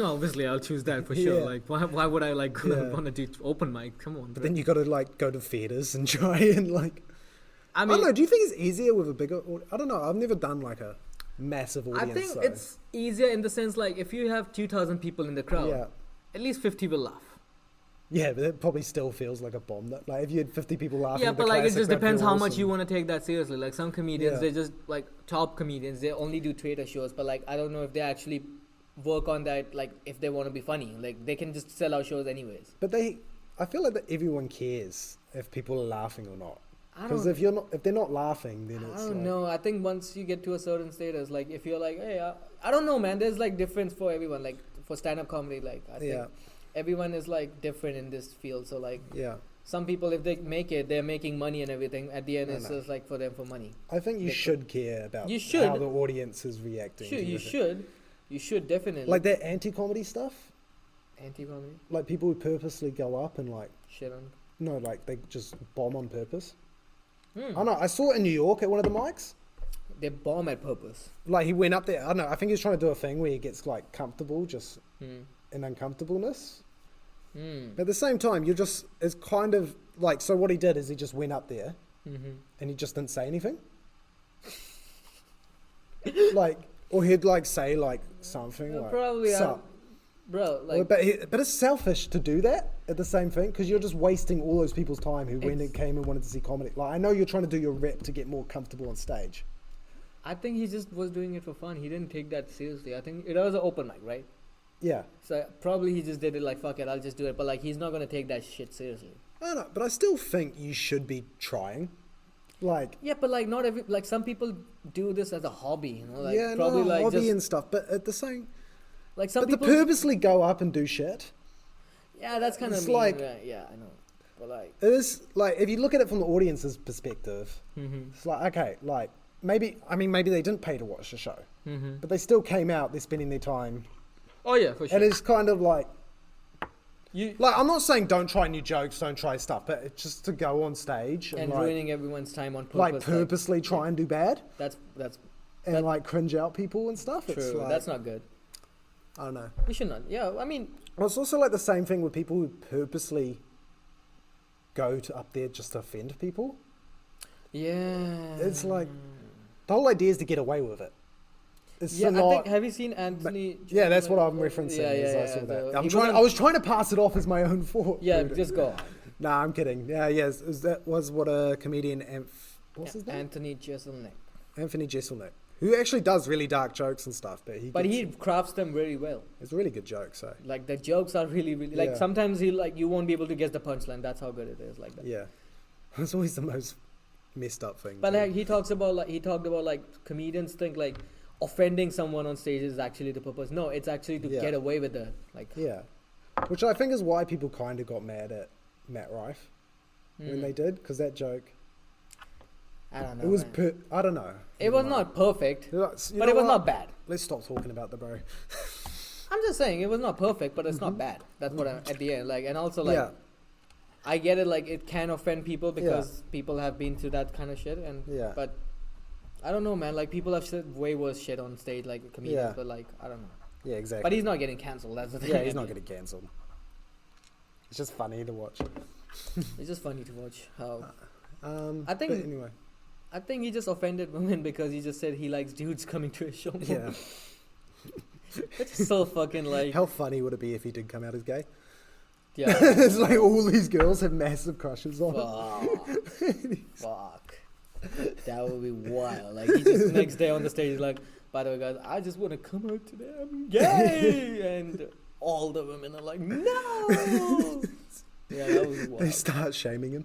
S2: Obviously, I'll choose that for sure.
S1: Yeah.
S2: Like, why would I like
S1: Yeah.
S2: want to do open mic? Come on.
S1: But
S2: Bro.
S1: then you got to like go to theaters and try and like.
S2: I
S1: I
S2: mean,
S1: don't know. Do you think it's easier with a bigger? I don't know. I've never done like a massive
S2: I
S1: audience.
S2: think
S1: so.
S2: it's easier in the sense like if you have 2,000 people in the crowd,
S1: Yeah.
S2: at least 50 will laugh.
S1: Yeah, but it probably still feels like a bomb. That like if you had 50 people laughing.
S2: Yeah,
S1: at the
S2: but like it
S1: classic,
S2: just
S1: that'd
S2: depends
S1: feel
S2: how much
S1: awesome.
S2: you want to take that seriously. Like some comedians,
S1: Yeah.
S2: they just like top comedians, they only do theater shows. But like I don't know if they actually work on that. Like if they want to be funny, like they can just sell out shows anyways.
S1: But I feel like that everyone cares if people are laughing or not.
S2: I
S1: Because
S2: don't.
S1: if they're not laughing, then
S2: I
S1: it's
S2: don't
S1: like,
S2: know. I think once you get to a certain status, like if you're like, hey, I don't know, man. There's like difference for everyone. Like for stand-up comedy, like I think
S1: Yeah.
S2: everyone is like different in this field. So like
S1: Yeah,
S2: some people, if they make it, they're making money and everything. At the end,
S1: I
S2: it's
S1: know.
S2: just like for them for money.
S1: I think you
S2: Like,
S1: should care about
S2: You should.
S1: how the audience is reacting.
S2: Sure,
S1: to
S2: you
S1: everything.
S2: you should definitely.
S1: Like that anti-comedy stuff.
S2: Anti-comedy,
S1: Like people who purposely go up and like
S2: shit on.
S1: no, like they just bomb on purpose.
S2: Hmm.
S1: I know. I saw it in New York at one of the mics.
S2: They bomb at purpose.
S1: Like he went up there. I don't know. I think he was trying to do a thing where he gets like comfortable, just
S2: Hmm.
S1: in uncomfortableness.
S2: Hmm.
S1: But at the same time, you're just it's kind of like so. What he did is he just went up there
S2: Mm-hmm.
S1: and he just didn't say anything. Like, or he'd like say like something like
S2: Probably.
S1: "Sup,"
S2: bro. Like,
S1: but it's selfish to do that at the same thing, because you're just wasting all those people's time who went and came and wanted to see comedy. Like, I know you're trying to do your rep to get more comfortable on stage.
S2: I think he just was doing it for fun. He didn't take that seriously. I think it was an open mic, right?
S1: Yeah.
S2: So probably he just did it like, fuck it, I'll just do it. But like, he's not gonna take that shit seriously.
S1: I don't know, but I still think you should be trying. Like,
S2: yeah, but like not every, like some people do this as a hobby, you know, like
S1: yeah,
S2: probably
S1: no,
S2: like
S1: hobby
S2: just,
S1: and stuff. But at the same,
S2: like some
S1: but
S2: people
S1: to purposely go up and do shit.
S2: Yeah, that's kind of
S1: it's
S2: mean,
S1: like,
S2: yeah, I know, but like
S1: it is like, if you look at it from the audience's perspective,
S2: mm-hmm.
S1: it's like, okay, like maybe they didn't pay to watch the show,
S2: Mm-hmm.
S1: but they still came out. They're spending their time,
S2: Oh yeah, for sure.
S1: and it's kind of like.
S2: You
S1: Like, I'm not saying don't try new jokes, don't try stuff, but it's just to go on stage and like,
S2: ruining everyone's time on purpose.
S1: like purposely try and do bad
S2: That's
S1: and
S2: that-
S1: like cringe out people and stuff.
S2: true.
S1: It's like,
S2: That's not good.
S1: I don't know.
S2: We should not. Yeah, I mean,
S1: Well, it's also like the same thing with people who purposely go to up there just to offend people.
S2: yeah.
S1: It's like the whole idea is to get away with it. It's
S2: Yeah,
S1: to
S2: I
S1: not.
S2: think. Have you seen Anthony?
S1: Yeah, that's what I'm referencing.
S2: Yeah,
S1: as
S2: yeah,
S1: I saw
S2: yeah,
S1: that.
S2: he was
S1: I was trying to pass it off as my own fault.
S2: Yeah,
S1: dude.
S2: just go.
S1: Nah, I'm kidding. Yeah, yes. That was what a comedian. What's his name?
S2: Anthony Jeselnik.
S1: Anthony Jeselnik, who actually does really dark jokes and stuff, but
S2: he crafts them very well.
S1: it's a really good joke. So
S2: Like the jokes are really, really like
S1: Yeah.
S2: sometimes you won't be able to guess the punchline. That's how good it is. Like that.
S1: yeah, it's always the most messed up thing.
S2: But
S1: too.
S2: like he talked about like comedians think like offending someone on stage is actually the purpose. No, it's actually to
S1: Yeah.
S2: get away with it. Like
S1: Yeah, which I think is why people kind of got mad at Matt Rife when they did, because that joke.
S2: I don't know.
S1: It was
S2: man.
S1: I don't know.
S2: It was not perfect,
S1: You
S2: but
S1: know
S2: it was
S1: what?
S2: not bad.
S1: Let's stop talking about the bro.
S2: I'm just saying it was not perfect, but it's not bad. That's what I'm at the end. Like, and also like
S1: Yeah,
S2: I get it. Like it can offend people because people have been through that kind of shit. And
S1: yeah.
S2: but I don't know, man. Like people have said way worse shit on stage, like comedians.
S1: Yeah.
S2: But like I don't know.
S1: Yeah, exactly.
S2: But he's not getting cancelled. That's the thing.
S1: Yeah, he's not getting cancelled. It's just funny to watch.
S2: It's just funny to watch how.
S1: I
S2: think-
S1: But anyway,
S2: I think he just offended women because he just said he likes dudes coming to his show.
S1: yeah.
S2: It's just so fucking like.
S1: How funny would it be if he did come out as gay?
S2: Yeah.
S1: It's like all these girls have massive crushes on him.
S2: Fuck. That would be wild. Like he just next day on the stage is like, by the way guys, I just want to come out today. I'm gay, and all the women are like, no. Yeah, that was
S1: They
S2: wild.
S1: start shaming him.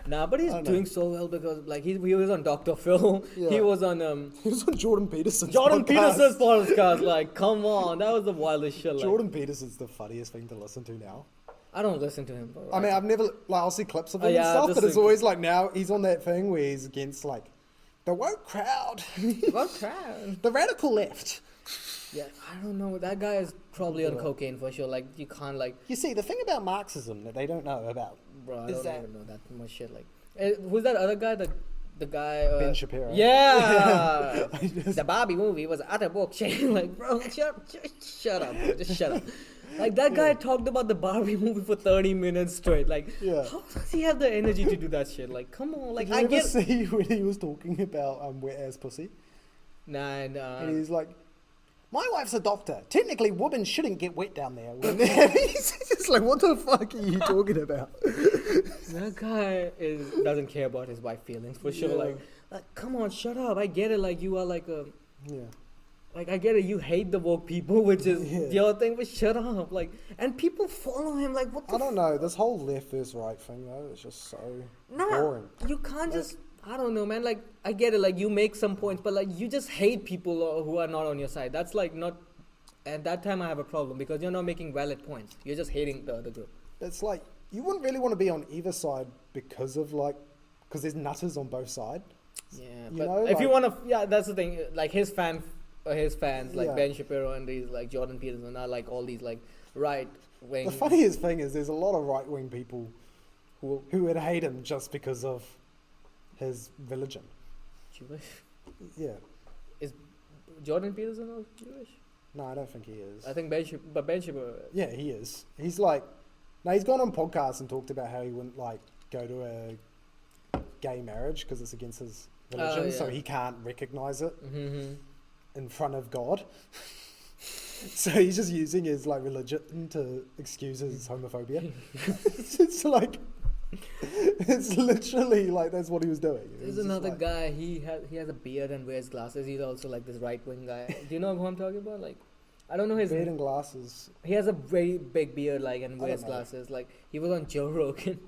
S2: Nah, but he's
S1: I don't know.
S2: doing so well because like he was on Dr. Phil.
S1: Yeah.
S2: He was on
S1: He was on Jordan Peterson's
S2: Jordan
S1: podcast.
S2: Peterson's podcast. Like, come on, that was the wildest shit. Like,
S1: Jordan Peterson's the funniest thing to listen to now.
S2: I don't listen to him. Bro.
S1: I mean, I've never, like, I'll see clips of him
S2: yeah,
S1: and stuff,
S2: just
S1: but it's
S2: like-
S1: always like now he's on that thing where he's against, like, the woke crowd,
S2: What crap?
S1: the radical left.
S2: Yeah, I don't know. That guy is probably on cocaine for sure. Like, you can't like,
S1: You see, the thing about Marxism that they don't know about
S2: bro. I
S1: Is
S2: don't
S1: that-
S2: even know that much shit. Like, who's that other guy? The guy.
S1: Ben Shapiro.
S2: Yeah.
S1: I just-
S2: The Barbie movie was utter bullshit. Like, bro, shut up, bro. Just shut up. Like that guy talked about the Barbie movie for 30 minutes straight. Like,
S1: Yeah.
S2: how does he have the energy to do that shit? Like, come on. Like,
S1: Did you
S2: I
S1: ever
S2: get.
S1: see when he was talking about wet ass pussy?
S2: Nah.
S1: And he's like, my wife's a doctor. Technically, women shouldn't get wet down there. When he's just like, what the fuck are you talking about?
S2: That guy doesn't care about his wife feelings for sure.
S1: Yeah.
S2: Like, come on, shut up. I get it. Like, you are like a.
S1: Yeah.
S2: Like, I get it, you hate the woke people, which is
S1: Yeah.
S2: your thing, but shut up. Like, and people follow him, like, what the
S1: I don't know. This whole left versus right thing, though, is just so
S2: Nah,
S1: boring.
S2: you can't just, I don't know, man. Like, I get it, like, you make some points, but, like, you just hate people who are not on your side. That's, like, not, at that time I have a problem, because you're not making valid points. You're just hating the other group.
S1: It's like, you wouldn't really want to be on either side because there's nutters on both sides.
S2: Yeah,
S1: You
S2: but
S1: know,
S2: if you
S1: like-
S2: want to, yeah, that's the thing. Like, his fans, like
S1: Yeah.
S2: Ben Shapiro and these, like, Jordan Peterson are, like, all these, like, right-wing.
S1: The funniest thing is there's a lot of right-wing people who would hate him just because of his religion.
S2: Jewish.
S1: Yeah.
S2: Jordan Peterson was Jewish?
S1: No, I don't think he is.
S2: I think Ben Shapiro.
S1: Yeah, he is. He's like, no, he's gone on podcasts and talked about how he wouldn't like go to a gay marriage because it's against his religion, so
S2: yeah.
S1: he can't recognize it
S2: Mm-hmm.
S1: in front of God. So he's just using his like religion to excuse his homophobia. It's like, it's literally like that's what he was doing. It
S2: There's
S1: was just
S2: another
S1: like-
S2: guy. He has a beard and wears glasses. He's also like this right wing guy. Do you know who I'm talking about? Like, I don't know his.
S1: Beard and glasses.
S2: He has a very big beard, like, and
S1: I
S2: wears
S1: don't know.
S2: glasses. Like, he was on Joe Rogan,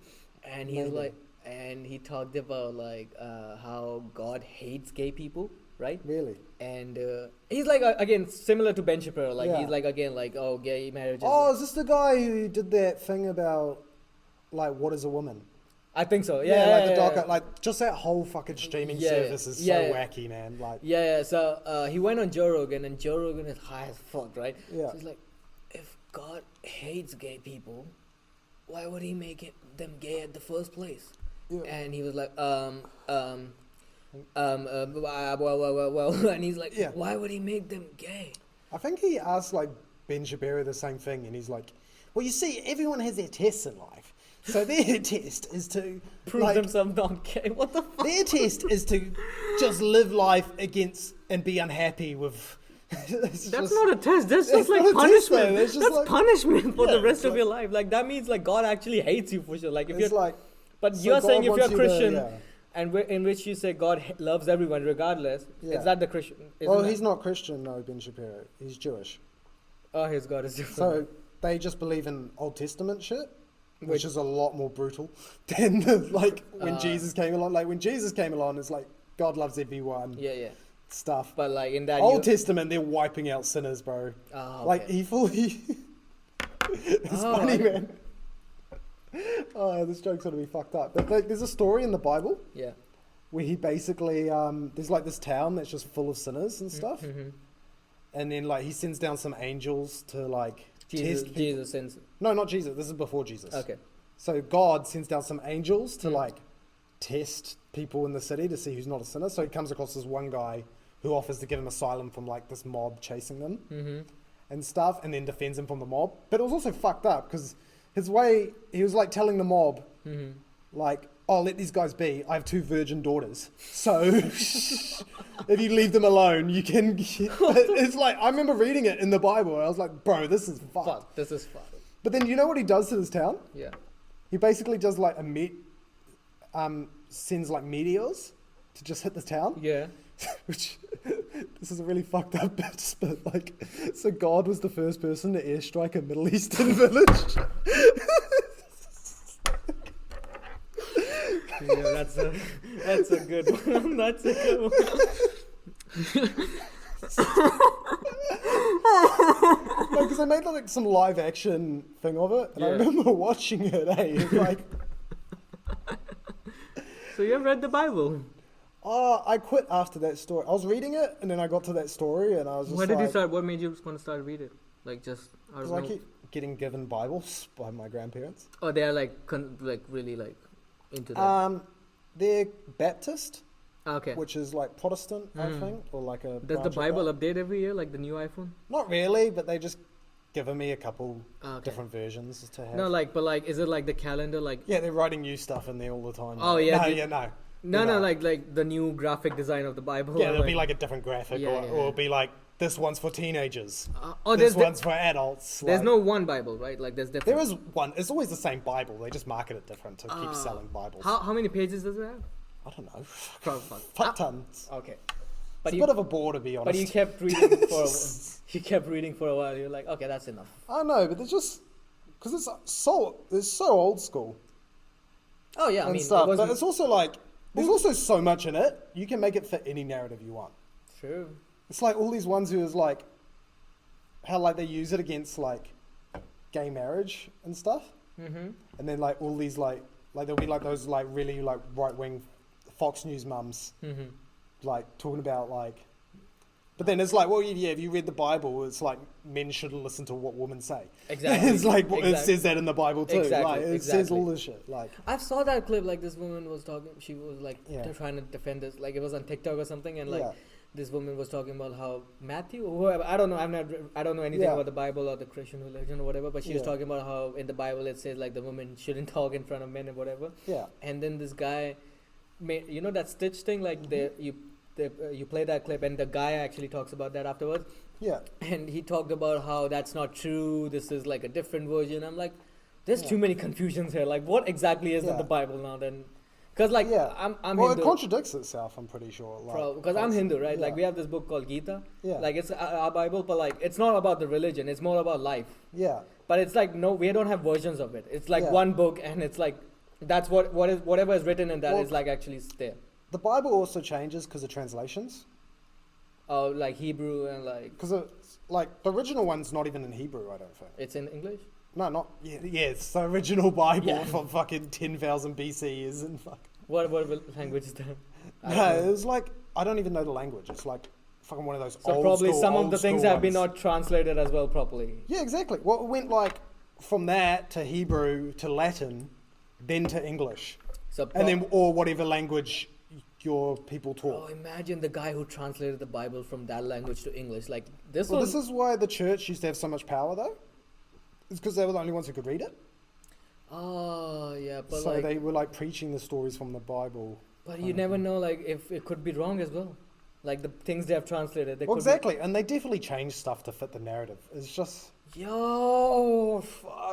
S2: and he's
S1: Maybe.
S2: like, and he talked about like how God hates gay people, right?
S1: Really?
S2: And he's like again similar to Ben Shapiro. Like
S1: Yeah.
S2: he's like again like, oh, gay marriage.
S1: Oh, is this the guy who did that thing about like what is a woman?
S2: I think so.
S1: Like
S2: Yeah,
S1: the
S2: yeah,
S1: doc,
S2: yeah.
S1: like just that whole fucking streaming
S2: Yeah,
S1: service is
S2: yeah,
S1: so
S2: yeah.
S1: wacky, man. Like,
S2: Yeah. So he went on Joe Rogan, and Joe Rogan is high as fuck, right?
S1: yeah,
S2: So he's like, if God hates gay people, why would he make them gay at the first place?
S1: yeah.
S2: And he was like, well, and he's like,
S1: Yeah.
S2: why would he make them gay?
S1: I think he asked like Ben Shapiro the same thing, and he's like, "Well, you see, everyone has their tests in life, so their test is to
S2: Prove
S1: like,
S2: themselves not gay. What the fuck?
S1: their test is to just live life against and be unhappy with."
S2: That's not a test. That's just
S1: It's
S2: like
S1: not a test,
S2: punishment.
S1: man. It's just
S2: That's
S1: like-
S2: punishment for
S1: Yeah,
S2: the rest
S1: it's
S2: of
S1: like-
S2: your life. Like that means like God actually hates you for sure. Like if
S1: It's
S2: you're,
S1: like,
S2: but
S1: so
S2: you're saying
S1: God
S2: if you're a
S1: wants you to-
S2: Christian
S1: yeah.
S2: and in which you say God loves everyone regardless,
S1: Yeah.
S2: is that the Christian?
S1: Well,
S2: that-
S1: he's not Christian, no, Ben Shapiro. He's Jewish.
S2: Oh, his God is different.
S1: So they just believe in Old Testament shit, which
S2: Which-
S1: is a lot more brutal than like when
S2: Uh,
S1: Jesus came along. Like when Jesus came along, it's like God loves everyone
S2: yeah.
S1: stuff.
S2: But like in that
S1: Old Testament, they're wiping out sinners, bro.
S2: Oh,
S1: Like
S2: okay.
S1: he fully. It's
S2: Oh,
S1: funny,
S2: I-
S1: man. Oh, this joke's gonna be fucked up. But like, there's a story in the Bible
S2: yeah.
S1: where he basically there's like this town that's just full of sinners and stuff,
S2: Mhm.
S1: and then like he sends down some angels to like
S2: Jesus,
S1: test people.
S2: Jesus sends.
S1: No, not Jesus. This is before Jesus.
S2: Okay.
S1: So God sends down some angels to
S2: Mm.
S1: like test people in the city to see who's not a sinner. So he comes across this one guy who offers to give him asylum from like this mob chasing them
S2: Mm-hmm.
S1: and stuff, and then defends him from the mob. But it was also fucked up because his way, he was like telling the mob,
S2: Mm-hmm.
S1: like, oh, let these guys be. I have 2 virgin daughters. So if you leave them alone, you can get... It's like, I remember reading it in the Bible. And I was like, bro, this is fucked.
S2: Fuck. This is fuck.
S1: But then you know what he does to this town?
S2: Yeah.
S1: He basically does like sends like meteors to just hit the town.
S2: Yeah.
S1: Which, this is a really fucked up bit, but like, so God was the first person to airstrike a Middle Eastern village.
S2: Yeah, that's a good one. That's a good one.
S1: Because I made like some live action thing of it, and I
S2: Yeah.
S1: remember watching it. It's like,
S2: So you have read the Bible?
S1: oh, I quit after that story. I was reading it, and then I got to that story, and I was just
S2: Why did you
S1: like,
S2: start? What made you want to start reading? Like just I
S1: because
S2: don't
S1: I
S2: know.
S1: keep getting given Bibles by my grandparents.
S2: Oh, they are like really like into that.
S1: They're Baptist,
S2: Okay.
S1: which is like Protestant, I
S2: Mm.
S1: think, or like a.
S2: Does the
S1: branch of
S2: Bible
S1: that.
S2: update every year, like the new iPhone?
S1: Not really, but they just given me a couple
S2: Okay.
S1: different versions to have.
S2: No, like, but like, is it like the calendar, like?
S1: Yeah, they're writing new stuff in there all the time.
S2: Oh, yeah,
S1: No,
S2: the-
S1: yeah, no.
S2: No,
S1: you
S2: no,
S1: know.
S2: like the new graphic design of the Bible.
S1: Yeah,
S2: or
S1: it'll be like a different graphic,
S2: Yeah,
S1: or,
S2: yeah,
S1: or it'll
S2: yeah.
S1: be like this one's for teenagers,
S2: oh,
S1: this
S2: there's
S1: one's for adults.
S2: there's
S1: like-
S2: no one Bible, right? Like there's different.
S1: There is one. It's always the same Bible. They just market it different to keep
S2: Ah.
S1: selling Bibles.
S2: How many pages does it have?
S1: I don't know.
S2: Fuck.
S1: Fuck tons.
S2: Okay.
S1: It's
S2: But
S1: a
S2: you
S1: bit of a bore, to be honest.
S2: but you kept reading for a while. You kept reading for a while. You're like, okay, that's enough.
S1: I know, but it's just because it's so old school
S2: Oh yeah, I
S1: and
S2: mean,
S1: stuff.
S2: it was
S1: But it's also like there's also so much in it. You can make it fit any narrative you want.
S2: true.
S1: It's like all these ones who is like how like they use it against like gay marriage and stuff,
S2: Mm-hmm.
S1: and then like all these like there'll be like those like really like right wing Fox News mums
S2: Mm-hmm.
S1: like talking about like. But then it's like, well, yeah, if you read the Bible, it's like men shouldn't listen to what women say.
S2: Exactly.
S1: It's like it
S2: Exactly.
S1: says that in the Bible too.
S2: Exactly,
S1: Like, it says
S2: exactly.
S1: all this shit. Like,
S2: I saw that clip. Like this woman was talking. She was like
S1: Yeah.
S2: trying to defend this. Like it was on TikTok or something, and like
S1: yeah,
S2: this woman was talking about how Matthew or whoever, I don't know, I don't know anything
S1: Yeah.
S2: about the Bible or the Christian religion or whatever, but she was
S1: Yeah.
S2: talking about how in the Bible it says like the woman shouldn't talk in front of men or whatever.
S1: yeah,
S2: And then this guy made, you know that stitch thing, like
S1: Mm-hmm.
S2: you you play that clip, and the guy actually talks about that afterwards.
S1: Yeah.
S2: And he talked about how that's not true. This is like a different version. I'm like, there's too many confusions here. Like, what exactly is in the Bible now? Then, because like I'm
S1: well,
S2: Hindu.
S1: it contradicts itself. I'm pretty sure.
S2: Because I'm Hindu, right? Like we have this book called Gita.
S1: Yeah.
S2: Like it's our Bible, but like it's not about the religion. It's more about life.
S1: Yeah.
S2: But it's like no, we don't have versions of it. It's like one book, and it's like that's whatever is written in that is like actually there.
S1: The Bible also changes because of translations.
S2: Oh, like Hebrew and like.
S1: Because it's like the original one's not even in Hebrew. I don't think.
S2: It's in English.
S1: No, not it's the original Bible from fucking 10,000 BC is in fuck.
S2: What language is that?
S1: No, it was like I don't even know the language. It's like fucking one of those.
S2: So
S1: old
S2: probably
S1: school,
S2: some of
S1: old
S2: the things
S1: school
S2: have been
S1: ones.
S2: not translated as well properly.
S1: Yeah, exactly. Well, it went like from that to Hebrew to Latin, then to English,
S2: So
S1: and then or whatever language your people
S2: oh,
S1: talk.
S2: imagine the guy who translated the Bible from that language to English. Like this
S1: Well,
S2: was.
S1: this is why the church used to have so much power, though. It's because they were the only ones who could read it.
S2: Oh yeah, but
S1: So
S2: like,
S1: they were like preaching the stories from the Bible.
S2: but you never know, like if it could be wrong as well. Like the things they have translated. They
S1: Well,
S2: could
S1: exactly, and they definitely changed stuff to fit the narrative. It's just
S2: Yo,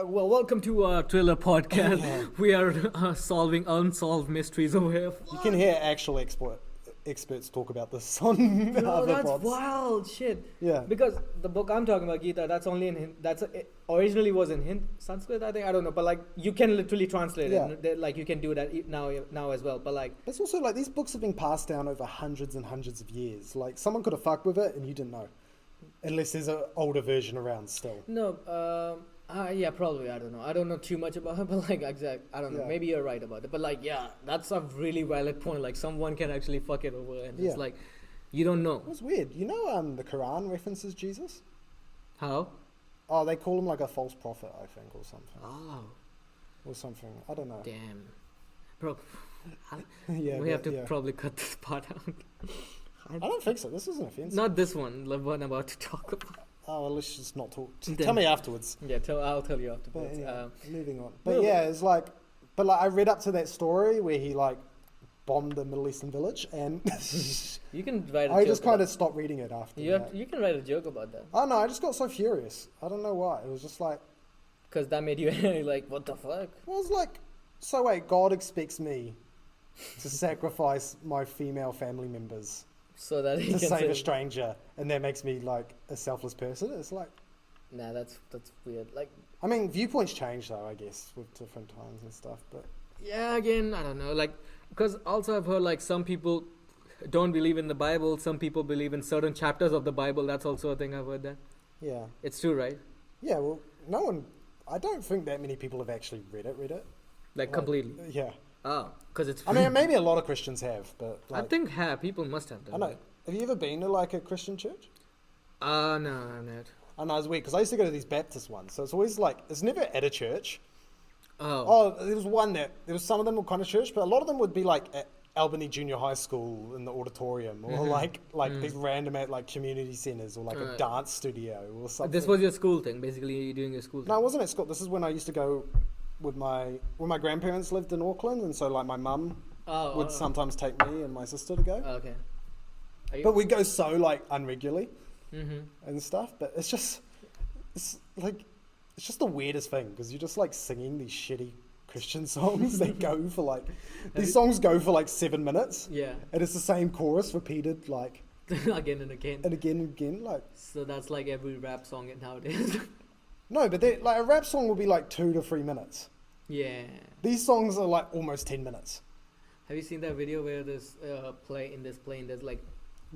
S2: well, welcome to our thriller podcast.
S1: Yeah.
S2: We are solving unsolved mysteries over here.
S1: you can hear actual experts talk about this on
S2: Yo,
S1: other
S2: that's
S1: pods.
S2: wild shit.
S1: Yeah.
S2: Because the book I'm talking about, Gita, that's only in it originally was in Sanskrit, I think. I don't know, but like you can literally translate it. Like you can do that now as well. But like
S1: It's also like these books have been passed down over hundreds and hundreds of years. Like someone could have fucked with it and you didn't know, unless there's an older version around still.
S2: no, yeah, probably. I don't know. I don't know too much about it, but like I don't know.
S1: Yeah.
S2: Maybe you're right about it. But like, yeah, that's a really valid point. Like someone can actually fuck it over, and
S1: Yeah.
S2: it's like you don't know
S1: It was weird. You know, the Quran references Jesus.
S2: how.
S1: Oh, they call him like a false prophet, I think, or something.
S2: Oh,
S1: Or something. I don't know.
S2: damn, bro.
S1: Yeah,
S2: we have to
S1: yeah.
S2: probably cut this part out.
S1: I don't think so. This isn't offensive.
S2: Not this one. The one I'm about to talk about.
S1: Oh, well, let's just not talk.
S2: Then-
S1: Tell me afterwards.
S2: Yeah, I'll tell you
S1: But
S2: afterwards.
S1: yeah, moving on. But
S2: no,
S1: yeah, it's like, but like I read up to that story where he like bombed the Middle Eastern village, and
S2: you can write.
S1: I just kind of stopped reading it after. that.
S2: You can write a joke about that
S1: I don't know. I just got so furious. I don't know why. It was just like,
S2: because that made you like, what the fuck?
S1: I was like, so wait, God expects me to sacrifice my female family members
S2: So that he
S1: to
S2: can
S1: save
S2: say,
S1: a stranger, and that makes me like a selfless person. It's like,
S2: Nah, that's weird. Like,
S1: I mean, viewpoints change though, I guess, with different times and stuff. But
S2: yeah, again, I don't know. Like, because also I've heard like some people don't believe in the Bible. Some people believe in certain chapters of the Bible. That's also a thing I've heard that.
S1: yeah,
S2: It's true, right?
S1: yeah. Well, no one. I don't think that many people have actually read it.
S2: Like
S1: Like,
S2: completely.
S1: Yeah.
S2: Oh, because it's.
S1: I mean, maybe a lot of Christians have, but
S2: I
S1: like,
S2: think people must have done.
S1: I know. Have you ever been to like a Christian church?
S2: No, I'm not.
S1: I know it's weird because I used to go to these Baptist ones, so it's always like it's never at a church.
S2: Oh.
S1: Oh, there was one that there was some of them were kind of church, but a lot of them would be like at Albany Junior High School in the auditorium, or like these random at like community centres, or like a dance studio or something.
S2: This was your school thing, basically. You're doing your school thing.
S1: No, it wasn't at school. This is when I used to go with my grandparents lived in Auckland, and so like my mum would sometimes take me and my sister to go.
S2: Okay.
S1: But we go so like unregularly
S2: Mm-hmm.
S1: and stuff. But it's just the weirdest thing because you're just like singing these shitty Christian songs that go for like these songs go for like 7 minutes,
S2: Yeah.
S1: and it's the same chorus repeated like
S2: Again and again.
S1: and again and again. Like
S2: So that's like every rap song nowadays.
S1: no, but they like a rap song will be like 2 to 3 minutes.
S2: Yeah.
S1: These songs are like almost 10 minutes.
S2: Have you seen that video where this plane there's like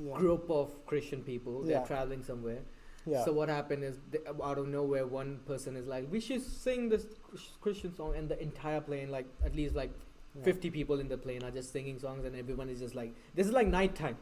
S1: Yeah.
S2: group of Christian people, they're
S1: Yeah.
S2: traveling somewhere.
S1: Yeah.
S2: So what happened is out of nowhere one person is like, we should sing this Christian song, and the entire plane, like at least like 50 people in the plane are just singing songs, and everyone is just like, this is like nighttime.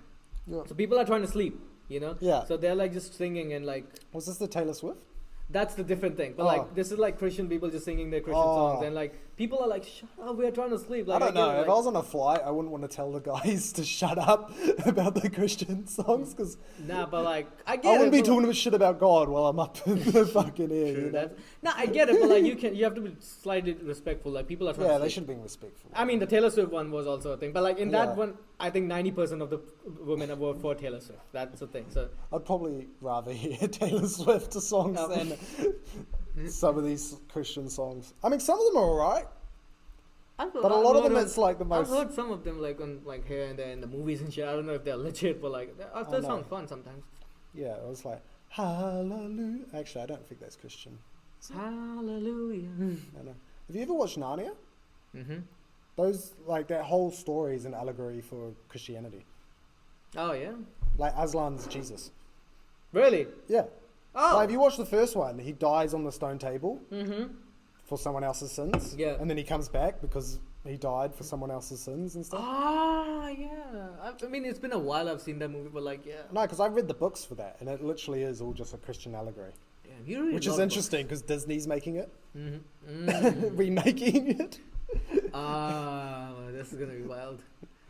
S1: Yeah.
S2: So people are trying to sleep, you know?
S1: Yeah.
S2: So they're like just singing and like,
S1: Was this the Taylor Swift?
S2: That's the different thing. But
S1: Oh.
S2: like, this is like Christian people just singing their Christian songs, and like people are like, "Shut up, we're trying to sleep." Like,
S1: I don't
S2: get
S1: know.
S2: it,
S1: If I
S2: like,
S1: was on a flight, I wouldn't want to tell the guys to shut up about the Christian songs because
S2: nah, but like, I get
S1: I
S2: it.
S1: wouldn't be
S2: but,
S1: talking about shit about God while I'm up in the fucking air.
S2: True,
S1: You know?
S2: that's, no, I get it, but like, you have to be slightly respectful. Like, people are trying
S1: Yeah,
S2: to
S1: they
S2: sleep.
S1: should have been respectful.
S2: I mean, the Taylor Swift one was also a thing, but like in
S1: Yeah.
S2: that one, I think 90% of the women are vote for Taylor Swift. That's the thing. So
S1: I'd probably rather hear Taylor Swift songs than some of these Christian songs. I mean, some of them are alright, but a lot of them it's like the most.
S2: I've heard some of them like on like here and there in the movies and shit. I don't know if they're legit, but like they
S1: know.
S2: sound fun sometimes.
S1: Yeah, it was like hallelujah. Actually, I don't think that's Christian.
S2: Hallelujah.
S1: I know. Have you ever watched Narnia?
S2: Mhm.
S1: Those like that whole story is an allegory for Christianity.
S2: Oh yeah.
S1: Like Aslan's Jesus.
S2: Really?
S1: Yeah.
S2: Oh.
S1: Like, if you watch the first one, he dies on the stone table
S2: Mhm.
S1: for someone else's sins.
S2: Yeah.
S1: And then he comes back because he died for someone else's sins and stuff.
S2: Ah yeah. I mean, it's been a while I've seen that movie, but like yeah.
S1: No, because I read the books for that, and it literally is all just a Christian allegory.
S2: Damn, you read
S1: Which
S2: a
S1: is
S2: lot of
S1: interesting because Disney's making it,
S2: books. Mhm.
S1: remaking it.
S2: Ah, this is gonna be wild.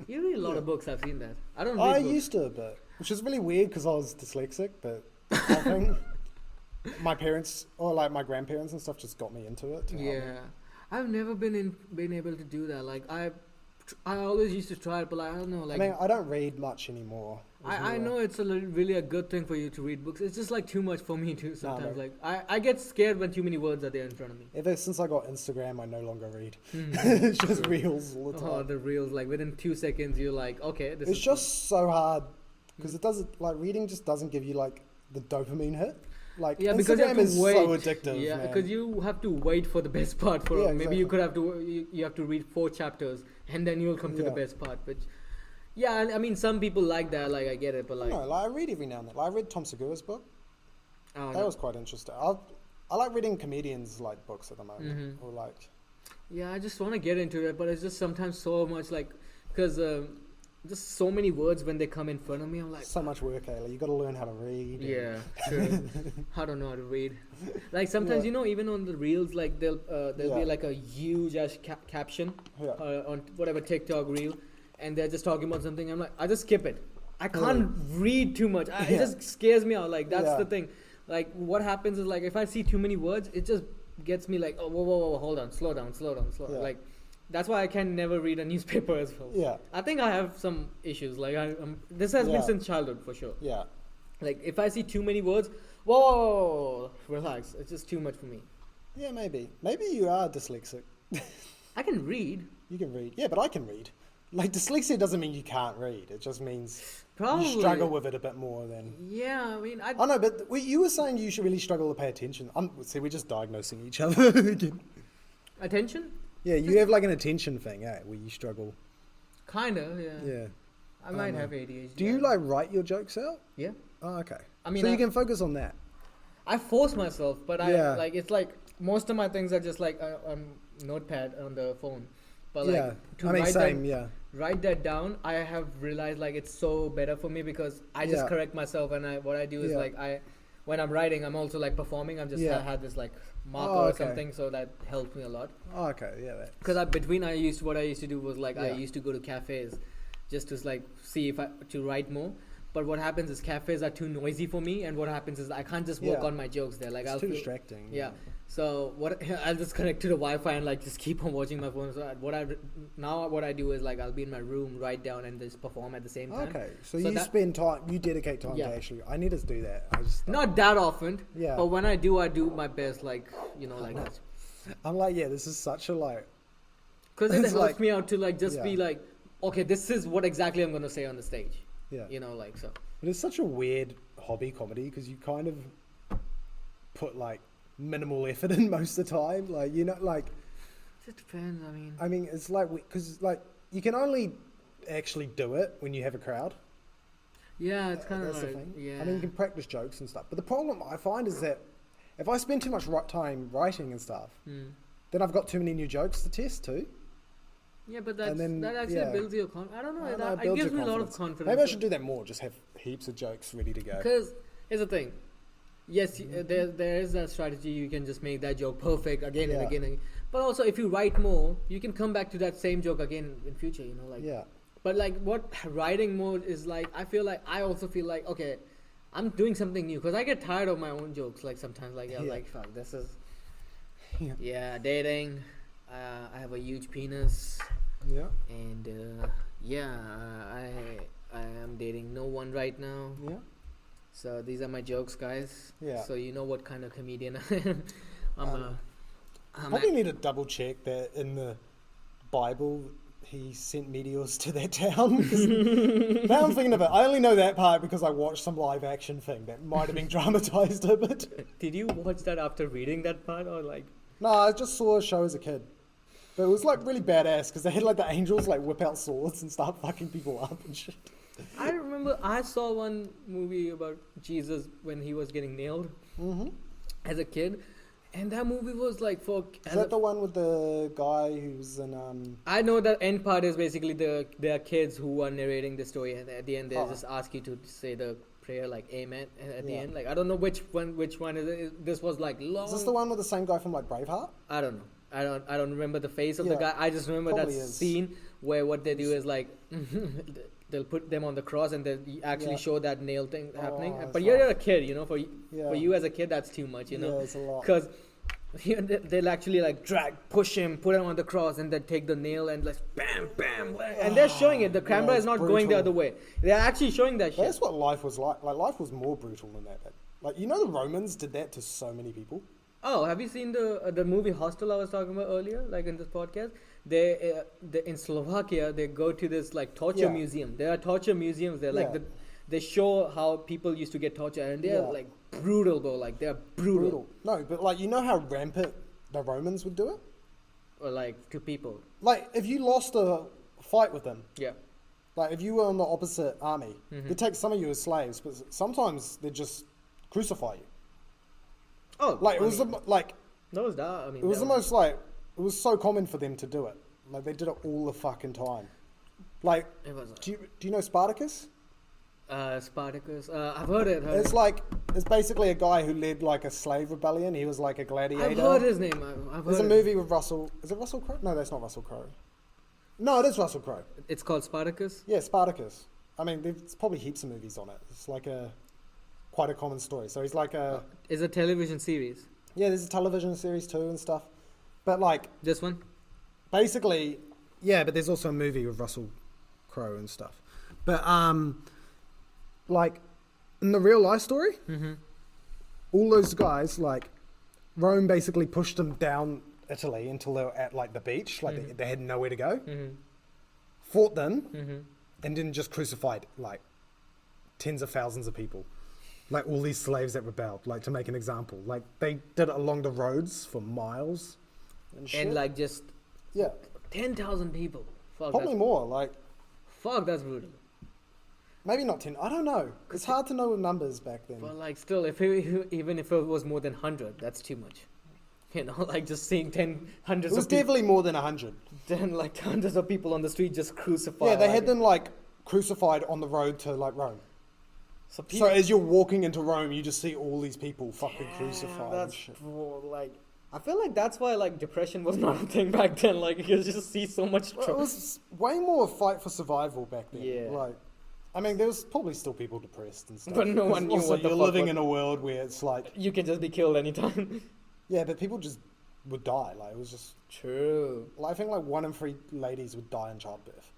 S2: You read a lot of books. I've seen that. I don't read
S1: I
S2: books.
S1: used to a bit, which is really weird because I was dyslexic, but I think my parents or like my grandparents and stuff just got me into it. to help me.
S2: Yeah, I've never been able to do that. Like I always used to try it, but like, I don't know. Like
S1: I mean, I don't read much anymore.
S2: I know it's really a good thing for you to read books. It's just like too much for me too sometimes.
S1: no.
S2: Like I get scared when too many words are there in front of me.
S1: Ever since I got Instagram, I no longer read.
S2: Mhm.
S1: It's just reels all the time.
S2: Oh, the reels! Like within 2 seconds, you're like, okay, this
S1: It's
S2: is
S1: just so hard because it doesn't like reading just doesn't give you like the dopamine hit. Like
S2: yeah, because you
S1: Instagram
S2: have to
S1: is
S2: wait.
S1: so addictive.
S2: Yeah,
S1: man.
S2: because you have to wait for the best part. For
S1: Yeah,
S2: maybe you
S1: exactly.
S2: could have to you have to read 4 chapters and then you'll come to the
S1: Yeah.
S2: best part. Which, yeah, I mean, some people like that. Like I get it, but like,
S1: no, like I read every now and then. Like I read Tom Segura's book.
S2: I don't
S1: That
S2: know.
S1: was quite interesting. I like reading comedians like books at the moment,
S2: Mhm.
S1: or like
S2: Yeah, I just want to get into it, but it's just sometimes so much like, because just so many words when they come in front of me, I'm like,
S1: so much work, Ayla. You got to learn how to read. and-
S2: yeah, true. I don't know how to read. Like sometimes,
S1: Yeah.
S2: even on the reels, like there'll be
S1: Yeah.
S2: like a huge ass caption
S1: Yeah.
S2: on whatever TikTok reel, and they're just talking about something. I'm like, I just skip it. I can't read too much. It
S1: Yeah.
S2: just scares me out. Like that's
S1: Yeah.
S2: the thing. Like what happens is like if I see too many words, it just gets me like, oh, whoa, hold on, slow down.
S1: Yeah.
S2: Like that's why I can never read a newspaper as well.
S1: Yeah.
S2: I think I have some issues. Like this has been
S1: Yeah.
S2: since childhood for sure.
S1: Yeah.
S2: Like if I see too many words, whoa, relax. It's just too much for me.
S1: Yeah, maybe. Maybe you are dyslexic.
S2: I can read.
S1: You can read. Yeah, but I can read. Like dyslexia doesn't mean you can't read. It just means
S2: Probably.
S1: you struggle with it a bit more than.
S2: Yeah, I mean,
S1: I know, but you were saying you should really struggle to pay attention. See, we're just diagnosing each other again.
S2: attention?
S1: Yeah, you have like an attention thing, eh? Where you struggle.
S2: Kinda, yeah.
S1: Yeah.
S2: I might
S1: know.
S2: have ADHD.
S1: Do you like write your jokes out?
S2: Yeah.
S1: Oh, okay.
S2: I mean,
S1: so you
S2: I-
S1: can focus on that.
S2: I force myself, but
S1: Yeah.
S2: it's like most of my things are just like notepad on the phone. But like
S1: Yeah.
S2: to
S1: I mean,
S2: write
S1: same.
S2: that,
S1: Yeah.
S2: write that down, I have realized like it's so better for me because I just
S1: Yeah.
S2: correct myself and what I do is
S1: Yeah.
S2: like when I'm writing, I'm also like performing. I'm just
S1: Yeah.
S2: I had this like marker
S1: Oh,
S2: or
S1: okay.
S2: something, so that helps me a lot.
S1: Oh, okay. Yeah. That.
S2: Because what I used to do was like I
S1: Yeah.
S2: used to go to cafes, just to like see if to write more. But what happens is cafes are too noisy for me, and what happens is I can't just work
S1: Yeah.
S2: on my jokes there. Like
S1: It's
S2: I'll
S1: too
S2: feel-
S1: distracting.
S2: Yeah. So I'll just connect to the Wi-Fi and like just keep on watching my phone. So what I do is like I'll be in my room, write down, and just perform at the same time.
S1: Okay. So,
S2: So
S1: you
S2: that-
S1: spend time. You dedicate time
S2: Yeah.
S1: to actually. I need to do that. I just.
S2: Not that often,
S1: Yeah.
S2: but when I do my best. Like like that.
S1: I'm like, yeah. This is such a like.
S2: Because it
S1: It's
S2: helps
S1: like-
S2: me out to like just be
S1: Yeah.
S2: like, okay, this is what exactly I'm gonna say on the stage.
S1: Yeah.
S2: Like so.
S1: But it's such a weird hobby comedy because you kind of put like minimal effort in most of the time. Like like.
S2: It depends.
S1: I mean, it's like because like you can only actually do it when you have a crowd.
S2: Yeah, it's kind of
S1: That's the
S2: like
S1: thing.
S2: yeah.
S1: I mean, you can practice jokes and stuff, but the problem I find is that if I spend too much time writing and stuff,
S2: Hmm.
S1: then I've got too many new jokes to test too.
S2: Yeah, but
S1: then,
S2: that actually
S1: yeah.
S2: builds your I don't know.
S1: I don't know,
S2: That, it
S1: builds
S2: gives
S1: your
S2: me a lot of
S1: confidence.
S2: confidence.
S1: Maybe I should do that more. Just have heaps of jokes ready to go.
S2: Because here's the thing. yes, there is that strategy. You can just make that joke perfect again and
S1: Yeah.
S2: again and again. But also, if you write more, you can come back to that same joke again in future. Like.
S1: Yeah.
S2: But like, what writing mode is like, I also feel like, okay, I'm doing something new because I get tired of my own jokes. Like sometimes, like
S1: Yeah.
S2: like fuck, this is
S1: Yeah.
S2: dating. I have a huge penis,
S1: Yeah.
S2: and I am dating no one right now.
S1: Yeah.
S2: So these are my jokes, guys.
S1: Yeah.
S2: So you know what kind of comedian I am. I'm
S1: Probably need to double check that in the Bible he sent meteors to that town. 'Cause now I'm thinking of it. I only know that part because I watched some live action thing that might have been dramatized a bit.
S2: Did you watch that after reading that part or like?
S1: No, I just saw a show as a kid. But it was like really badass because they had like the angels like whip out swords and start fucking people up and shit.
S2: I remember I saw one movie about Jesus when he was getting nailed
S1: Mm-hmm.
S2: as a kid, and that movie was like for.
S1: Is that the one with the guy who's in
S2: I know the end part is basically there are kids who are narrating the story, and at the end they
S1: Oh.
S2: just ask you to say the prayer like Amen at the
S1: Yeah.
S2: end. Like I don't know which one is it. This was like long.
S1: Is this the one with the same guy from like Braveheart?
S2: I don't know. I don't remember the face of the
S1: Yeah,
S2: guy. I just remember that
S1: probably is.
S2: scene where what they do is like they'll put them on the cross and they actually
S1: Yeah.
S2: show that nail thing happening.
S1: Oh,
S2: But
S1: that's
S2: you're
S1: rough.
S2: a kid, for
S1: Yeah.
S2: for you as a kid that's too much,
S1: Yeah, it's a lot.
S2: because they'll actually like push him, put him on the cross, and then take the nail and like bam, bam, and they're showing it. The camera
S1: it's
S2: is not going the
S1: brutal.
S2: other way. They're actually showing that shit.
S1: That's what life was like. Like life was more brutal than that. Like the Romans did that to so many people.
S2: Oh, have you seen the movie Hostel I was talking about earlier, like in this podcast? They in Slovakia they go to this like torture
S1: Yeah.
S2: museum. There are torture museums there, like
S1: Yeah.
S2: they show how people used to get tortured, and they're
S1: Yeah.
S2: like brutal, bro. Like they're brutal,
S1: No, but like you know how rampant the Romans would do it.
S2: or like to people.
S1: Like if you lost a fight with them,
S2: Yeah.
S1: like if you were on the opposite army,
S2: Mhm.
S1: they'd take some of you as slaves, but sometimes they'd just crucify you.
S2: Oh,
S1: Like it was like
S2: those that I mean
S1: it was
S2: that
S1: almost like it was so common for them to do it. Like they did it all the fucking time. Like
S2: it was
S1: do you know Spartacus?
S2: Spartacus. I've heard it.
S1: It's basically a guy who led like a slave rebellion. He was like a gladiator.
S2: I've heard his name. I've heard
S1: There's a
S2: it.
S1: movie with Russell. Is it Russell Crowe? No, that's not Russell Crowe. No, it is Russell Crowe.
S2: It's called Spartacus.
S1: Yeah, Spartacus. I mean, there's probably heaps of movies on it. It's like quite a common story. So he's like
S2: It's a television series.
S1: yeah, there's a television series too and stuff. But like
S2: This one.
S1: basically, yeah, but there's also a movie with Russell Crowe and stuff. But like in the real life story,
S2: Mm-hmm.
S1: all those guys like Rome basically pushed them down Italy until they were at like the beach, like
S2: Mhm.
S1: they had nowhere to go.
S2: Mm-hmm.
S1: Fought them
S2: Mm-hmm.
S1: and then just crucified like tens of thousands of people, like all these slaves that rebelled. Like to make an example, like they did it along the roads for miles and shit.
S2: And like just
S1: yeah,
S2: 10,000 people. Fuck,
S1: probably
S2: that's,
S1: more. Like
S2: fuck, that's brutal.
S1: maybe not 10. I don't know. It's hard to know with numbers back then.
S2: But like still, even if it was more than 100, that's too much. Like just seeing hundreds
S1: It was
S2: of people,
S1: definitely more than 100.
S2: then like hundreds of people on the street just crucified.
S1: Yeah, they
S2: like,
S1: had them like crucified on the road to like Rome.
S2: So
S1: So
S2: people,
S1: as you're walking into Rome, you just see all these people fucking crucified and
S2: That's
S1: shit.
S2: like. I feel like that's why like depression was not a thing back then. Like you just see so much.
S1: Well, it was way more a fight for survival back then.
S2: Yeah.
S1: Like, I mean, there was probably still people depressed and stuff.
S2: But no one knew
S1: Also,
S2: what the
S1: you're
S2: fuck
S1: living
S2: was-
S1: in a world where it's like,
S2: You can just be killed anytime.
S1: yeah, but people just would die. Like, it was just,
S2: True.
S1: like, I think like 1 in 3 ladies would die in childbirth.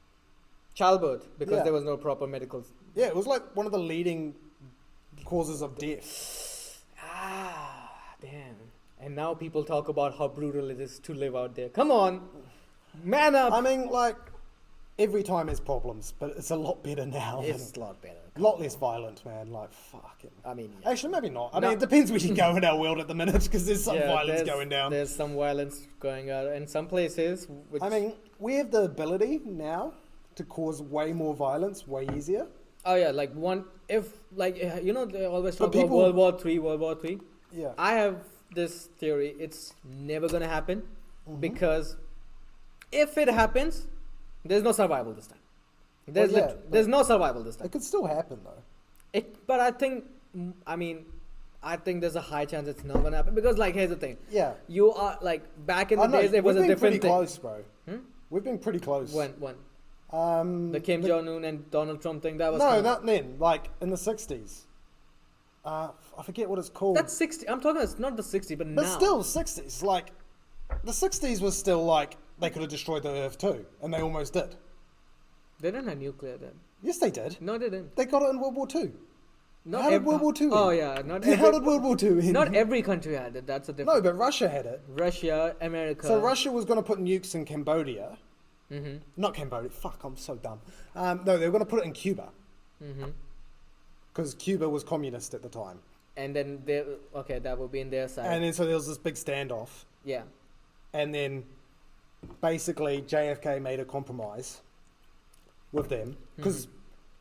S2: Childbirth because
S1: Yeah.
S2: there was no proper medical.
S1: Yeah, it was like one of the leading causes of death.
S2: Ah, damn. And now people talk about how brutal it is to live out there. Come on, man up.
S1: I mean, like, every time there's problems, but it's a lot better now.
S2: It's a lot better.
S1: A lot less violent, man. Like, fucking.
S2: I mean, yeah.
S1: Actually, maybe not. I
S2: No.
S1: mean, it depends where you go in our world at the minute, because there's some
S2: Yeah,
S1: violence
S2: there's-
S1: going down.
S2: There's some violence going on in some places. Which,
S1: I mean, we have the ability now to cause way more violence, way easier.
S2: oh yeah, like they always
S1: But
S2: talk
S1: people-
S2: about World War Three.
S1: Yeah.
S2: I have this theory. It's never gonna happen
S1: Mhm.
S2: because if it happens, there's no survival this time. There's
S1: Well, yeah,
S2: there's no survival this time.
S1: It could still happen, though.
S2: But I think, I mean, I think there's a high chance it's not gonna happen because, like, here's the thing.
S1: Yeah.
S2: You are like back in the
S1: I know,
S2: days. It was a
S1: we've been
S2: different
S1: pretty
S2: thing.
S1: close, bro. We've been pretty close.
S2: When the Kim Jong Un and Donald Trump thing that was.
S1: No,
S2: kinda-
S1: not then. Like in the 60s. I forget what it's called.
S2: That's 60. I'm talking. It's not the 60, but
S1: But
S2: now.
S1: still, 60s. Like, the 60s was still like, they could have destroyed the Earth too. And they almost did.
S2: They didn't have nuclear then.
S1: Yes, they did.
S2: No, they didn't.
S1: They got it in World War II.
S2: Not
S1: How did
S2: ev-
S1: World War II end?
S2: Oh yeah, not
S1: How
S2: every,
S1: did World War II end?
S2: not every country had it. That's a different.
S1: No, but Russia had it.
S2: Russia, America.
S1: So Russia was going to put nukes in Cambodia.
S2: Mm-hmm.
S1: Not Cambodia. Fuck, I'm so dumb. No, they were going to put it in Cuba.
S2: Mm-hmm.
S1: Because Cuba was communist at the time.
S2: And then that would be in their side.
S1: And then so there was this big standoff.
S2: Yeah.
S1: And then basically JFK made a compromise with them. Because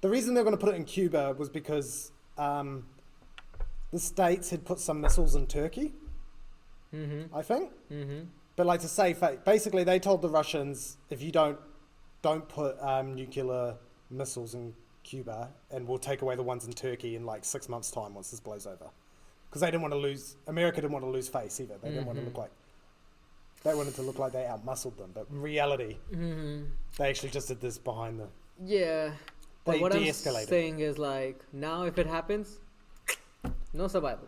S1: the reason they were going to put it in Cuba was because the States had put some missiles in Turkey, I think.
S2: Mm-hmm.
S1: But like to save face, basically they told the Russians, if you don't put nuclear missiles in Cuba, and we'll take away the ones in Turkey in like 6 months' time once this blows over. Because they didn't want to lose, America didn't want to lose face either. They didn't want to look like, they wanted to look like they outmuscled them. But in reality, they actually just did this behind the,
S2: Yeah. But
S1: they
S2: what I'm
S1: de-escalated.
S2: saying is like now if it happens, no survival.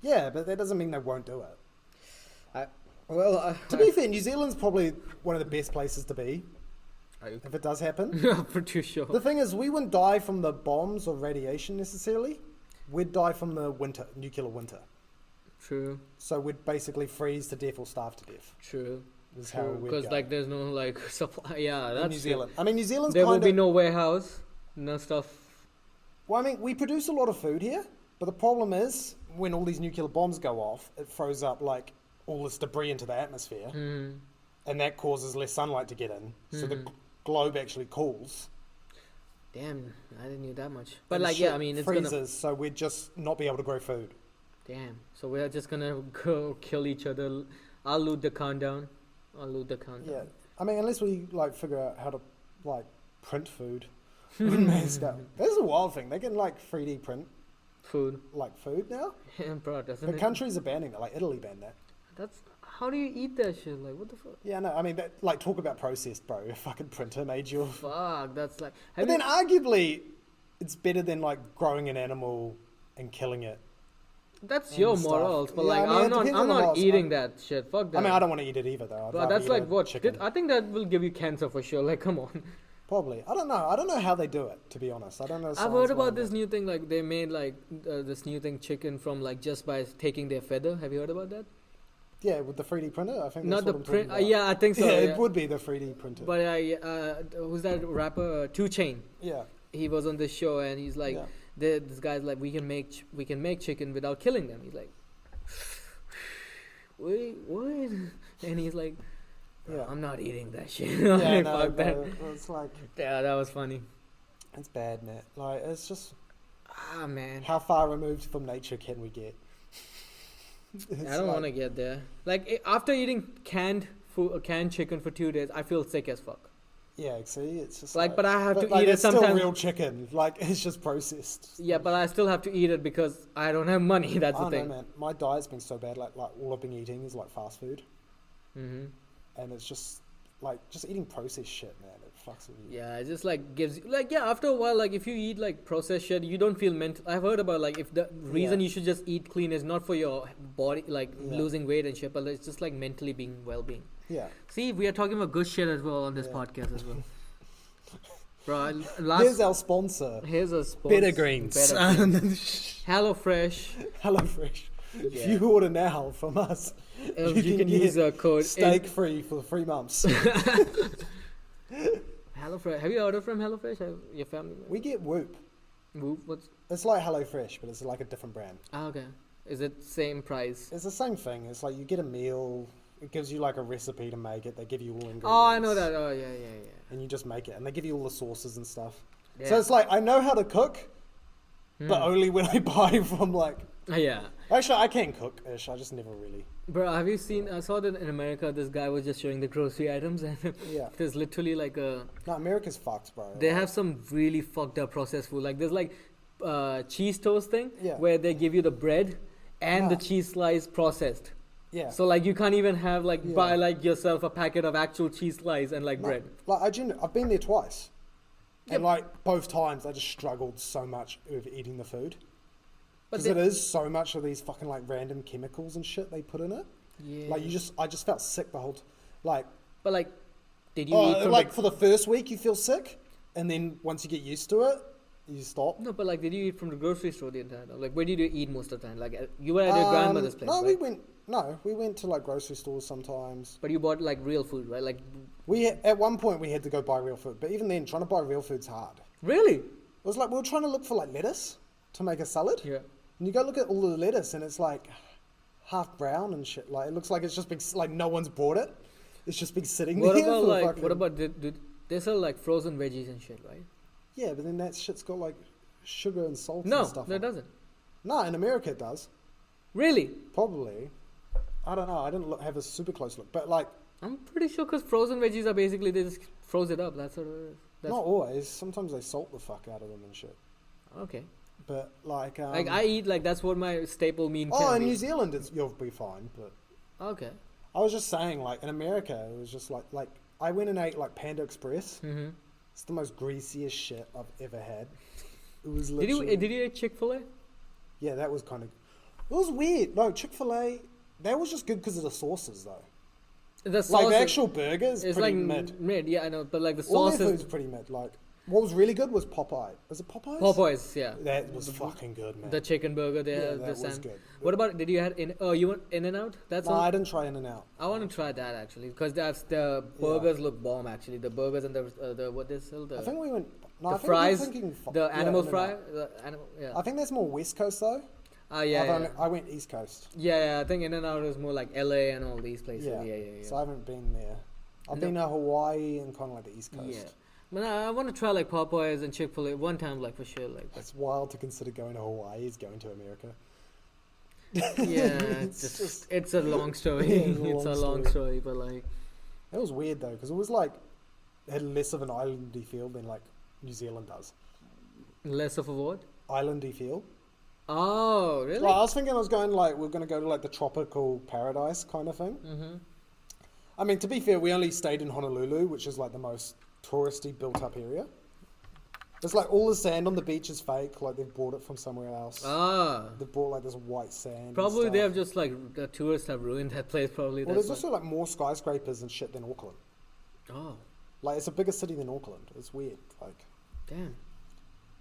S1: Yeah, but that doesn't mean they won't do it. To
S2: I
S1: be fair, New Zealand's probably one of the best places to be if it does happen.
S2: I'm pretty sure.
S1: The thing is, we wouldn't die from the bombs or radiation necessarily. We'd die from the nuclear winter.
S2: True.
S1: So we'd basically freeze to death or starve to death.
S2: True.
S1: Is how we'd
S2: Because
S1: go.
S2: like there's no like supply. Yeah, that's
S1: In New Zealand. I mean, New Zealand's
S2: There will
S1: kind
S2: be
S1: of.
S2: no warehouse, no stuff.
S1: Well, I mean, we produce a lot of food here, but the problem is when all these nuclear bombs go off, it throws up like all this debris into the atmosphere, and that causes less sunlight to get in. So the globe actually cools.
S2: Damn, I didn't know that much. But
S1: and
S2: like,
S1: shit
S2: yeah, I mean, it's
S1: freezes,
S2: gonna.
S1: so we'd just not be able to grow food.
S2: Damn. So we're just gonna go kill each other. I'll loot the countdown.
S1: Yeah, I mean, unless we like figure out how to like print food on mass scale. That's a wild thing. They can like 3D print
S2: Food.
S1: like food now.
S2: Bro, doesn't
S1: But
S2: it?
S1: countries are banning it. Like Italy banned that.
S2: That's how do you eat that shit? Like, what the fuck?
S1: Yeah, no, I mean, that, like talk about processed, bro. A fucking printer made you.
S2: Fuck, that's like.
S1: But then arguably, it's better than like growing an animal and killing it.
S2: That's
S1: and
S2: your
S1: stuff.
S2: morals, but
S1: Yeah,
S2: like
S1: I mean, it
S2: I'm
S1: depends on
S2: not
S1: the morals.
S2: eating that shit. Fuck that.
S1: I mean, I don't want to eat it either, though. I'd
S2: But
S1: rather
S2: that's
S1: eat
S2: like
S1: a
S2: what?
S1: chicken.
S2: I think that will give you cancer for sure. Like, come on.
S1: Probably. I don't know. I don't know how they do it. To be honest, I don't know.
S2: I've
S1: science
S2: heard about
S1: behind
S2: this
S1: it.
S2: new thing. Like they made like this new thing chicken from like just by taking their feather. Have you heard about that?
S1: Yeah, with the 3D printer. I think
S2: Not
S1: that's
S2: the
S1: what I'm
S2: print.
S1: talking about.
S2: Yeah, I think so.
S1: Yeah,
S2: yeah.
S1: it would be the 3D printer.
S2: But who's that rapper? 2 Chainz.
S1: yeah.
S2: He was on this show and he's like,
S1: Yeah.
S2: this guy's like, we can make chicken without killing them. He's like, wait, what? And he's like,
S1: Yeah.
S2: I'm not eating that shit.
S1: Yeah,
S2: Like,
S1: no,
S2: fuck that.
S1: no, it's like
S2: Yeah, that was funny.
S1: it's bad, man. Like it's just
S2: Ah man,
S1: how far removed from nature can we get?
S2: I don't want to get there. Like after eating canned chicken for 2 days, I feel sick as fuck.
S1: Yeah, see, it's just
S2: Like, but I have to
S1: like,
S2: eat it
S1: it's still
S2: sometimes.
S1: real chicken. Like it's just processed.
S2: Yeah, but I still have to eat it because I don't have money. That's
S1: I
S2: the
S1: don't
S2: thing.
S1: know, man. My diet's been so bad. Like all I've been eating is like fast food,
S2: Mm-hmm.
S1: and it's just like just eating processed shit, man. It fucks with you.
S2: Yeah, it just like gives you like after a while, like if you eat like processed shit, you don't feel mental. I've heard about like if the reason
S1: Yeah.
S2: you should just eat clean is not for your body like
S1: Yeah.
S2: losing weight and shit, but it's just like mentally being well-being.
S1: Yeah.
S2: See, we are talking about good shit as well on this
S1: Yeah.
S2: podcast as well. Bro,
S1: Here's
S2: last
S1: our sponsor,
S2: here's a sponsor.
S1: Better Greens.
S2: Better Greens. HelloFresh.
S1: HelloFresh. If
S2: Yeah.
S1: you order now from us,
S2: You can use a code
S1: steak free for 3 months.
S2: HelloFresh. Have you ordered from HelloFresh? Your family?
S1: We get Whoop.
S2: Whoop. What's?
S1: It's like HelloFresh, but it's like a different brand.
S2: Okay. Is it same price?
S1: It's the same thing. It's like you get a meal. It gives you like a recipe to make it. They give you all ingredients.
S2: Oh, I know that. Oh, yeah.
S1: And you just make it, and they give you all the sauces and stuff.
S2: Yeah.
S1: So it's like I know how to cook, but
S2: Hmm.
S1: only when I buy from like.
S2: Yeah.
S1: Actually, I can cook-ish. I just never really.
S2: Bro, have you seen? I saw that in America, this guy was just showing the grocery items, and
S1: Yeah.
S2: there's literally like a.
S1: No, America's fucked, bro.
S2: They have some really fucked up processed food. Like there's like cheese toast thing,
S1: Yeah.
S2: where they give you the bread and the
S1: Nah.
S2: cheese slice processed.
S1: Yeah.
S2: So like you can't even have like
S1: Yeah.
S2: buy like yourself a packet of actual cheese slice and like
S1: No,
S2: bread.
S1: Like I've been there twice, and
S2: Yep.
S1: like both times I just struggled so much with eating the food
S2: But
S1: because
S2: they-
S1: it is so much of these fucking like random chemicals and shit they put in it.
S2: Yeah.
S1: Like I just felt sick the whole like
S2: But like, did you eat from
S1: like for the first week you feel sick, and then once you get used to it, you stop.
S2: No, but like, did you eat from the grocery store the entire time? Like, where did you eat most of the time? Like, you were at your grandmother's place,
S1: No,
S2: right?
S1: we went to like grocery stores sometimes.
S2: But you bought like real food, right? Like,
S1: At one point we had to go buy real food, but even then, trying to buy real food's hard.
S2: really?
S1: It was like we were trying to look for like lettuce to make a salad.
S2: Yeah.
S1: And you go look at all the lettuce, and it's like half brown and shit. Like it looks like it's just been like no one's bought it. It's just been sitting
S2: What
S1: there.
S2: about
S1: for
S2: like,
S1: fucking-
S2: what about did they sell like frozen veggies and shit, right?
S1: Yeah, but then that shit's got like sugar and salt
S2: No,
S1: and stuff.
S2: no, it
S1: on it.
S2: doesn't.
S1: No, in America it does.
S2: Really?
S1: Probably. I don't know. I didn't have a super close look, but like
S2: I'm pretty sure because frozen veggies are basically they just froze it up. That's what it is. That's,
S1: not always. Sometimes they salt the fuck out of them and shit.
S2: okay.
S1: But like,
S2: Like I eat like that's what my staple meal
S1: oh,
S2: can
S1: in
S2: be.
S1: New Zealand you'll be fine. But
S2: Okay.
S1: I was just saying, like in America, it was just like I went and ate like Panda Express.
S2: Mm-hmm.
S1: It's the most greasiest shit I've ever had. It was
S2: Did
S1: literally.
S2: you eat Chick-fil-A?
S1: Yeah, that was kind of. It was weird. No, Chick-fil-A. That was just good because of the sauces, though.
S2: The sauce
S1: Like the
S2: is-
S1: actual burgers,
S2: it's
S1: pretty
S2: like
S1: mid.
S2: Yeah, I know, but like the
S1: All
S2: sauce
S1: their
S2: is
S1: food's pretty mid. Like what was really good was Popeye. Was it Popeyes?
S2: Popeyes. Yeah.
S1: That was fucking good, man.
S2: The chicken burger they
S1: Yeah,
S2: have.
S1: that
S2: The
S1: was
S2: sand.
S1: good.
S2: What about did you had in? Oh, you went In and Out? That's
S1: No,
S2: all.
S1: I didn't try In and Out.
S2: I want to try that actually because that's the burgers look bomb actually. The burgers and the what they sell the
S1: I think we went. No,
S2: the
S1: I think
S2: fries,
S1: we're thinking
S2: the animal
S1: In-N-Out.
S2: fry, the animal. Yeah.
S1: I think that's more West Coast though.
S2: Yeah.
S1: I went East Coast.
S2: Yeah. I think In and Out is more like LA and all these places.
S1: Yeah.
S2: Yeah.
S1: So I haven't been there. I've
S2: No.
S1: been to Hawaii and kind of like the East Coast.
S2: Yeah. But I want to try like Popeyes and Chick-fil-A one time, like for sure. Like,
S1: It's wild to consider going to Hawaii is going to America.
S2: yeah, it's a long story.
S1: Yeah,
S2: It's a long story, but like,
S1: It was weird though, because it was like it had less of an islandy feel than like New Zealand does.
S2: less of a what?
S1: Islandy feel.
S2: Oh, really?
S1: Like, I was thinking I was going like we're going to go to like the tropical paradise kind of thing.
S2: Mm-hmm.
S1: I mean, to be fair, we only stayed in Honolulu, which is like the most touristy built-up area. It's like all the sand on the beach is fake. Like they've brought it from somewhere else.
S2: Ah,
S1: They brought like this white sand. and
S2: probably they
S1: stuff.
S2: have just like the tourists have ruined that place. Probably.
S1: Well,
S2: That's
S1: there's also like more skyscrapers and shit than Auckland.
S2: oh,
S1: Like it's a bigger city than Auckland. It's weird. Like
S2: damn.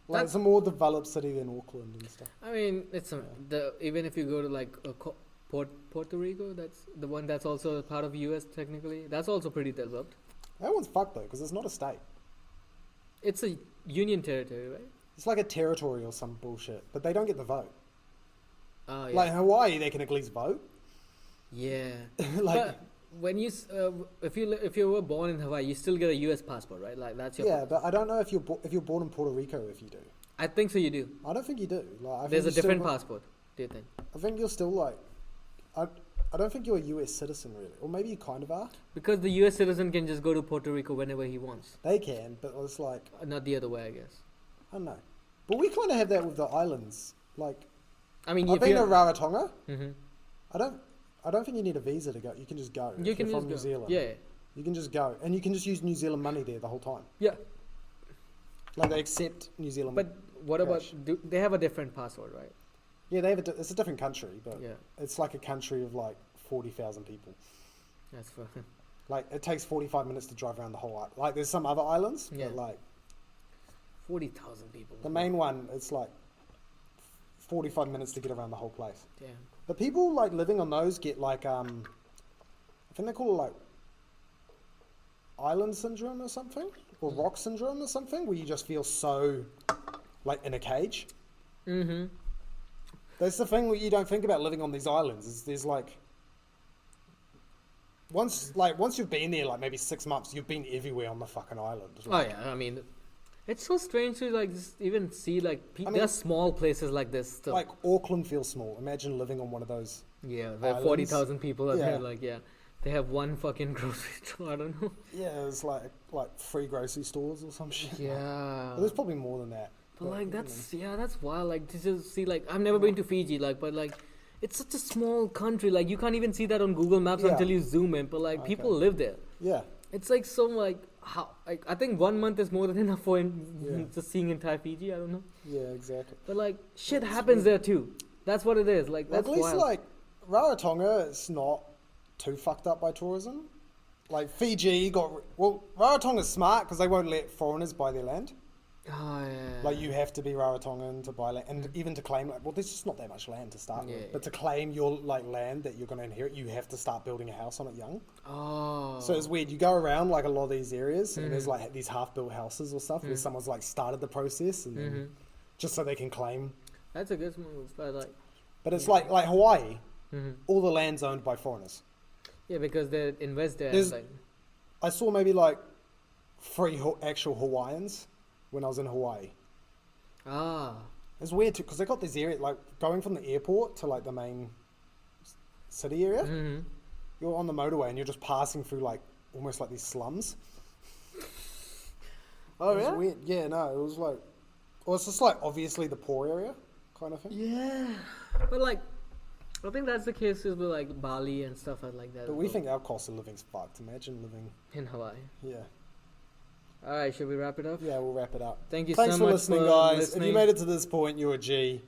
S1: Like it's a more developed city than Auckland and stuff.
S2: I mean, it's even if you go to like Puerto Rico, that's the one that's also a part of US technically. That's also pretty developed.
S1: That one's fucked though, because it's not a state.
S2: It's a union territory, right?
S1: It's like a territory or some bullshit, but they don't get the vote.
S2: Oh yeah.
S1: Like Hawaii, they can at least vote.
S2: yeah.
S1: Like
S2: But when you if you were born in Hawaii, you still get a US passport, right? Like that's your.
S1: yeah, but I don't know if you're born in Puerto Rico if you do.
S2: I think so. You do.
S1: I don't think you do. Like I
S2: There's a
S1: think you
S2: different
S1: still,
S2: passport. Do you think?
S1: I think you're still like, I don't think you're a US citizen really, or maybe you kind of are.
S2: Because the US citizen can just go to Puerto Rico whenever he wants.
S1: They can, but it's like
S2: Not the other way, I guess.
S1: I don't know. But we kind of have that with the islands. Like
S2: I mean,
S1: I've
S2: if
S1: been to
S2: you're.
S1: Rarotonga.
S2: Mm-hmm.
S1: I don't think you need a visa to go. You can just go.
S2: You
S1: if
S2: can
S1: you're
S2: just
S1: from
S2: go.
S1: New Zealand.
S2: Yeah.
S1: You can just go, and you can just use New Zealand money there the whole time.
S2: Yeah.
S1: Like they accept New Zealand.
S2: But what about
S1: Cash.
S2: they have a different passport, right?
S1: Yeah, they have it's a different country, but
S2: Yeah.
S1: it's like a country of like 40,000 people.
S2: That's for
S1: Like it takes 45 minutes to drive around the whole island. Like there's some other islands,
S2: Yeah.
S1: but like
S2: 40,000 people.
S1: the main one, it's like 45 minutes to get around the whole place.
S2: Damn.
S1: The people like living on those get like I think they call it like island syndrome or something, or rock syndrome or something, where you just feel so like in a cage.
S2: Mm-hmm.
S1: That's the thing where you don't think about living on these islands. Is there's like once you've been there like maybe 6 months, you've been everywhere on the fucking island.
S2: Oh yeah, I mean, it's so strange to like just even see like
S1: I mean-
S2: there's small places like this still.
S1: Like Auckland feels small. Imagine living on one of those.
S2: yeah, there are
S1: islands.
S2: 40,000 people out
S1: Yeah.
S2: there. Like they have one fucking grocery store. I don't know.
S1: Yeah, it's like free grocery stores or some shit.
S2: Yeah.
S1: But there's probably more than that.
S2: But like that's wild. Like to just see, like I've never been to Fiji, like, but like it's such a small country. Like you can't even see that on Google Maps
S1: Yeah.
S2: until you zoom in. But like people live there.
S1: Yeah.
S2: It's like so like how like I think 1 month is more than enough for
S1: Yeah.
S2: just seeing entire Fiji. I don't know.
S1: Yeah, exactly.
S2: But like shit happens there too. That's what it is. Like
S1: Well,
S2: that's
S1: at least
S2: wild.
S1: like Rarotonga, it's not too fucked up by tourism. Like Fiji Rarotonga's smart because they won't let foreigners buy their land.
S2: Oh yeah.
S1: Like you have to be Rarotongan to buy land, and even to claim like, well, there's just not that much land to start
S2: Yeah,
S1: with. But to claim your like land that you're going to inherit, you have to start building a house on it young.
S2: Oh.
S1: So it's weird. You go around like a lot of these areas, and there's like these half-built houses or stuff where someone's like started the process, and then, just so they can claim.
S2: That's a good move, but like.
S1: But it's like Hawaii,
S2: Mm-hmm.
S1: all the land's owned by foreigners.
S2: Yeah, because they invest there.
S1: There's-
S2: And like,
S1: I saw maybe like 3 actual Hawaiians when I was in Hawaii. It's weird too because they got this area like going from the airport to like the main city area.
S2: Mm-hmm.
S1: You're on the motorway and you're just passing through like almost like these slums.
S2: Oh
S1: It was
S2: yeah.
S1: weird. Yeah, no, it was like, well, it's just like obviously the poor area kind of thing.
S2: Yeah, but like, I think that's the case with like Bali and stuff like that.
S1: But we think our cost of living's fucked. Imagine living.
S2: in Hawaii.
S1: Yeah,
S2: All right, should we wrap it up?
S1: yeah. We'll wrap it up.
S2: Thank you
S1: Thanks
S2: so
S1: for
S2: much
S1: listening,
S2: for
S1: guys.
S2: listening.
S1: If you made it to this point, you're a G.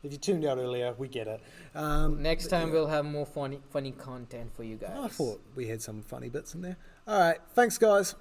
S1: If you tuned out earlier, we get it.
S2: Next time we'll have more funny content for you guys.
S1: I thought we had some funny bits in there. All right, thanks, guys.